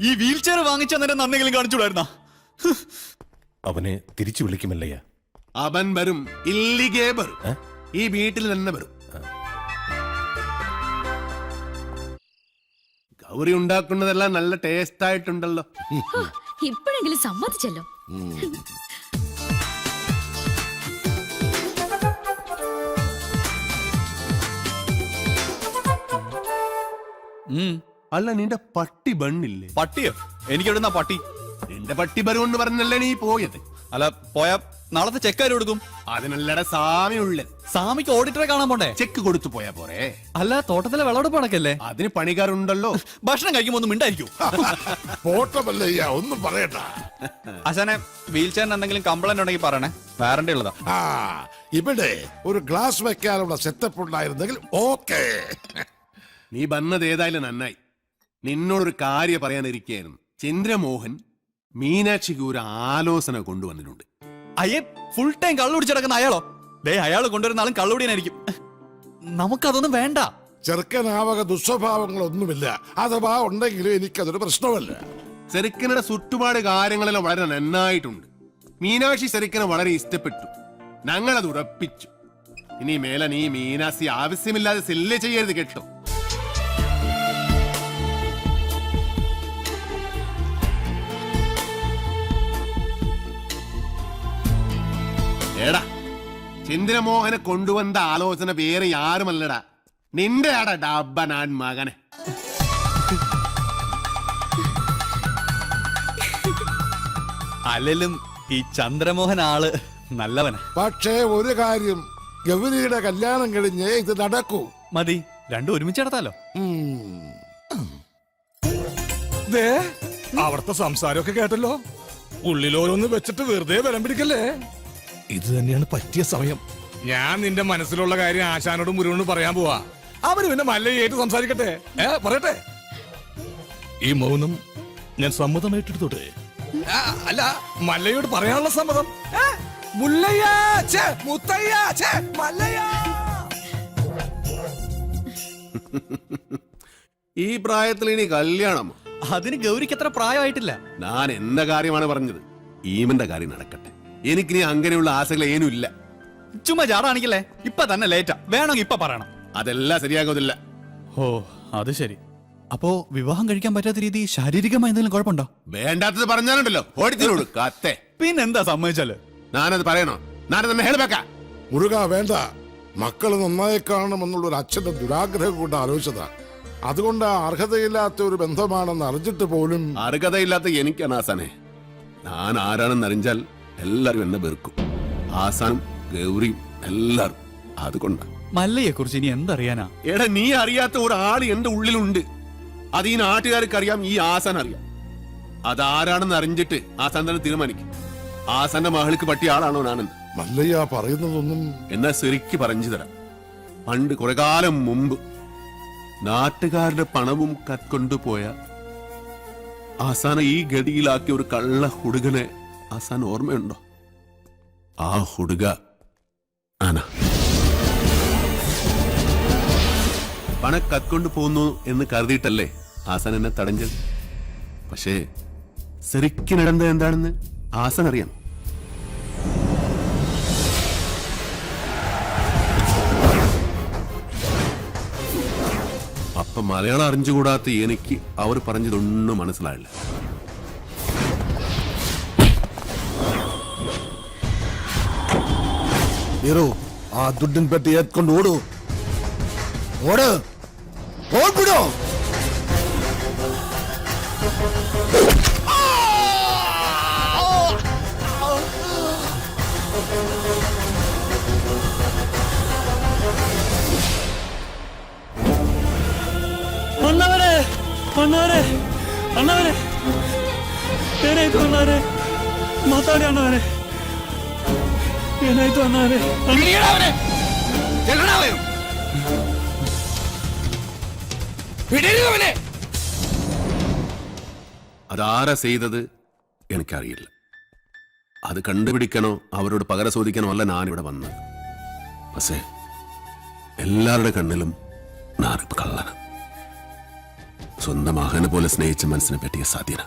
ഈ വീൽ ചെയർ വാങ്ങിച്ചെന്നെ നന്ദികളും കാണിച്ചുകൂടായിരുന്ന? അവനെ തിരിച്ചു വിളിക്കുമല്ലയ്യ. അവൻ വരും, ഇല്ലിഗേ വരും. ഈ വീട്ടിൽ തന്നെ വരും. ഗൗരി ഉണ്ടാക്കുന്നതെല്ലാം നല്ല ടേസ്റ്റ് ആയിട്ടുണ്ടല്ലോ. ഇപ്പോഴെങ്കിലും സമ്മതിച്ചല്ലോ. അല്ല, നിന്റെ പട്ടി ബണ്ണില്ലേ? പട്ടിയോ? എനിക്കെവിടുന്ന പട്ടി? നിന്റെ പട്ടി ബരുവെന്ന് പറഞ്ഞല്ലേ നീ പോയത്? അല്ല, പോയാ നാളത്തെ ചെക്കാര് കൊടുക്കും. അതിനല്ലട സാമി ഉള്ളത്. സാമിക്ക് ഓഡിറ്ററെ കാണാൻ പോണ്ടേ? ചെക്ക് കൊടുത്തു പോയാ പോരെ? അല്ല, തോട്ടത്തിലെ വിളവെടുപ്പ് നടക്കല്ലേ? അതിന് പണിക്കാരുണ്ടല്ലോ. ഭക്ഷണം കഴിക്കുമ്പോ ഒന്നും മിണ്ടായിരിക്കും. പോട്ടമല്ലയ്യ, ഒന്നും പറയണ്ട. ആശാനെ, വീൽ ചെയറിന് എന്തെങ്കിലും കംപ്ലൈന്റ് ഉണ്ടെങ്കിൽ പറയണേ, വാറണ്ടി ഉള്ളതാ. ഇവിടെ ഒരു ഗ്ലാസ് വെക്കാനുള്ള സെറ്റപ്പ് ഉണ്ടായിരുന്നെങ്കിൽ ഓക്കേ. നീ വന്നത് ഏതായാലും നന്നായി. നിന്നോടൊരു കാര്യം പറയാനിരിക്കുകയായിരുന്നു. ചന്ദ്രമോഹൻ മീനാക്ഷിക്ക് ഒരു ആലോചന കൊണ്ടുവന്നിട്ടുണ്ട്. അയ്യേ, ഫുൾ ടൈം കള്ളുപിടിച്ച് കിടക്കുന്ന അയാളോ? ദേ, അയാൾ കൊണ്ടുവരുന്ന ആളും കള്ളുപിടിയായിരിക്കും. നമുക്കതൊന്നും വേണ്ട. ചെറുക്കനാവക ദുസ്വഭാവങ്ങളൊന്നുമില്ല. അഥവാ ഉണ്ടെങ്കിലും എനിക്കതൊരു പ്രശ്നമല്ല. ചെറുക്കനുടെ ചുറ്റുപാട് കാര്യങ്ങളെല്ലാം വളരെ നന്നായിട്ടുണ്ട്. മീനാക്ഷി ചെറുക്കനെ വളരെ ഇഷ്ടപ്പെട്ടു. ഞങ്ങളത് ഉറപ്പിച്ചു. ഇനി മേലെ നീ മീനാക്ഷി ആവശ്യമില്ലാതെ സെല്ല് ചെയ്യരുത്, കേട്ടോ? എടാ, ചന്ദ്രമോഹനെ കൊണ്ടുവന്ന ആലോചന വേറെ ആരുമല്ലടാ, നിന്റെ ആടാ ഡബ്ബനാൻ മകനെ. അല്ലെങ്കിലും ഈ ചന്ദ്രമോഹൻ ആള് നല്ലവനാ. പക്ഷേ ഒരു കാര്യം, ഗൗരിയുടെ കല്യാണം കഴിഞ്ഞേ ഇത് നടക്കൂ. മതി, രണ്ടും ഒരുമിച്ച് നടത്താലോ. അവിടുത്തെ സംസാരമൊക്കെ കേട്ടല്ലോ. ഉള്ളിലോരോന്ന് വെച്ചിട്ട് വെറുതെ ബലം പിടിക്കല്ലേ. ഇത് തന്നെയാണ് പറ്റിയ സമയം. ഞാൻ നിന്റെ മനസ്സിലുള്ള കാര്യം ആശാനോടും മുരുകനോടും പറയാൻ പോവാ. അവര് പിന്നെ മല്ലയായിട്ട് സംസാരിക്കട്ടെ. പറയട്ടെ. ഈ മൗനം ഞാൻ സമ്മതമായിട്ടെടുത്തോട്ടെ. അല്ല മല്ലയോട് പറയാനുള്ള സമ്മതം. മുല്ലയ്യ ഛേ, മുത്തയ്യ ഛേ, മല്ലയ്യ. ഈ പ്രായത്തിൽ ഇനി കല്യാണം? അതിന് ഗൗരിക്ക് അത്ര പ്രായമായിട്ടില്ല. ഞാൻ എന്റെ കാര്യമാണ് പറഞ്ഞത്. ഈമന്റെ കാര്യം നടക്കട്ടെ. എനിക്കിനി അങ്ങനെയുള്ള ആശകൾ ഏനും ഇല്ല. ചുമ്മാ ചാടാണിക്കല്ലേ, ഇപ്പൊ തന്നെ ലേറ്റാ. വേണമെങ്കിൽ ഇപ്പൊ പറയണം. അതെല്ലാം ശരിയാകുന്നില്ല. ഓ അത് ശരി. അപ്പോ വിവാഹം കഴിക്കാൻ പറ്റാത്ത രീതി ശാരീരികമായി എന്തെങ്കിലും കുഴപ്പമുണ്ടോ? വേണ്ടാത്തത് പറഞ്ഞാലുണ്ടല്ലോ ഓടിച്ചിലോട് കത്തെ. പിന്നെന്താ സമ്മതിച്ചാല്? ഞാനത് പറയണോ? ഞാനത് തന്നെ ഹേൾബേക്കാ. മുരുക വേണ്ട. മക്കള് നന്നായി കാണണമെന്നുള്ള ഒരു അച്ഛന്റെ ദുരാഗ്രഹം കൊണ്ട് ആലോചിച്ചതാ. അതുകൊണ്ട് അർഹതയില്ലാത്ത ഒരു ബന്ധമാണെന്ന് അറിഞ്ഞിട്ട് പോലും. അർഹതയില്ലാത്ത എനിക്കാണ് ആസാനെ. ഞാൻ ആരാണെന്ന് അറിഞ്ഞാൽ എല്ലാരും എന്നെ വെറുക്കും. ആസാനും ഗൗരിയും എല്ലാരും. അതുകൊണ്ടാ. മല്ലയെ കുറിച്ച് ഇനി എന്തറിയാനാ? എടാ, നീ അറിയാത്ത ഒരാൾ എന്റെ ഉള്ളിലുണ്ട്. അത് ഈ നാട്ടുകാർക്ക് അറിയാം, ഈ ആസാൻ അറിയാം. അതാരാണെന്ന് അറിഞ്ഞിട്ട് ആസാൻ തന്നെ തീരുമാനിക്കും. ആസാന്റെ മഹൾക്ക് പറ്റിയ ആളാണോ ഞാനെന്ന്. മല്ലയ്യ പറയുന്നതൊന്നും. എന്നാ ശരിക്ക് പറഞ്ഞു തരാം. പണ്ട് കുറെ കാലം മുമ്പ് നാട്ടുകാരുടെ പണവും കത്കൊണ്ടുപോയ ആസാന ഈ ഗതിയിലാക്കിയ ഒരു കള്ള ഹുടുകനെ ആസാൻ ഓർമ്മയുണ്ടോ? ആ ഹുടുക ആന. പണം കത്കൊണ്ടു പോകുന്നു എന്ന് കരുതിയിട്ടല്ലേ ആസാൻ എന്നെ തടഞ്ഞത്. പക്ഷേ ശരിക്കും നടന്നത് എന്താണെന്ന് ആസാൻ അറിയാം. അപ്പൊ മലയാളം അറിഞ്ഞുകൂടാത്ത എനിക്ക് അവർ പറഞ്ഞതൊന്നും മനസ്സിലായില്ല. ആ ദുഡിൻ പെട്ടി ഏത്കൊണ്ട് ഓടൂ. ഓട്, ഓടിടോ. ಅಣ್ಣವರೇ, ಅಣ್ಣವರೇ, ಅಣ್ಣವರೇ, ಏನಾಯ್ತು ಅಣ್ಣವರೇ? ಮಾತಾಡಿ ಅಣ್ಣವರೇ, ಏನಾಯ್ತು ಅಣ್ಣವರೇ? അതാരാ ചെയ്തത് എനിക്കറിയില്ല. അത് കണ്ടുപിടിക്കണോ അവരോട് പകരം ചോദിക്കണോ അല്ല ഞാനിവിടെ വന്നത്. പക്ഷേ എല്ലാവരുടെ കണ്ണിലും ഞാനിപ്പോ കള്ളന. സ്വന്തം മകനെ പോലെ സ്നേഹിച്ച മനസ്സിനെ പറ്റിയ സാധ്യത.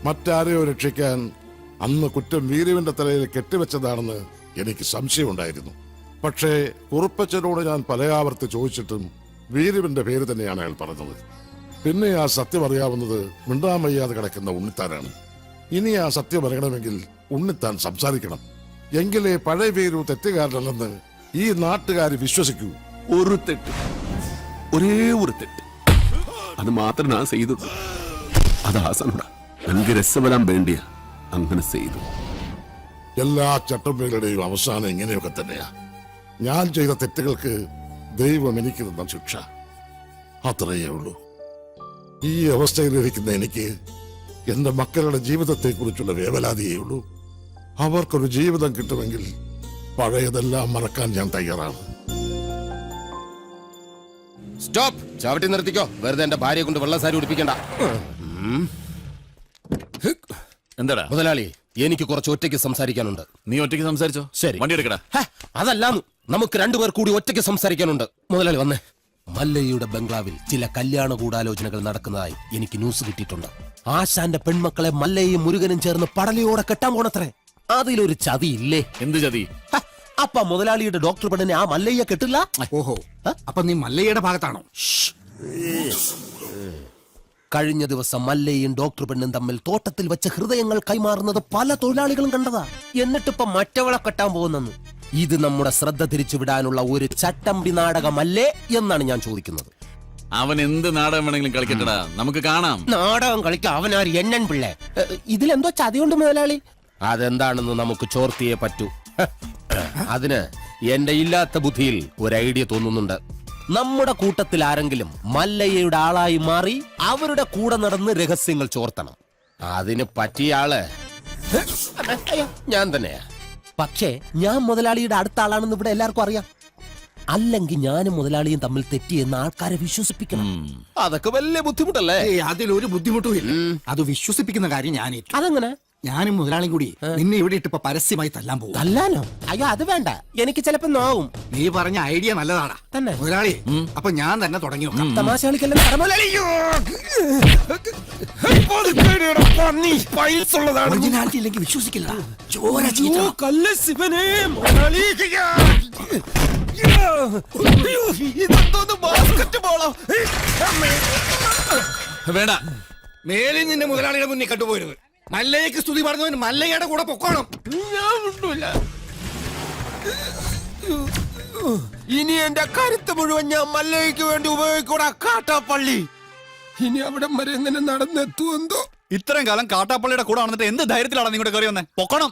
മറ്റാരെയോ രക്ഷിക്കാൻ അന്ന് കുറ്റം വീരുവിന്റെ തലയിൽ കെട്ടിവെച്ചതാണെന്ന് എനിക്ക് സംശയമുണ്ടായിരുന്നു. പക്ഷേ കുറുപ്പച്ചനോട് ഞാൻ പലയാവർത്തി ചോദിച്ചിട്ടും വീരുവിന്റെ പേര് തന്നെയാണ് അയാൾ പറഞ്ഞത്. പിന്നെ ആ സത്യം അറിയാവുന്നത് മിണ്ടാൻ വയ്യാതെ കിടക്കുന്ന ഉണ്ണിത്താനാണ്. ഇനി ആ സത്യം അറിയണമെങ്കിൽ ഉണ്ണിത്താൻ സംസാരിക്കണം. എങ്കിലേ പഴയ വീരു തെറ്റുകാരനല്ലെന്ന് ഈ നാട്ടുകാർ വിശ്വസിക്കൂ. ഒരു തെറ്റ്, ഒരേ ഒരു തെറ്റ്, അത് മാത്രം ഞാൻ ചെയ്തു. അത് ആസാനോടാ. എനിക്ക് രസവരാൻ വേണ്ടിയ അങ്ങനെ ചെയ്തു. എല്ലാ ചട്ടമ്പികളുടെയും അവസാനം ഇങ്ങനെയൊക്കെ തന്നെയാ. ഞാൻ ചെയ്ത തെറ്റുകൾക്ക് ദൈവം എനിക്ക് തന്ന ശിക്ഷ അത്രയേ ഉള്ളൂ. ഈ അവസ്ഥയിലിരിക്കുന്ന എനിക്ക് എന്റെ മക്കളുടെ ജീവിതത്തെ കുറിച്ചുള്ള വേവലാതിയേ ഉള്ളൂ. അവർക്കൊരു ജീവിതം കിട്ടുമെങ്കിൽ പഴയതെല്ലാം മറക്കാൻ ഞാൻ തയ്യാറാണ്. സ്റ്റോപ്പ്, ചവിട്ടി നിർത്തിക്കോ. വെറുതെ എന്റെ ഭാര്യയെ കൊണ്ട് വെള്ളസാരി ഉടിപ്പിക്കണ്ട. എന്താടാ മുതലാളി, എനിക്ക് കുറച്ച് ഒറ്റയ്ക്ക് സംസാരിക്കാനുണ്ട്. നീ ഒറ്റയ്ക്ക് സംസാരിച്ചോ? ശരി, വണ്ടി എടുക്കടാ. അതല്ലാന്ന്, നമുക്ക് രണ്ടുപേർ കൂടി ഒറ്റയ്ക്ക് സംസാരിക്കാനുണ്ട്. മുതലാളി വന്നേ. മല്ലയ്യയുടെ ബംഗ്ലാവിൽ ചില കല്യാണ ഗൂഢാലോചനകൾ നടക്കുന്നതായി എനിക്ക് ന്യൂസ് കിട്ടിയിട്ടുണ്ട്. ആശാന്റെ പെൺമക്കളെ മല്ലയും മുരുകനും ചേർന്ന് പടലയോടെ കെട്ടാൻ പോണത്രേ. അതിലൊരു ചതിയില്ലേ? എന്ത് ചതി? അപ്പ മുതലാളിയുടെ ഡോക്ടർ പെണ്ണിനെ ആ മല്ലയ്യ കെട്ടില്ല. ഓഹോ, അപ്പൊ നീ മല്ലയ്യയുടെ ഭാഗത്താണോ? കഴിഞ്ഞ ദിവസം മല്ലയും ഡോക്ടർ പെണ്ണും തമ്മിൽ തോട്ടത്തിൽ വെച്ച് ഹൃദയങ്ങൾ കൈമാറുന്നത് പല തൊഴിലാളികളും കണ്ടതാ. എന്നിട്ടിപ്പൊ മറ്റവളെ കെട്ടാൻ പോകുന്നെന്ന്. ഇത് നമ്മുടെ ശ്രദ്ധ തിരിച്ചുവിടാനുള്ള ഒരു ചട്ടമ്പി നാടകമല്ലേ എന്നാണ് ഞാൻ ചോദിക്കുന്നത്. അവൻ എന്ത് നാടകം വേണമെങ്കിലും കളിക്കട്ടടാ, നമുക്ക് കാണാം. നാടകം കളിക്കാൻ അവനാര് എണ്ണൻ പിള്ളേ? ഇതിലെന്തോ ചതിയുണ്ട് മുതലാളി. അതെന്താണെന്ന് നമുക്ക് ചോർത്തിയേ പറ്റൂ. അതിന് എന്റെ ഇല്ലാത്ത ബുദ്ധിയിൽ ഒരു ഐഡിയ തോന്നുന്നുണ്ട്. നമ്മുടെ കൂട്ടത്തിൽ ആരെങ്കിലും മല്ലയ്യയുടെ ആളായി മാറി അവരുടെ കൂടെ നടന്ന് രഹസ്യങ്ങൾ ചോർത്തണം. അതിന് പറ്റിയ ആള് ഞാൻ തന്നെയാ. പക്ഷേ ഞാൻ മുതലാളിയുടെ അടുത്ത ആളാണെന്ന് ഇവിടെ എല്ലാവർക്കും അറിയാം. അല്ലെങ്കിൽ ഞാനും മുതലാളിയും തമ്മിൽ തെറ്റിയെന്ന് ആൾക്കാരെ വിശ്വസിപ്പിക്കണം. അതൊക്കെ വലിയ ബുദ്ധിമുട്ടല്ലേ? അതിലൊരു ബുദ്ധിമുട്ടും ഇല്ല. അത് വിശ്വസിപ്പിക്കുന്ന കാര്യം ഞാൻ ഏറ്റു. അതെങ്ങനെ? ഞാനും മുതലാളിയും കൂടി നിന്നെ ഇവിടെ ഇട്ടിപ്പോ പരസ്യമായി തല്ലാൻ പോകും. തല്ലാനോ? അയ്യോ അത് വേണ്ട, എനിക്ക് ചിലപ്പോ നോവും. നീ പറഞ്ഞ ഐഡിയ നല്ലതാടാ തന്നെ മുതലാളി. അപ്പൊ ഞാൻ തന്നെ തുടങ്ങി നോക്കാം. തമാശ കളിക്കല്ലേ ഒറിജിനാലിറ്റി ഇല്ലെങ്കിൽ വിശ്വസിക്കില്ല. ചോര വേണ്ട, മേലിൽ നിന്റെ മുതലാളിയുടെ മുന്നിൽ കണ്ടുപോരുത്. മല്ലയ്ക്ക് സ്തുതി പറഞ്ഞവന് മല്ലയുടെ കൂടെ പൊക്കോണം. ഇനി എന്റെ കരുത്ത് മുഴുവൻ ഞാൻ മല്ലയ്ക്ക് വേണ്ടി ഉപയോഗിക്കൂടാ. കാട്ടാപ്പള്ളി ഇനി അവിടെ വരെ എങ്ങനെ നടന്നെത്തുവെന്തോ. ഇത്രയും കാലം കാട്ടാപ്പള്ളിയുടെ കൂടെ വന്നിട്ട് എന്ത് ധൈര്യത്തിലാണ് നിങ്ങളുടെ കയറി വന്നേ? പൊക്കണം.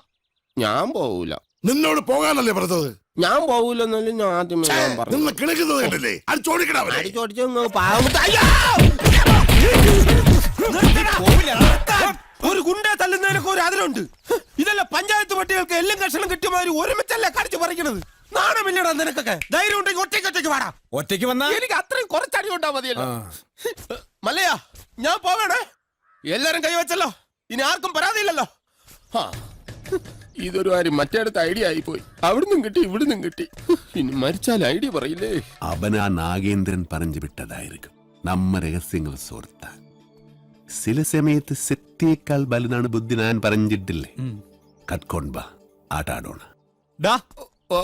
ഞാൻ പോവൂല. നിന്നോട് പോകാനല്ലേ പറഞ്ഞത്? ഞാൻ പോവൂലെന്നല്ലേ ഞാൻ ആദ്യമേ പറഞ്ഞു. നിന്ന് കിണക്കുന്നത് കണ്ടല്ലേ? അത് ചോദിക്കണേ. ഒരു ഗുണ്ട തല്ലുന്നതിനൊക്കെ ഒരു അതിലുണ്ട്. ഇതല്ല പഞ്ചായത്ത് പട്ടികൾക്ക് എല്ലാം കഷണം കിട്ടിയമാതിരി ഒരുമിച്ചല്ല കടിച്ചു പറിക്കണത്. നാണമില്ലടാ നിനക്കൊക്കെ. ധൈര്യം ഉണ്ടെങ്കിൽ ഒറ്റയ്ക്ക് വാടാ. ഒറ്റയ്ക്ക് വന്നാ എനിക്ക് അത്രയും കുറച്ചടി ഉണ്ടാ മതിയല്ലോ. മല്ലയാ, ഞാൻ പോകണേ. എല്ലാരും കൈവച്ചല്ലോ, ഇനി ആർക്കും പരാതിയില്ലല്ലോ. ഇതൊരു കാര്യം മറ്റേടത്ത് ഐഡിയ ആയി പോയി. അവിടുന്നും കിട്ടി ഇവിടുന്നും കിട്ടി. ഇനി മരിച്ചാൽ ഐഡിയ പറയില്ലേ? അവൻ ആ നാഗേന്ദ്രൻ പറഞ്ഞു വിട്ടതായിരിക്കും. നമ്മ രഹസ്യങ്ങൾ സോർത്താൻ ചില സമയത്ത് സത്യേക്കാൾ ബലനാണ് ബുദ്ധി. ഞാൻ പറഞ്ഞിട്ടില്ലേ? കട്ട്കൊണ്ട ആട്ടാടോണ. ഓ,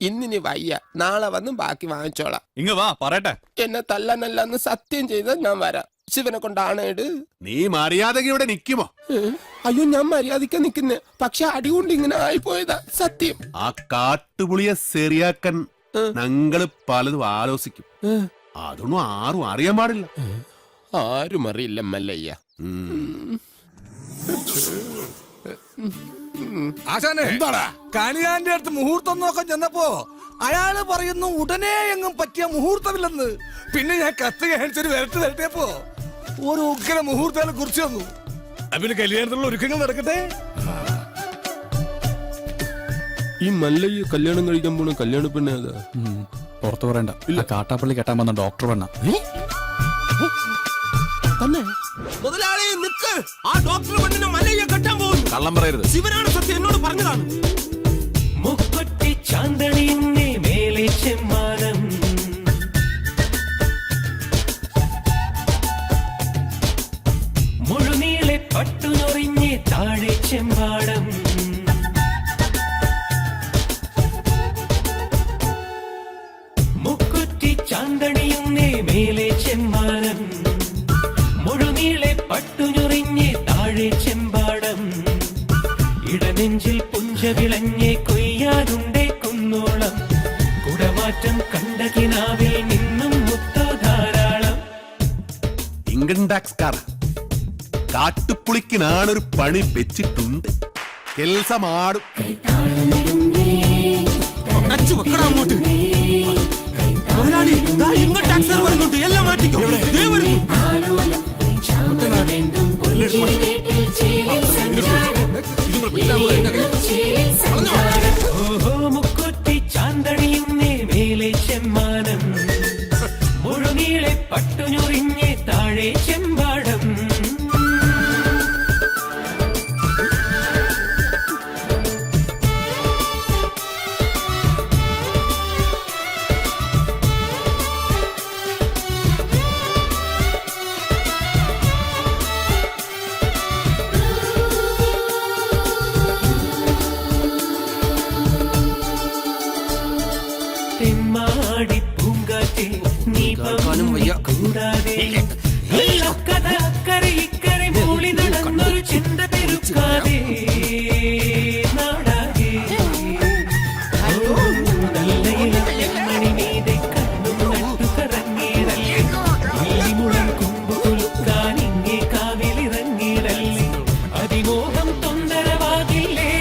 ഇന്നിനി വയ്യ, നാളെ വന്ന് ബാക്കി വാങ്ങിച്ചോളാം. ഇങ്ങ വാ പറയട്ടെ. എന്നെ തല്ലാനല്ലെന്ന് സത്യം ചെയ്താൽ ഞാൻ വരാം. ശിവനെ കൊണ്ടാണ് ഇട്. നീ മര്യാദയ്ക്ക് ഇവിടെ നിൽക്കുമോ? അയ്യോ, ഞാൻ മര്യാദയ്ക്ക് നിൽക്കുന്നേ. പക്ഷെ അടികൊണ്ട് ഇങ്ങനെ ആയിപ്പോയതാ സത്യം. ആ കാട്ടുപുളിയെ ശരിയാക്കാൻ ഞങ്ങള് പലതും ആലോചിക്കും. അതൊന്നും ആരും അറിയാൻ പാടില്ല. ആരും അറിയില്ല മല്ലയ്യ. ആശാനെ, എന്താടാ കണിയാന്റെ അടുത്ത് മുഹൂർത്തം നോക്കാൻ ചെന്നപ്പോ അയാള് പറയുന്നു ഉടനെ എങ്ങും പറ്റിയ മുഹൂർത്തമില്ലെന്ന്. പിന്നെ ഞാൻ കത്ത് കാണിച്ചൊരു വരട്ട് തരട്ടിയപ്പോ ഒരു ഉഗ്ര മുഹൂർത്തം കുറിച്ച് വന്നു. പിന്നെ കല്യാണത്തിലുള്ള ഒരുക്കങ്ങൾ നടക്കട്ടെ. ഈ മല്ലയ്യ കല്യാണം കഴിക്കാൻ പോണ കല്യാണ പെണ്ണ അതാ. പുറത്തു പറയണ്ട. കാട്ടാപ്പള്ളി കെട്ടാൻ വന്ന ഡോക്ടർ പെണ്ണ. മുതലാളി നിക്ക്. ആ ഡോക്ടർ പെണ്ണിനെ മല്ലയ്യ കെട്ടാൻ പോകുന്നു. കള്ളം പറയരുത്. ശിവനാണ് സത്യം, എന്നോട് പറഞ്ഞതാണ്. മുക്കുറ്റി ചാന്തണിയുന്നേ മേലെ ചെമ്മാനം, മുഴുനീളെ പട്ടുനൊറിഞ്ഞേ താഴെ ചെമ്പാടം. മുക്കുറ്റി ചാന്തണിയുന്നേ മേലെ ചെമ്മാനം, മുഴുനീളെ പട്ടുനൊറിഞ്ഞേ താഴെ ചെമ്പാടം. ഇടനെഞ്ചിൽ പുഞ്ചവിളഞ്ഞേ കൊയ്യാനുണ്ടേ കുന്നോളം, കുടമാറ്റം കണ്ട കിനാവിൽ നിന്നും മുത്തോ ധാരാളം. ഇൻകം ടാക്സ് കാർ കാട്ടുപുളിക്ക് നാണൊരു പണി വെച്ചിട്ടുണ്ട്. കെൽസമാടും. അങ്ങോട്ട് മുതലാളി, ഇൻകം ടാക്സ് വരുന്നുണ്ട്. എല്ലാം മാറ്റിക്കോ. ഓഹോ, മുക്കുറ്റി ചാന്തണിയുന്നേ മേലെ ചെമ്മാനം, മുഴുനീളെ പട്ടുഞ്ഞൊറിഞ്ഞേ താഴെ ചെമ്പാടം. തെമ്മാടി പൂങ്കാറ്റേ നീ കൂടാതെ കഥ അക്കരെ ഇക്കരെ മൂളി നടന്നൊരു ചിന്ത പെരുക്കാതെ നാടാകെ. മണി നീതെ കണ്ണും നട്ടു കറങ്ങിയിടല്ലേ, മുളം കുമ്പു കുലുക്കാൻ ഇങ്ങേ കാവിലിറങ്ങിയിടല്ലേ, അതിമോഹം തൊന്തരവാകില്ലേ.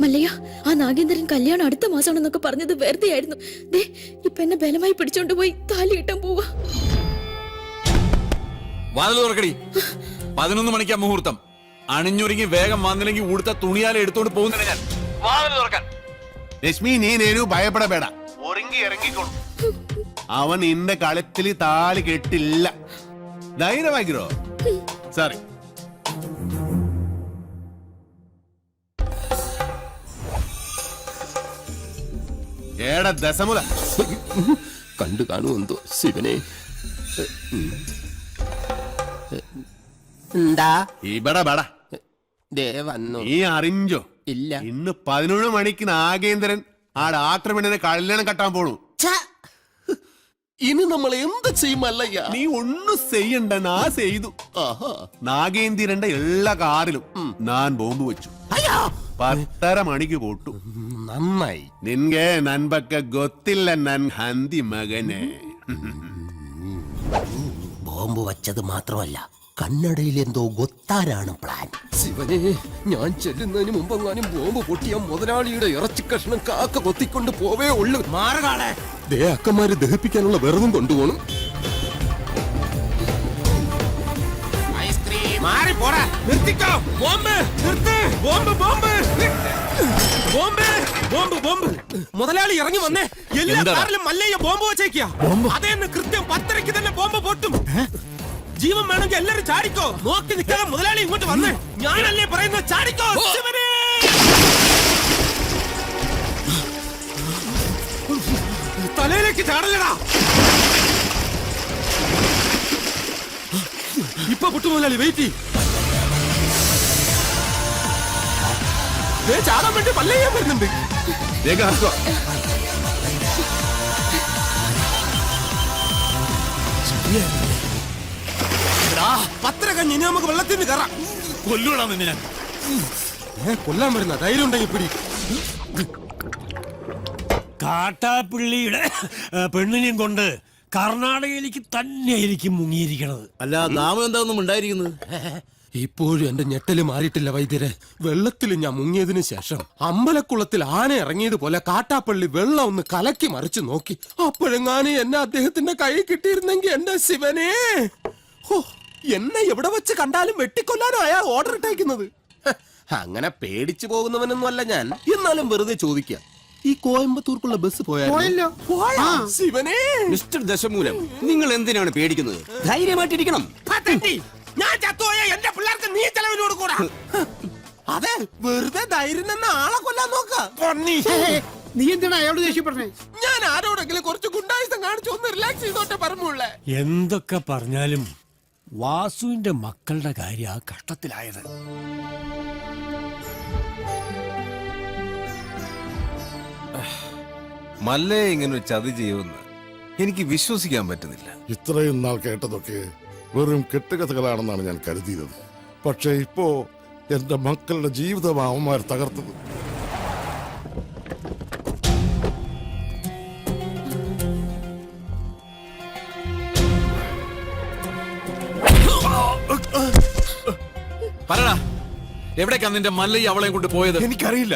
മല്ലയ്യ, ആ നാഗേന്ദ്രൻ കല്യാണം അടുത്ത മാസമാണെന്നൊക്കെ പറഞ്ഞത് വെറുതെ ആയിരുന്നു. ദേ ഇപ്പൊ എന്നെ ബലമായി പിടിച്ചോണ്ട് പോയി താലി കെട്ടാൻ പോവാ. വാതിൽ തുറക്കടി. 11 മണിക്കാ മുഹൂർത്തം. അണിഞ്ഞൊരുങ്ങി വേഗം വന്നില്ലെങ്കിൽ ഉടുത്ത തുണിയാലെ എടുത്തോണ്ട് പോകുന്നില്ല ഞാൻ. വാതിൽ തുറക്കാൻ. രശ്മി, നീ നേരു ഭയപ്പെടಬೇಡ. ഒരുങ്ങി ഇറങ്ങിക്കോളൂ. അവൻ നിന്റെ കളത്തിൽ താലി കെട്ടില്ല. ധൈര്യമാക്കിരോ. സോറി. ഏടാ ദശമുല കണ്ടു കാണുമെന്തോ ശിവനെ. എന്താ ഇവിടെ ബട ദേ വന്നു. നീ അറിഞ്ഞോ? ഇല്ല. ഇന്ന് 11 മണിക്ക് നാഗേന്ദ്രൻ ആ ഡാക്ടർ പെണ്ണിനെ കല്യാണം കെട്ടാൻ പോണു. ഇനി നമ്മൾ എന്ത് ചെയ്യും മല്ലയ്യ? നീ ഒന്നും ചെയ്യണ്ട, നാ ചെയ്തു. നാഗേന്ദ്രന്റെ എല്ലാ കാറിലും ഞാൻ ബോംബ് വെച്ചു. 10:30 മണിക്ക് പോട്ടു. നന്നായി. നിൻಗೆ ನನ್ ಬಗ್ಗೆ ಗೊತ್ತಿಲ್ಲ ನನ್ ಹಂದಿ മകനെ. ബോംബ് വച്ചത് മാത്രമല്ല, കണ്ണടയിൽ എന്തോ ഗൊത്താനാണ് പ്ലാൻ. ശിവനെ, ഞാൻ ചെല്ലുന്നതിന് മുമ്പെങ്ങാനും ബോംബ് പൊട്ടിയ മുതലാളിയുടെ ഇറച്ചി കഷ്ണം കാക്ക കൊത്തിക്കൊണ്ട് പോവേ ഉള്ളു. മാറുകാളെ ദേ അക്കന്മാര് ദഹിപ്പിക്കാനുള്ള വെറുതും കൊണ്ടുപോകണം. മാറി പോടാ. നിർത്തിക്കോ. ബോംബ് നിർത്ത്. Bomb bomb bomb bomb bomb. മുതലാളി ഇറങ്ങി വന്നേ. എല്ലാ കാറിലും മല്ലയ്യ ബോംബ് വെച്ചേക്കാ. അതേന്ന് കൃത്യം 10:30 തന്നെ ബോംബ് പൊട്ടും. ജീവൻ വേണമെങ്കിൽ എല്ലാരും ചാടിക്കോ. നോക്കി നിൽക്കാതെ മുതലാളി ഇങ്ങോട്ട് വന്നേ. ഞാനല്ലേ പറയുന്നത്, ചാടിക്കോ. തലയിലേക്ക് ചാടലടാ. ഇപ്പൊ പൊട്ടു മുതലാളി, വെയിറ്റ്. ചാടാൻ വേണ്ടി മല്ലയ്യ വരുന്നുണ്ട്. പത്ര കഞ്ഞി, ഇനി നമുക്ക് വെള്ളത്തിന് കയറാം. കൊല്ലൂടാ നിന്നെ ഞാൻ. കൊല്ലാൻ വരുന്ന ധൈര്യം ഉണ്ടെങ്കിൽ പിടി. കാട്ടാപ്പിള്ളിയുടെ പെണ്ണിനെയും കൊണ്ട് കർണാടകയിലേക്ക് തന്നെയായിരിക്കും മുങ്ങിയിരിക്കണത്. അല്ല, നാമം എന്താണെന്നും ഉണ്ടായിരിക്കുന്നത്? ഇപ്പോഴും എന്റെ ഞെട്ടല് മാറിയിട്ടില്ല വൈദ്യരെ. വെള്ളത്തിൽ ഞാൻ മുങ്ങിയതിനു ശേഷം അമ്പലക്കുളത്തിൽ ആന ഇറങ്ങിയതുപോലെ കാട്ടാപ്പള്ളി വെള്ളം ഒന്ന് കലക്കി മറിച്ചു നോക്കി. അപ്പോഴെങ്ങാനും എന്നെ അദ്ദേഹത്തിന്റെ കൈ കിട്ടിയിരുന്നെങ്കിൽ എന്റെ ശിവനെ, എന്നെ എവിടെ വെച്ച് കണ്ടാലും വെട്ടിക്കൊല്ലാനോ അയാൾ ഓർഡർ ഇട്ടേക്കുന്നത്. അങ്ങനെ പേടിച്ചു പോകുന്നവനൊന്നും അല്ല ഞാൻ. എന്നാലും വെറുതെ ചോദിക്കാം, ഈ കോയമ്പത്തൂർക്കുള്ള ബസ് പോയാലോ? ശിവനെ. മിസ്റ്റർ ദശമൂലം, നിങ്ങൾ എന്തിനാണ് പേടിക്കുന്നത്? ധൈര്യമായിട്ടിരിക്കണം. ഞാൻ ചത്തുപോയ എന്റെ പിള്ളേർക്ക് നീ ചെലവിന് കൊടുക്കൂടാ. അതെ, വെറുതെ ധൈര്യം നിന്ന് ആളെ കൊല്ലാൻ നോക്കാം. നീ എന്തിനാ അയാളോട് ദേഷ്യപ്പെടുന്നേ? ഞാൻ ആരോടെങ്കിലും കുറച്ച് ഗുണ്ടായുസം കാണിച്ചു ഒന്ന് റിലാക്സ് ചെയ്തോട്ടെ പറഞ്ഞുള്ളേ. എന്തൊക്കെ പറഞ്ഞാലും വാസുവിന്റെ മക്കളുടെ കാര്യം ആ കഷ്ടത്തിലായത്. മല്ലയെ ഇങ്ങനെ ഒരു ചതി ചെയ്യുമെന്ന് എനിക്ക് വിശ്വസിക്കാൻ പറ്റുന്നില്ല. ഇത്രയും നാൾ കേട്ടതൊക്കെ വെറും കെട്ടുകഥകളാണെന്നാണ് ഞാൻ കരുതിയത്. പക്ഷെ ഇപ്പോ എന്റെ മക്കളുടെ ജീവിതം അവന്മാർ തകർത്തത്. പറടാ, എവിടേക്കാ നിന്റെ മല്ലയ്യ അവളെയും കൊണ്ട് പോയത്? എനിക്കറിയില്ല.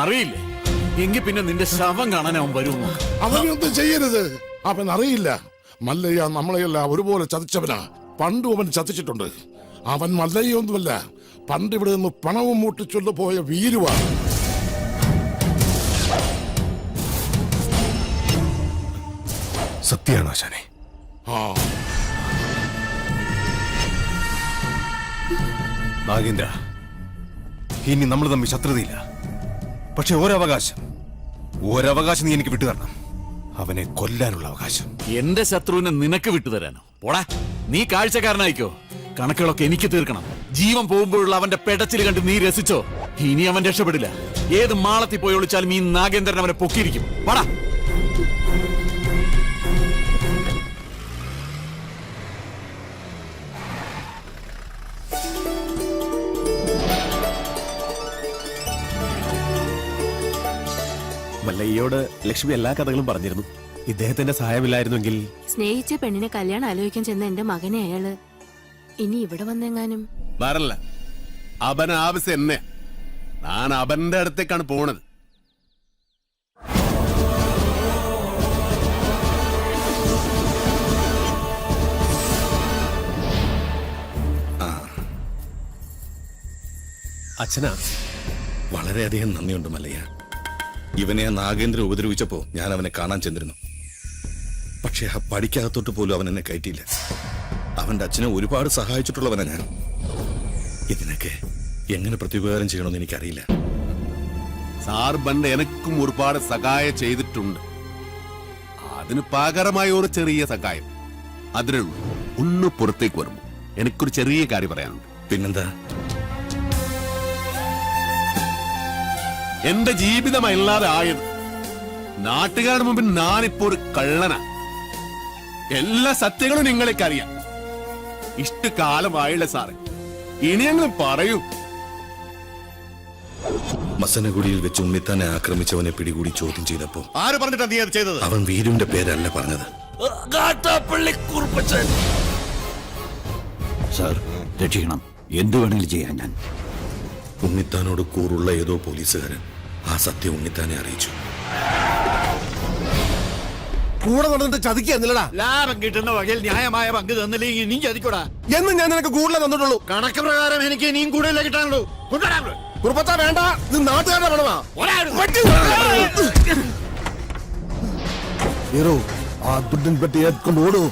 അറിയില്ലേ? എങ്കിൽ പിന്നെ നിന്റെ ശവം കാണാൻ അവൻ വരുമോ? അവനൊന്നും ചെയ്യരുത്. അവൻ അറിയില്ല. മല്ലയ്യ നമ്മളെയെല്ലാം ഒരുപോലെ ചതിച്ചവനാ. പണ്ടും അവൻ ചതിച്ചിട്ടുണ്ട്. അവൻ മല്ലയ്യൊന്നുമല്ല, പണ്ട് ഇവിടെ നിന്ന് പണവും മൂട്ടിച്ചൊല്ലു പോയ വീരുവാ. സത്യാണോ ആശാനെ? നാഗേന്ദ്ര, ഇനി നമ്മൾ തമ്മിൽ ശത്രുതയില്ല. പക്ഷെ ഒരവകാശം നീ എനിക്ക് വിട്ടുതരണം. അവനെ കൊല്ലാനുള്ള അവകാശം. എന്റെ ശത്രുവിനെ നിനക്ക് വിട്ടുതരാനോ? പോടാ, നീ കാഴ്ചക്കാരനായിക്കോ. കണക്കുകളൊക്കെ എനിക്ക് തീർക്കണം. ജീവൻ പോകുമ്പോഴുള്ള അവന്റെ പെടച്ചിൽ കണ്ട് നീ രസിച്ചോ? ഇനി അവൻ രക്ഷപ്പെടില്ല. ഏത് മാളത്തിൽ പോയി ഒളിച്ചാലും ഈ നാഗേന്ദ്രൻ അവനെ പൊക്കിയിരിക്കും. പോടാ. മല്ലയ്യോട് ലക്ഷ്മി എല്ലാ കഥകളും പറഞ്ഞിരുന്നു. ഇദ്ദേഹത്തിന്റെ സഹായമില്ലായിരുന്നെങ്കിൽ. സ്നേഹിച്ച പെണ്ണിനെ കല്യാണം ആലോചിക്കാൻ ചെന്ന എന്റെ മകനെ അയാള് ഇനി ഇവിടെ വന്നെങ്ങാനും വരല്ല. അവന് ആവശ്യം എന്നെ. ഞാൻ അവന്റെ അടുത്തേക്കാണ് പോണത്. അച്ഛനാ, വളരെയധികം നന്ദിയുണ്ട് മല്ലയ്യ. ഇവനെ ആ നാഗേന്ദ്രൻ ഉപദ്രവിച്ചപ്പോ ഞാൻ അവനെ കാണാൻ ചെന്നിരുന്നു. പക്ഷെ ആ പടിക്കകത്തോട്ട് പോലും അവൻ എന്നെ കയറ്റിയില്ല. അവന്റെ അച്ഛനെ ഒരുപാട് സഹായിച്ചിട്ടുള്ളവനാ ഞാൻ. ഇതിനൊക്കെ എങ്ങനെ പ്രത്യുപകാരം ചെയ്യണമെന്ന് എനിക്കറിയില്ല. സാർ പണ്ട് എനക്കും ഒരുപാട് സഹായം ചെയ്തിട്ടുണ്ട്. അതിന് പകരമായ ഒരു ചെറിയ സഹായം അതിനേ ഉള്ളൂ. ഒന്ന് പുറത്തേക്ക് വരുമ്പോ എനിക്കൊരു ചെറിയ കാര്യം പറയാനുണ്ട്. പിന്നെന്താ? എന്റെ ജീവിതമല്ലാതെ ആയത് നാട്ടുകാരുടെ മുമ്പിൽ ഞാനിപ്പോ ഒരു കള്ളനാ. എല്ലാ സത്യങ്ങളും നിങ്ങൾക്ക് അറിയാം. ഇഷ്ടകാലമായില്ല സാറേ, ഇനിയെങ്കിലും പറയൂ. മസനഗുഡിയിൽ വെച്ച് ഉണ്ണിത്താനെ ആക്രമിച്ചവനെ പിടികൂടി ചോദ്യം ചെയ്തപ്പോ ആര് പറഞ്ഞിട്ടാ നീ അത് ചെയ്തത്? അവൻ വീരുവിന്റെ പേരല്ല പറഞ്ഞത്. സാർ രക്ഷിക്കണം, എന്തു വേണമെങ്കിലും ചെയ്യാൻ ഞാൻ. ഉണ്ണിത്താനോട് കൂറുള്ള ഏതോ പോലീസുകാരൻ ആ സത്യം ഉണ്ണിത്താനെ അറിയിച്ചു. കൂടെ നടന്നിട്ട് ചതിക്കുക എന്നില്ലടാ. ലാഭം കിട്ടുന്ന വകയിൽ ന്യായമായ പങ്ക് തന്നില്ലെങ്കിൽ നീ ചതിക്കൂടാ. എന്നും ഞാൻ നിനക്ക് കൂടുതലേ തന്നിട്ടുള്ളൂ. കണക്ക് പ്രകാരം എനിക്ക് ഇനിയും കൂടുതലേ കിട്ടാനുള്ളൂ. കുറുപ്പത്ത വേണ്ട, ഇത് നാട്ടുകാരുടെ പണമാ. ആ ദുഡൻ പെട്ടി ഏത്കൊണ്ട് ഓടൂ,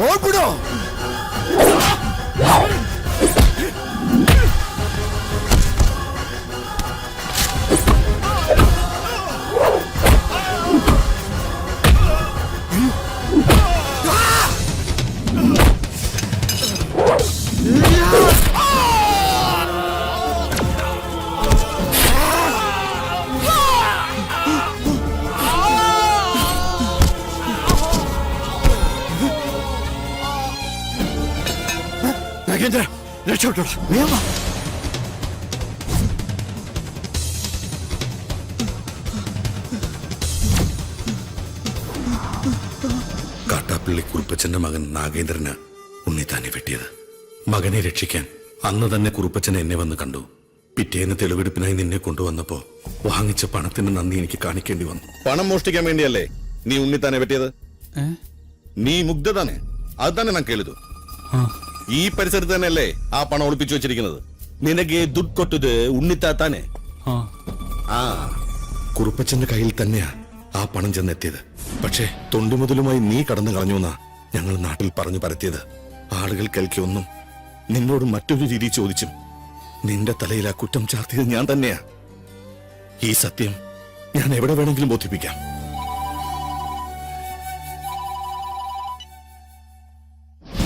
ഓടിപ്പിടോ. രക്ഷപ്പെട്ടോ. കാട്ടാപ്പള്ളി കുറുപ്പച്ചന്റെ മകൻ നാഗേന്ദ്രന് ഉണ്ണിത്താനെ വെട്ടിയത്. മകനെ രക്ഷിക്കാൻ അന്ന് തന്നെ കുറുപ്പച്ചൻ എന്നെ വന്ന് കണ്ടു. പിറ്റേന്ന് തെളിവെടുപ്പിനായി നിന്നെ കൊണ്ടുവന്നപ്പോ വാങ്ങിച്ച പണത്തിന് നന്ദി എനിക്ക് കാണിക്കേണ്ടി വന്നു. പണം മോഷ്ടിക്കാൻ വേണ്ടിയല്ലേ നീ ഉണ്ണിത്താനെ വെട്ടിയത്? നീ മുഗ്ധതാനെ, അത് തന്നെ ഞാൻ കേളിതു. ഈ പരിസരത്ത് തന്നെയല്ലേ ആ പണം ഒളിപ്പിച്ചു വെച്ചിരിക്കുന്നത്? നിനക്ക് ദുഡ് കൊട്ടത് ഉണ്ണിത്താത്താനെ. ആ കുറുപ്പച്ചന്റെ കയ്യിൽ തന്നെയാ ആ പണം ചെന്നെത്തിയത്. പക്ഷേ തൊണ്ടിമുതലുമായി നീ കടന്നു കളഞ്ഞുവെന്നാ ഞങ്ങൾ നാട്ടിൽ പറഞ്ഞു പരത്തിയത്. ആളുകൾ കേൾക്കൊന്നും നിന്നോട് മറ്റൊരു രീതി ചോദിച്ചും നിന്റെ തലയിൽ ആ കുറ്റം ചാർത്തിയത് ഞാൻ തന്നെയാ. ഈ സത്യം ഞാൻ എവിടെ വേണമെങ്കിലും ബോധിപ്പിക്കാം.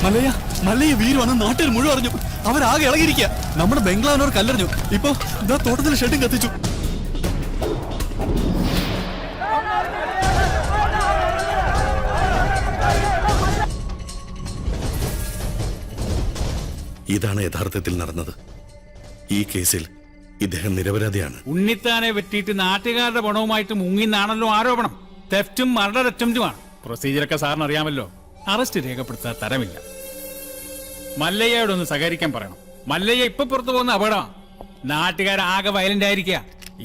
മല്ലയ്യ, മല്ലയ്യ, വീര് വന്ന് നാട്ടിൽ മുഴുവൻ അറിഞ്ഞു. അവരാകെ ഇളകിയിരിക്കുക. നമ്മുടെ ബംഗ്ലാവിനോർ കല്ലെറിഞ്ഞു. ഇപ്പൊ ഇതാ തോട്ടത്തിൽ ഷെഡും കത്തിച്ചു. ഇതാണ് യഥാർത്ഥത്തിൽ നടന്നത്. ഈ കേസിൽ ഇദ്ദേഹം നിരപരാധിയാണ്. ഉണ്ണിത്താനെ വെട്ടിയിട്ട് നാട്ടുകാരുടെ പണവുമായിട്ട് മുങ്ങിന്നാണല്ലോ ആരോപണം. തെഫ്റ്റും മർഡർ അറ്റംപ്റ്റുമാണ്. പ്രൊസീജിയറൊക്കെ സാറിന് അറിയാമല്ലോ. അറസ്റ്റ് രേഖപ്പെടുത്താൻ തരമില്ല. മല്ലയ്യയോടൊന്ന് സഹകരിക്കാൻ പറയണം. മല്ലയ്യ ഇപ്പൊ പുറത്തു പോകുന്ന അപകടമാണ്. നാട്ടുകാരാകെ വയലന്റ് ആയിരിക്കുക.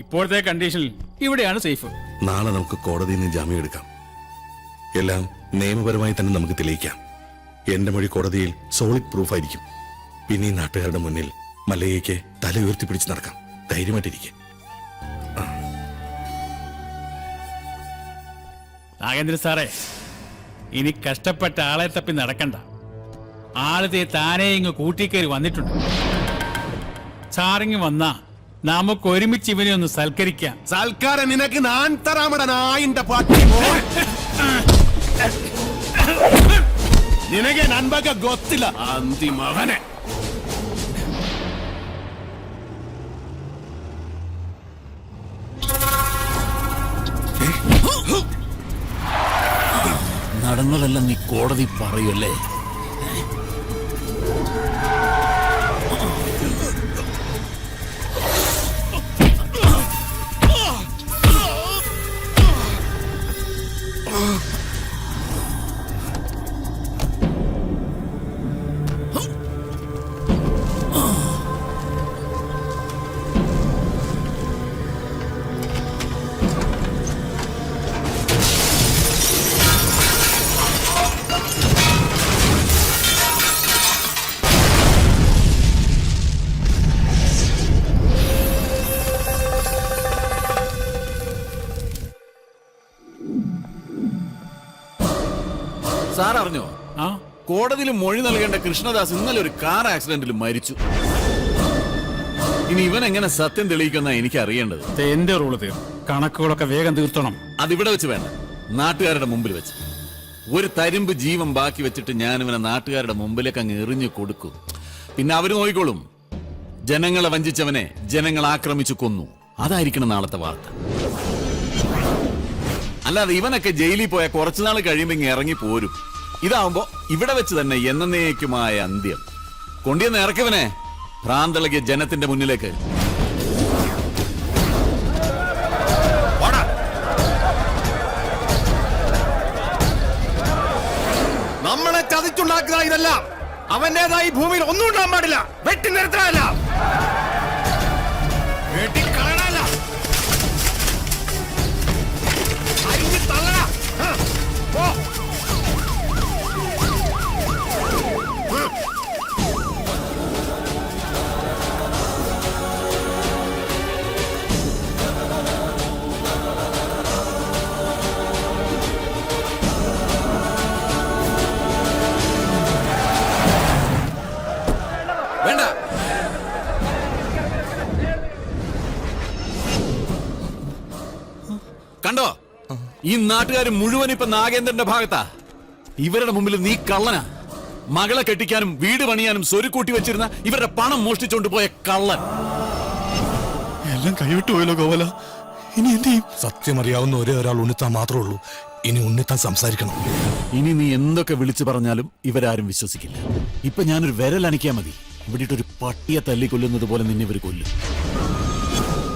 ഇപ്പോഴത്തെ കണ്ടീഷനിൽ ഇവിടെയാണ് സേഫ്. നാളെ നമുക്ക് കോടതിയിൽ നിന്ന് ജാമ്യം എടുക്കാം. എല്ലാം നിയമപരമായി തന്നെ നമുക്ക് തെളിയിക്കാം. എന്റെ മൊഴി കോടതിയിൽ സോളിഡ് പ്രൂഫ് ആയിരിക്കും. പിന്നെ ഈ നാട്ടുകാരുടെ മുന്നിൽ മല്ലയ്യയ്ക്ക് തല ഉയർത്തി പിടിച്ച് നടക്കാം. ധൈര്യമായിട്ടിരിക്കും. നാഗേന്ദ്ര സാറേ, ഇനി കഷ്ടപ്പെട്ട ആളെ തപ്പി നടക്കണ്ട. ആളത്തെ താനേ ഇങ്ങ് കൂട്ടിക്കേറി വന്നിട്ടുണ്ട്. സാറിങ് വന്നാ നമുക്ക് ഒരുമിച്ച് ഇവനെ ഒന്ന് സൽക്കരിക്കാം. സൽക്കാരം നിനക്ക് ഞാൻ തരാമട നായിന്റെ പാട്ടി. നിനക്ക് നൻപക ಗೊತ್ತಿಲ್ಲ അന്തിമവനെ. നടന്നതെല്ലാം നീ കോടതി പറയല്ലേ? സാർ അറിഞ്ഞോ? ആ കോടതിയിൽ മൊഴി നൽകേണ്ട കൃഷ്ണദാസ് ഇന്നലെ ഒരു കാർ ആക്സിഡന്റിൽ മരിച്ചു. ഇനി ഇവൻ എങ്ങനെ സത്യം തെളിയിക്കുന്ന എനിക്ക് അറിയേണ്ടത്. എന്റെ റോള് തീർന്നു. കണക്കുകളൊക്കെ വേഗം തീർത്തണം. അതിവിടെ വെച്ച് വേണ്ട, നാട്ടുകാരുടെ മുമ്പിൽ വെച്ച്. ഒരു തരിമ്പ് ജീവൻ ബാക്കി വെച്ചിട്ട് ഞാൻ ഇവനെ നാട്ടുകാരുടെ മുമ്പിലേക്ക് അങ്ങ് എറിഞ്ഞു കൊടുക്കും. പിന്നെ അവര് നോക്കിക്കോളും. ജനങ്ങളെ വഞ്ചിച്ചവനെ ജനങ്ങൾ ആക്രമിച്ചു കൊന്നു. അതായിരിക്കണം നാളത്തെ വാർത്ത. അല്ലാതെ ഇവനൊക്കെ ജയിലിൽ പോയ കുറച്ചുനാൾ കഴിയുമ്പോ ഇങ്ങ് ഇറങ്ങി പോരും. ഇതാവുമ്പോ ഇവിടെ വെച്ച് തന്നെ എന്നേക്കുമായ അന്ത്യം. കൊണ്ടിയെന്ന് ഇറക്കിവനെ ഭ്രാന്തളകിയ ജനത്തിന്റെ മുന്നിലേക്ക്. നമ്മളെ ചതിച്ചുണ്ടാക്കുക ഇതെല്ലാം അവന്റേതായി ഭൂമിയിൽ ഒന്നും ഉണ്ടാകാൻ പാടില്ല. വെട്ടി നിർത്താനല്ല, വെട്ടിക്കളയണല്ല, അരിഞ്ഞ് തള്ളണ. പോ. വേണ്ട, കണ്ടോ? ഈ നാട്ടുകാർ മുഴുവൻ ഇപ്പൊ നാഗേന്ദ്രന്റെ ഭാഗത്താ. ഇവരുടെ മുമ്പിൽ നീ കള്ളനാ. മകളെ കെട്ടിക്കാനും വീട് പണിയാനും സ്വരുക്കൂട്ടി വെച്ചിരുന്ന ഇവരുടെ പണം മോഷ്ടിച്ചോണ്ട് പോയ കള്ളൻ. എല്ലാം കൈവിട്ടു പോയല്ലോ ഗോവല. ഇനി എന്ത് ചെയ്യും? സത്യം അറിയാവുന്ന ഒരേ ഒരാൾ ഉണ്ണിത്താൻ മാത്രമേ ഉള്ളൂ. ഇനി ഉണ്ണിത്താൻ സംസാരിക്കണം. ഇനി നീ എന്തൊക്കെ വിളിച്ചു പറഞ്ഞാലും ഇവരാരും വിശ്വസിക്കില്ല. ഇപ്പൊ ഞാനൊരു വിരൽ അനക്കിയാ മതി, ഇവിടെ ഒരു പട്ടിയെ തല്ലിക്കൊല്ലുന്നത് പോലെ നിന്നെ ഇവർ കൊല്ലും.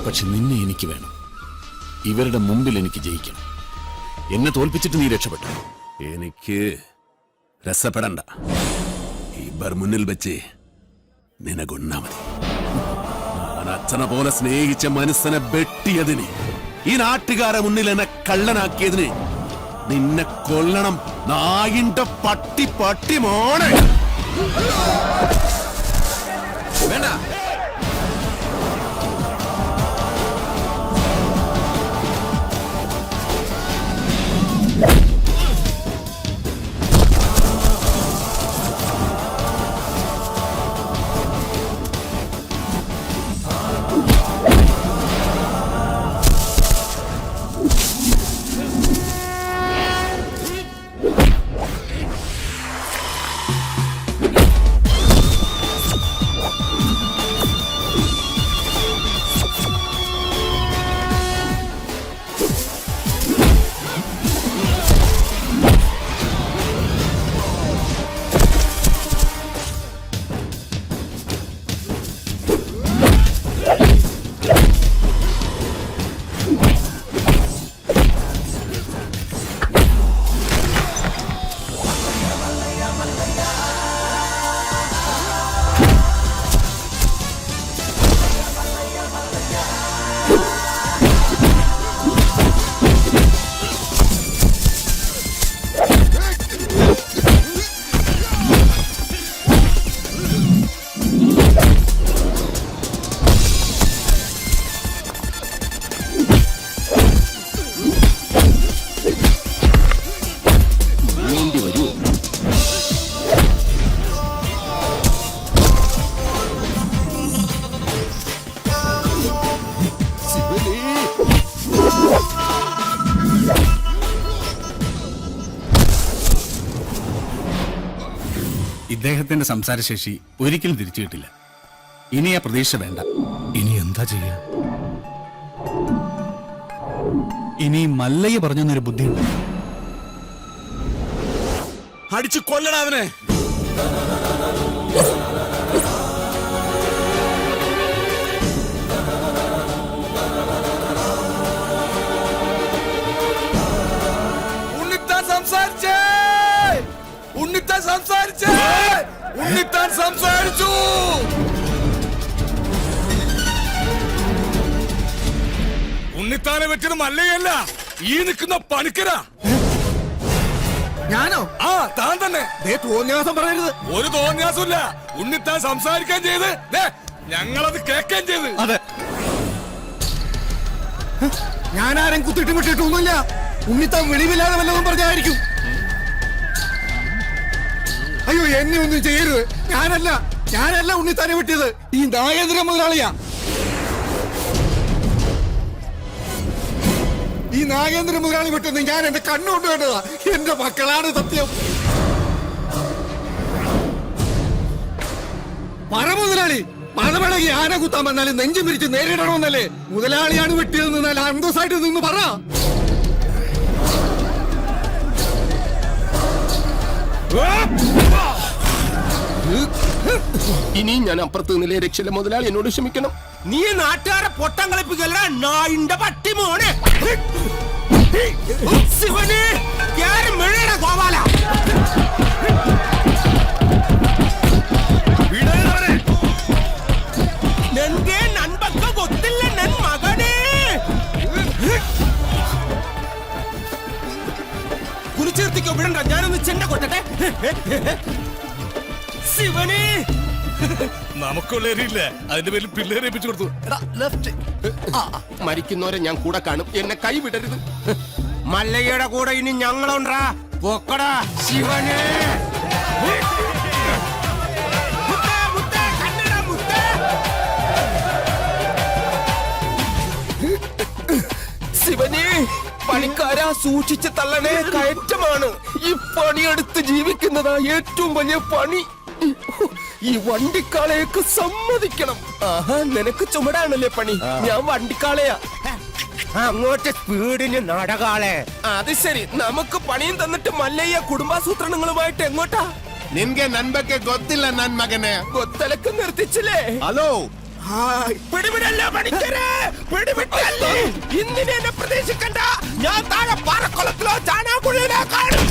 പക്ഷെ നിന്നെ എനിക്ക് വേണം. ഇവരുടെ മുമ്പിൽ എനിക്ക് ജയിക്കണം. എന്നെ തോൽപ്പിച്ചിട്ട് നീ രക്ഷപ്പെട്ടു. എനിക്ക് രസപ്പെടണ്ട. ഇവർ മുന്നിൽ വെച്ച് നിനകൊണ്ടാ മതി. ഞാൻ അച്ഛനെ പോലെ സ്നേഹിച്ച മനസ്സിനെ വെട്ടിയതിന്, ഈ നാട്ടുകാരെ മുന്നിൽ എന്നെ കള്ളനാക്കിയതിന് നിന്നെ കൊല്ലണം. നായിന്റെ പട്ടി പട്ടി മോനെ. വേണ്ട, ഇദ്ദേഹത്തിന്റെ സംസാരശേഷി ഒരിക്കലും തിരിച്ചു കിട്ടില്ല. ഇനി ആ പ്രതീക്ഷ വേണ്ട. ഇനി എന്താ ചെയ്യാ? ഇനി മല്ലയ്യ പറഞ്ഞൊരു ബുദ്ധിയുണ്ട്. അടിച്ചു കൊല്ലണം അവനെ. ഉണ്ണിത്താൻ സംസാരിച്ചേ! ഉണ്ണിത്താൻ സംസാരിച്ചേ! ഉണ്ണിത്താൻ സംസാരിച്ചു! ഉണ്ണിത്താനെ വെച്ചത് മല്ലയല്ല, ഈ നിൽക്കുന്ന പണിക്കരാ. ഞാനോ? ആ, താൻ തന്നെ. തോന്നിയാസം പറയരുത്. ഒരു തോന്നിയാസമില്ല. ഉണ്ണിത്താൻ സംസാരിക്കാൻ ചെയ്ത് ഞങ്ങളത് കേൾക്കാൻ ചെയ്ത്. അതെ, ഞാനാരും കുത്തിട്ട് വിട്ടിട്ടൊന്നുമില്ല. ഉണ്ണിത്താൻ വെളിവില്ലാതെ വല്ലതും പറഞ്ഞായിരിക്കും. അയ്യോ എന്നെ ഒന്നും ചെയ്യരുത്. ഞാനല്ല ഉണ്ണിത്താനെ വെട്ടിയത്, ഈ നാഗേന്ദ്ര മുതലാളിയാ. ഈ നാഗേന്ദ്ര മുതലാളി വെട്ടുന്നത് ഞാൻ എന്റെ കണ്ണുകൊണ്ട് കണ്ടതാ. എന്റെ മക്കളാണ് സത്യം. പറ മുതലാളി, മലമിളകി ആന കുത്താൻ വന്നാലും നെഞ്ചു പിരിച്ച് നേരിടണമെന്നല്ലേ? മുതലാളിയാണ് വെട്ടിയതെന്ന് നല്ല അന്തസ്സായിട്ട് നിന്ന് പറ. ഇനിയും ഞാൻ അപ്പുറത്ത് നിന്നില്ലേ രക്ഷയില്ല മുതലാളി, എന്നോട് ക്ഷമിക്കണം. നീ നാട്ടുകാരെ പൊട്ടം കളിപ്പിക്കല്ല, നായിന്റെ പട്ടി മോനെ. ശിവന് ഗോപാല നൻകെ നൻപക്ക ಗೊತ್ತಿಲ್ಲ ನನ್ ಮಗನೇ. കുറിച്ചേർത്തിക്കോ, വിടണ്ട, ഞാനൊന്ന് ചെണ്ട കൊട്ടട്ടെ. ശിവനെ നമുക്കുള്ളേരില്ല, അതിന്റെ പേരിൽ പിള്ളേരെ ഏൽപ്പിച്ചു കൊടുത്തു. മരിക്കുന്നവരെ ഞാൻ കൂടെ കാണും, എന്നെ കൈ വിടരുത്. മല്ലയ്യയുടെ കൂടെ ഇനി ഞങ്ങളുണ്ടാ. പൊക്കടാ ശിവനെ. ശിവനെ, പണിക്കാരാ സൂക്ഷിച്ച് തള്ളണേ, കയറ്റമാണ്. ഈ പണിയെടുത്ത് ജീവിക്കുന്നതാ ഏറ്റവും വലിയ പണി. ഈ വണ്ടിക്കാളയൊക്കെ സമ്മതിക്കണം. ആഹാ, നിനക്ക് ചുമടാണല്ലേ പണി, ഞാൻ വണ്ടിക്കാളയാ. അങ്ങോട്ട് സ്പീഡിന് നടകാളെ. അത് ശരി, നമുക്ക് പണിയും തന്നിട്ട് മല്ലയ്യ കുടുംബാസൂത്രണങ്ങളുമായിട്ട് എങ്ങോട്ടാ? നിൻಗೆ നൻപಕ್ಕೆ ಗೊತ್ತಿಲ್ಲ ನನ್ ಮಗನೇ. കൊത്തലക്ക് നിർത്തിച്ചില്ലേ? ഹലോ, പിടിവിടല്ല പണിക്കരെ, പിടിവിട്ടല്ലേ. ഇന്നിനെ എന്നെ പ്രതീക്ഷിക്കണ്ട, ഞാൻ താഴെ പാറക്കുളത്തിലോ ചാണാകുഴിയിലോ കാണും.